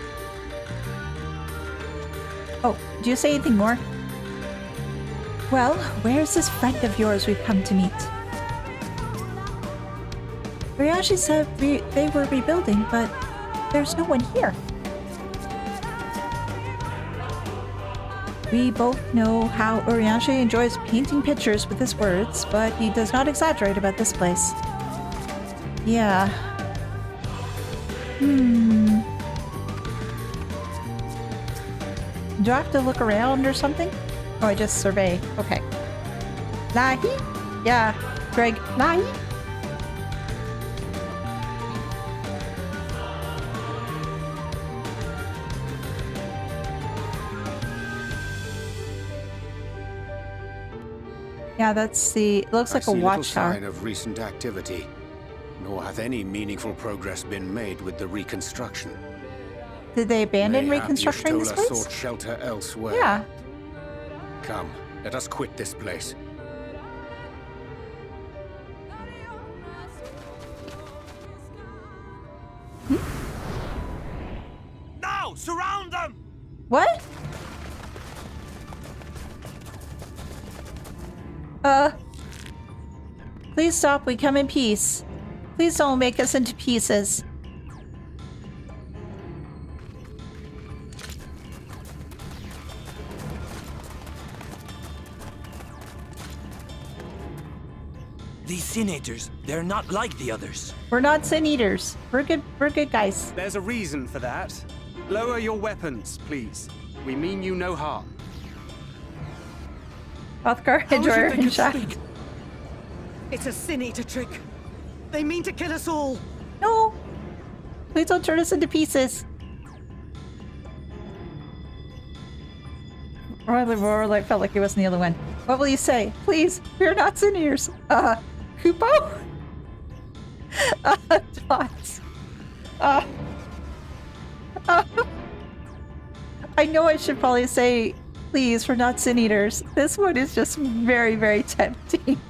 Oh, do you say anything more? Well, where's this friend of yours we've come to meet? Urianger said they were rebuilding, but there's no one here. We both know how Urianger enjoys painting pictures with his words, but he does not exaggerate about this place. Yeah. Do I have to look around or something? Oh, I just survey. Okay. Lahi? Yeah. Greg, Lahi? Yeah, that's the... It looks like a watchtower. Sign of recent activity. nor hath any meaningful progress been made with the reconstruction. Did they abandon Mayhap reconstructing this Y'shtola place? sought shelter elsewhere. Yeah. Come, let us quit this place. Now, surround them! What? Please stop. We come in peace. Please don't make us into pieces. These Sin Eaters, they're not like the others. We're not Sin Eaters. We're good guys. There's a reason for that. Lower your weapons, please. We mean you no harm. Hrothgar and Jorah and Shack. It's a Sin Eater trick. They mean to kill us all. No. Please don't turn us into pieces. Roy felt like he wasn't the other one. What will you say? Please, we're not Sin Eaters. Kupo? Dots. I know I should probably say, please, we're not Sin Eaters. This one is just very, very tempting.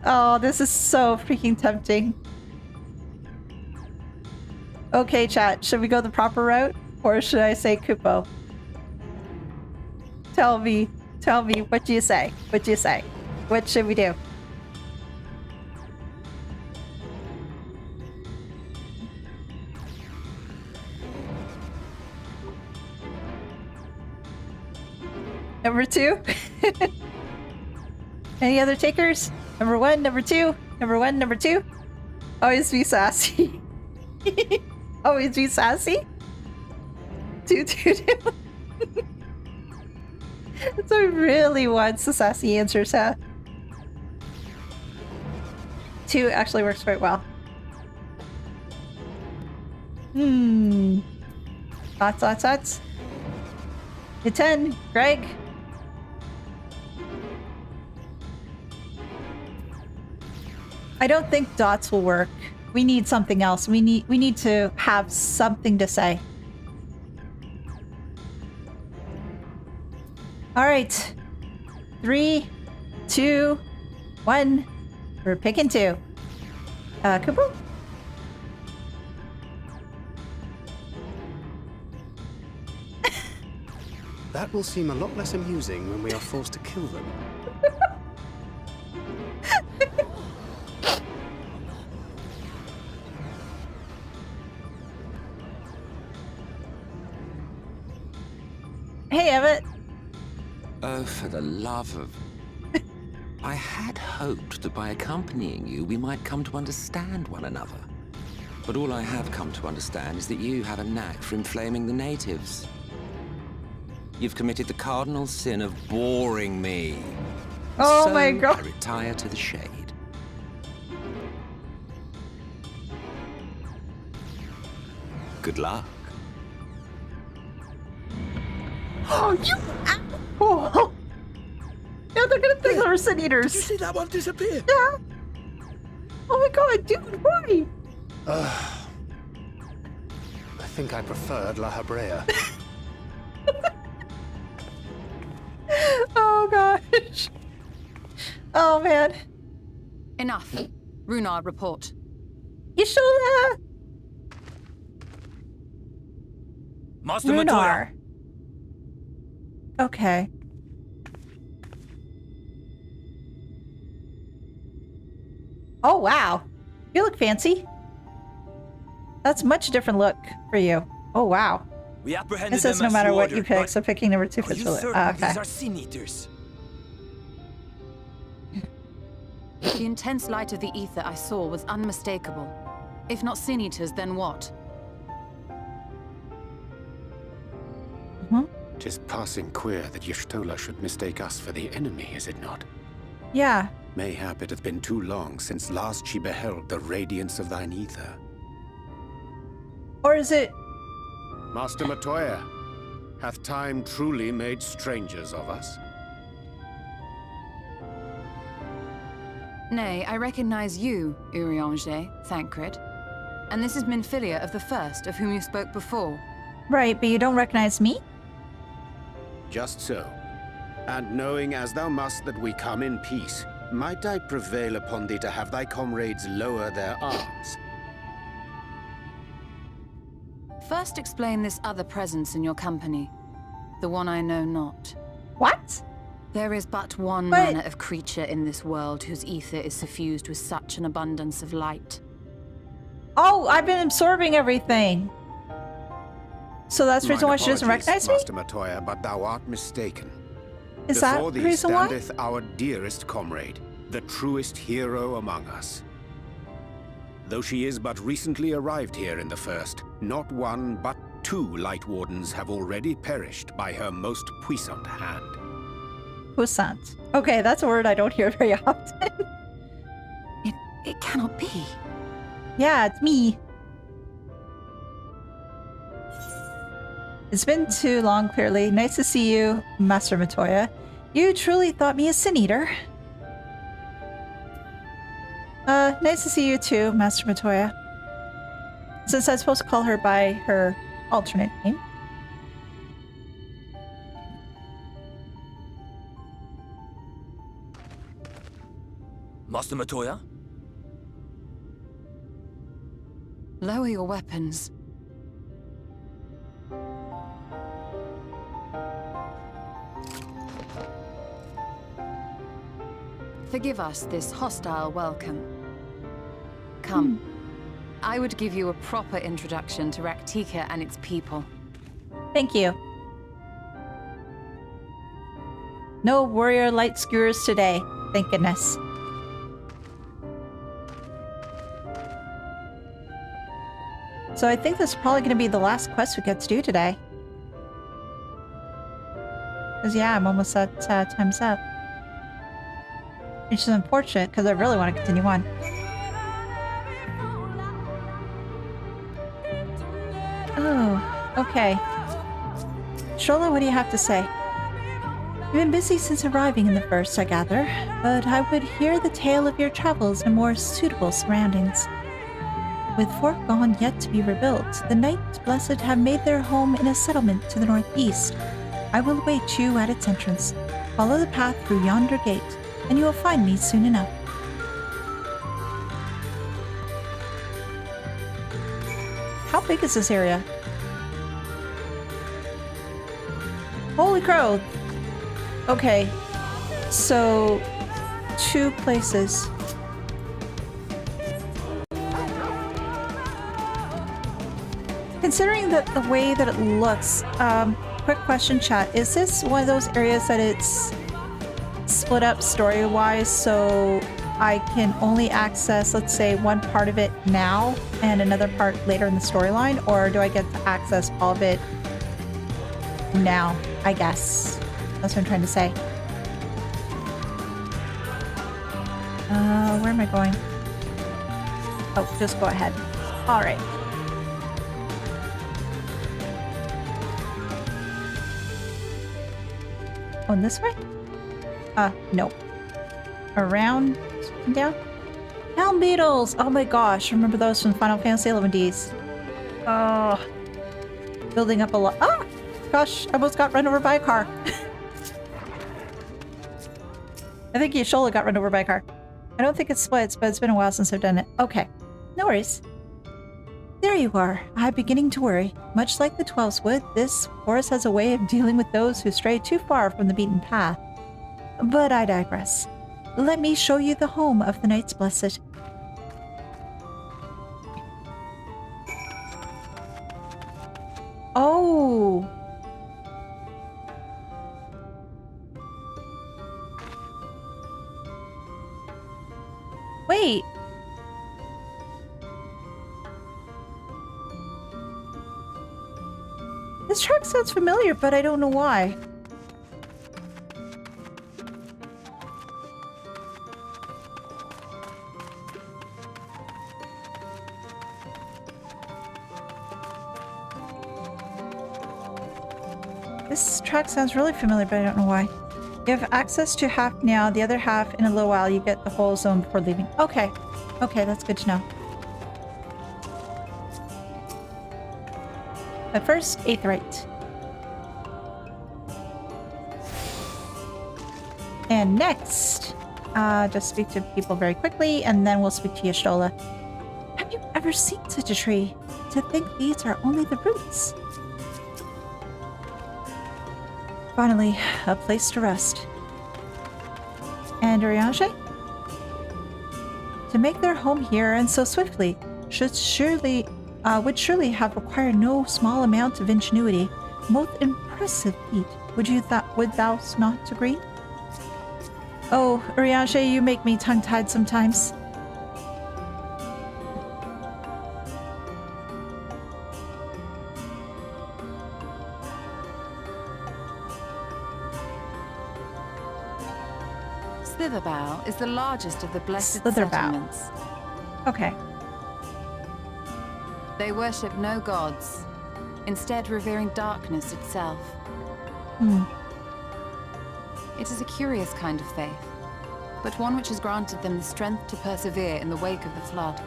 Oh, this is so freaking tempting. Okay, chat, should we go the proper route? Or should I say Kupo? Tell me, what do you say? What do you say? What should we do? Number 2? Any other takers? Number 1, number 2? Number 1, number 2? Always be sassy. Always be sassy? 2. So he really wants the sassy answers, huh? 2 actually works quite well. Thoughts? The 10, Greg. I don't think dots will work. We need something else. We need to have something to say. All right. 3, 2, 1. We're picking 2. Kupo? That will seem a lot less amusing when we are forced to kill them. Hey, Emmett. Oh, for the love of... I had hoped that by accompanying you, we might come to understand one another. But all I have come to understand is that you have a knack for inflaming the natives. You've committed the cardinal sin of boring me. Oh so my god. I retire to the shade. Good luck. Oh, you asshole! Yeah, they're gonna think we're Sin Eaters. Did you see that one disappear? Yeah. Oh my god, dude, why? I think I preferred La Habrea. Oh gosh. Oh man. Enough. Runar, report. Y'shtola! Master Montoya. Runar. Okay. Oh wow. You look fancy. That's much different look for you. Oh wow. We apprehended It says them no as matter you what you ordered, pick, but so picking number 2 are fits you really. certain Okay. these are Sin Eaters? The intense light of the ether I saw was unmistakable. If not Sin Eaters, then what? Tis passing queer that Y'shtola should mistake us for the enemy, is it not? Yeah. Mayhap it hath been too long since last she beheld the radiance of thine ether. Or is it... Master Montoya, hath time truly made strangers of us? Nay, I recognize you, Urianger, Thancred. And this is Minfilia of the First, of whom you spoke before. Right, but you don't recognize me? Just so. And knowing as thou must that we come in peace, might I prevail upon thee to have thy comrades lower their arms? First explain this other presence in your company. The one I know not. What? There is but one manner of creature in this world whose ether is suffused with such an abundance of light. Oh, I've been absorbing everything. So that's the reason why she doesn't recognize me? Master Matoya, but thou art mistaken. Is that the reason why? Before thee standeth our dearest comrade, the truest hero among us. Though she is but recently arrived here in the First, not one but 2 Light Wardens have already perished by her most puissant hand. Puissant. Okay, that's a word I don't hear very often. It cannot be. Yeah, it's me. It's been too long, clearly. Nice to see you, Master Matoya. You truly thought me a Sin Eater. Nice to see you too, Master Matoya. Since I'm supposed to call her by her alternate name. Master Matoya? Lower your weapons. Forgive us this hostile welcome. Come. I would give you a proper introduction to Raktika and its people. Thank you. No warrior light skewers today, thank goodness. So I think this is probably going to be the last quest we get to do today. Because yeah, I'm almost at time's up. Which is unfortunate, because I really want to continue on. Oh, okay. Shola, what do you have to say? You've been busy since arriving in the First, I gather, but I would hear the tale of your travels in more suitable surroundings. With Fort Gone yet to be rebuilt, the Knights Blessed have made their home in a settlement to the northeast. I will await you at its entrance. Follow the path through yonder gate, and you will find me soon enough. How big is this area? Holy crow! Okay, so 2 places. Considering that the way that it looks, quick question, chat, is this one of those areas that it's split up story-wise, so I can only access, let's say, one part of it now and another part later in the storyline, or do I get to access all of it now, I guess? That's what I'm trying to say. Where am I going? Oh, just go ahead. All right. Going this way? Nope. Around and down? Helm beetles! Oh my gosh, remember those from Final Fantasy XI's? Oh. Building up a lot. Ah! Gosh, I almost got run over by a car. I think Yashola got run over by a car. I don't think it splits, but it's been a while since I've done it. Okay. No worries. There you are. I'm beginning to worry. Much like the Twelves would, this forest has a way of dealing with those who stray too far from the beaten path. But I digress. Let me show you the home of the Knights Blessed. Oh! Wait! This track sounds familiar, but I don't know why. This track sounds really familiar, but I don't know why. You have access to half now, the other half in a little while. You get the whole zone before leaving. Okay. Okay, that's good to know. But first, Aetheryte. And next, just speak to people very quickly, and then we'll speak to Y'shtola. Have you ever seen such a tree? To think these are only the roots. Finally, a place to rest. And Urianger? To make their home here and so swiftly would surely have required no small amount of ingenuity. Most impressive feat. Would thou not agree? Oh, Urianger, you make me tongue-tied sometimes. Slitherbough is the largest of the blessed Slitherbough. settlements. Okay. They worship no gods, instead revering darkness itself. Hmm. It is a curious kind of faith, but one which has granted them the strength to persevere in the wake of the flood.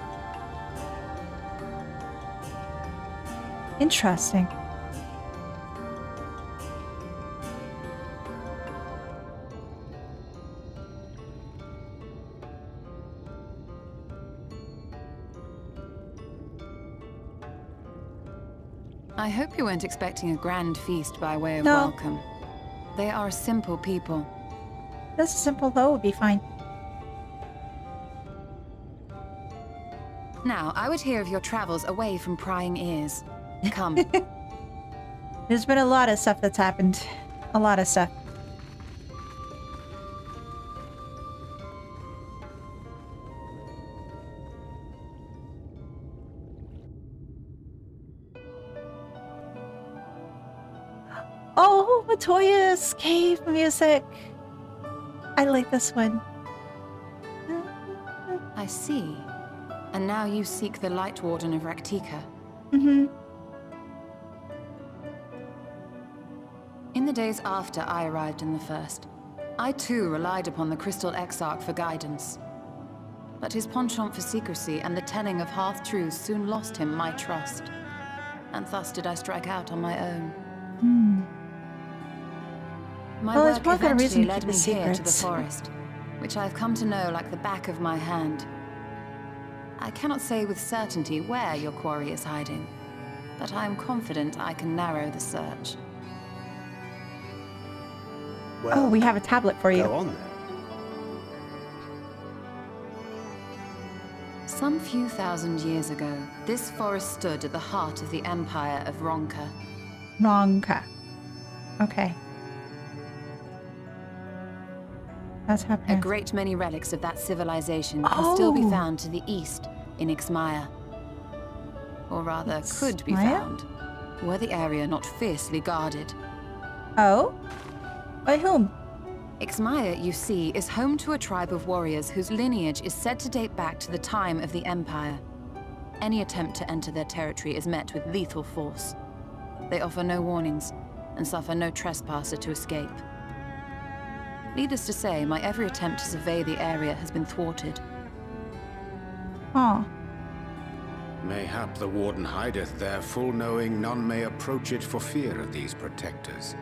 Interesting. I hope you weren't expecting a grand feast by way of No. welcome. They are a simple people. Just a simple though would be fine. Now, I would hear of your travels away from prying ears. Come. There's been a lot of stuff that's happened. A lot of stuff. Oh, Matoya's cave music. I like this one. I see. And now you seek the Light Warden of Raktika. Mm-hmm. In the days after I arrived in the First, I too relied upon the Crystal Exarch for guidance. But his penchant for secrecy and the telling of half-truths soon lost him my trust. And thus did I strike out on my own. Hmm. My Well, work there's more than a reason eventually to led keep me the here to the secrets. forest, which I've come to know like the back of my hand. I cannot say with certainty where your quarry is hiding, but I am confident I can narrow the search. Oh, we have a tablet for you. Go on then. Some few thousand years ago, this forest stood at the heart of the Empire of Ronka. Ronka. Okay. That's happening. A great many relics of that civilization can still be found to the east in Ixmaya. Or rather, could be Ixmaya? found, were the area not fiercely guarded. Oh? By whom? Ixmaya, you see, is home to a tribe of warriors whose lineage is said to date back to the time of the Empire. Any attempt to enter their territory is met with lethal force. They offer no warnings, and suffer no trespasser to escape. Needless to say, my every attempt to survey the area has been thwarted. Huh. Mayhap the Warden hideth there, full knowing none may approach it for fear of these protectors.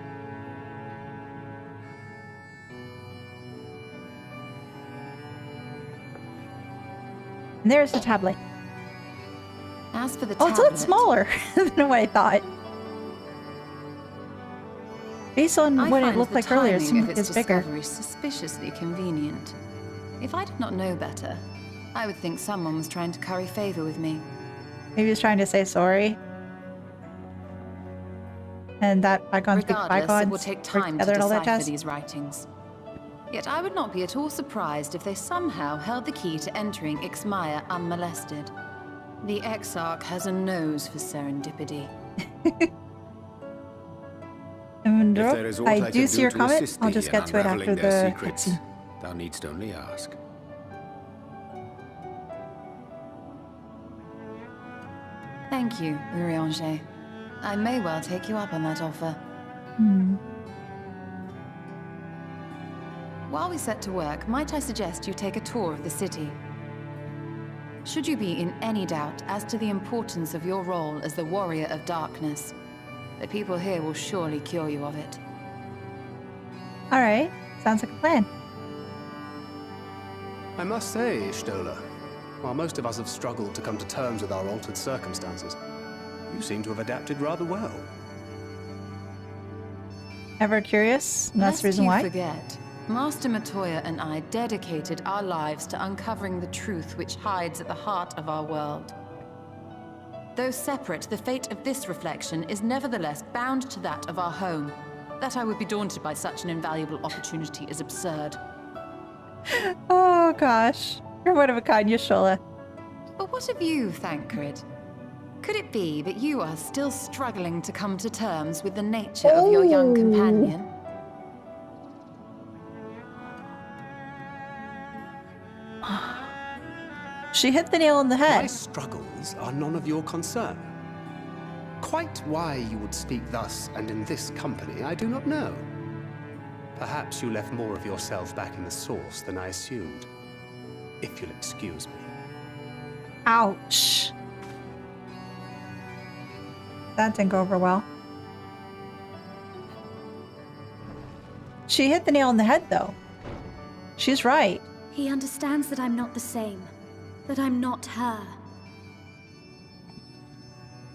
And there's the tablet. As for the Oh, tablet, it's a lot smaller than what I thought. Based on I what it find looked the like earlier, timing of its it's bigger. discovery suspiciously convenient. If I did not know better, I would think someone was trying to curry favor with me. Maybe he's trying to say sorry. And that bygones be Regardless, bygones. it will take time to together and all that decipher jazz. these writings. Yet I would not be at all surprised if they somehow held the key to entering Ixmaya unmolested. The Exarch has a nose for serendipity. And If there is aught I I do can see do your to comment. assist I'll thee just in get to it after unraveling their the secrets, cutscene. thou needst only ask. Thank you, Urianger. I may well take you up on that offer. Hmm. While we set to work, might I suggest you take a tour of the city? Should you be in any doubt as to the importance of your role as the Warrior of Darkness, the people here will surely cure you of it. Alright, sounds like a plan. I must say, Stola, while most of us have struggled to come to terms with our altered circumstances, you seem to have adapted rather well. Ever curious? And that's the reason why? Forget. Master Matoya and I dedicated our lives to uncovering the truth which hides at the heart of our world. Though separate, the fate of this reflection is nevertheless bound to that of our home. That I would be daunted by such an invaluable opportunity is absurd. Oh gosh, you're one of a kind, Y'shtola. But what of you, Thancred? Could it be that you are still struggling to come to terms with the nature of your young companion? She hit the nail on the head. My struggles are none of your concern. Quite why you would speak thus and in this company, I do not know. Perhaps you left more of yourself back in the source than I assumed. If you'll excuse me. Ouch. That didn't go over well. She hit the nail on the head, though. She's right. He understands that I'm not the same. That I'm not her.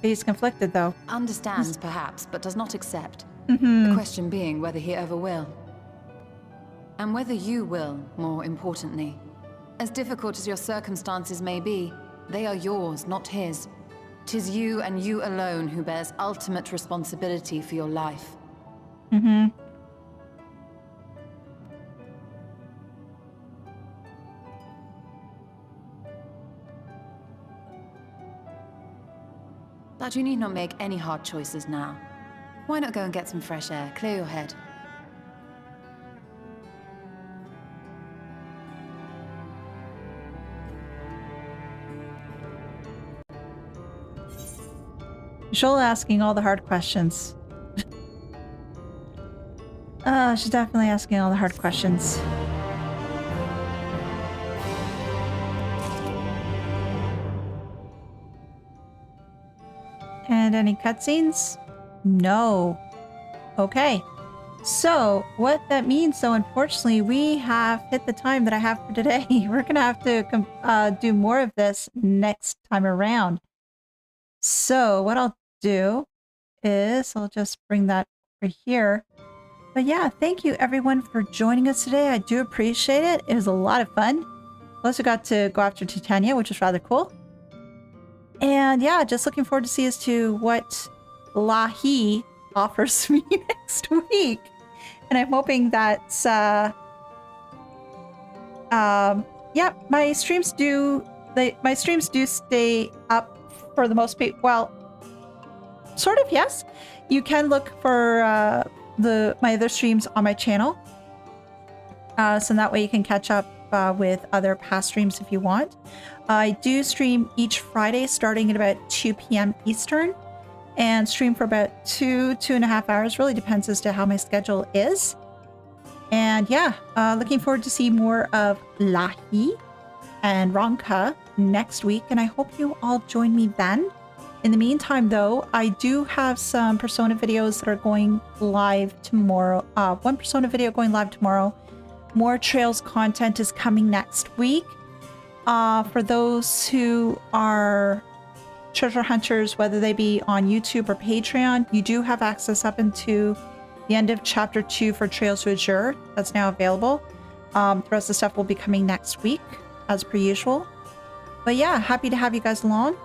He's conflicted, though. Understands, perhaps, but does not accept. Mm-hmm. The question being whether he ever will. And whether you will, more importantly. As difficult as your circumstances may be, they are yours, not his. 'Tis you and you alone who bears ultimate responsibility for your life. Mm-hmm. But you need not make any hard choices now. Why not go and get some fresh air, clear your head? Y'shtola asking all the hard questions. She's definitely asking all the hard questions. And any cutscenes? No. Okay. So, what that means, though, unfortunately, we have hit the time that I have for today. We're gonna have to do more of this next time around. So, what I'll do is I'll just bring that over here. But yeah, thank you everyone for joining us today. I do appreciate it. It was a lot of fun. Plus, we got to go after Titania, which is rather cool. And yeah, just looking forward to see as to what Elehayyme offers me next week. And I'm hoping that, yeah, my streams do stay up for the most part. Well, sort of, yes. You can look for my other streams on my channel. So that way you can catch up with other past streams if you want. I do stream each Friday starting at about 2 p.m. Eastern and stream for about 2.5 hours. Really depends as to how my schedule is. And yeah, looking forward to see more of Elehayyme and Ronka next week. And I hope you all join me then. In the meantime, though, I do have some Persona videos that are going live tomorrow. One Persona video going live tomorrow. More Trails content is coming next week. For those who are treasure hunters, whether they be on YouTube or Patreon, you do have access up into the end of Chapter 2 for Trails to Azure. That's now available. The rest of the stuff will be coming next week, as per usual. But yeah, happy to have you guys along.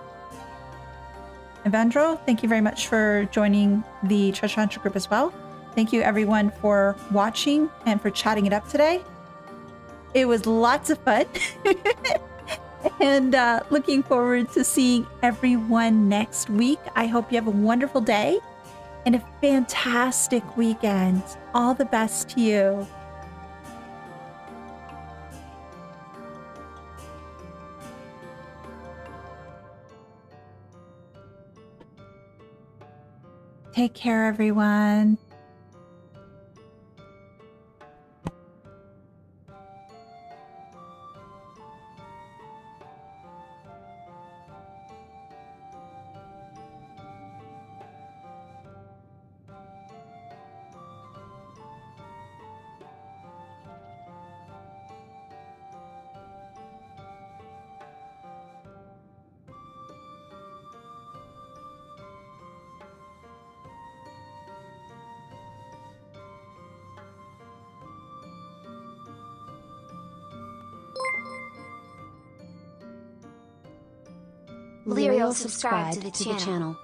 Evandro, thank you very much for joining the Treasure Hunter group as well. Thank you everyone for watching and for chatting it up today. It was lots of fun. And looking forward to seeing everyone next week. I hope you have a wonderful day and a fantastic weekend. All the best to you. Take care, everyone. Lyriel subscribe to the channel.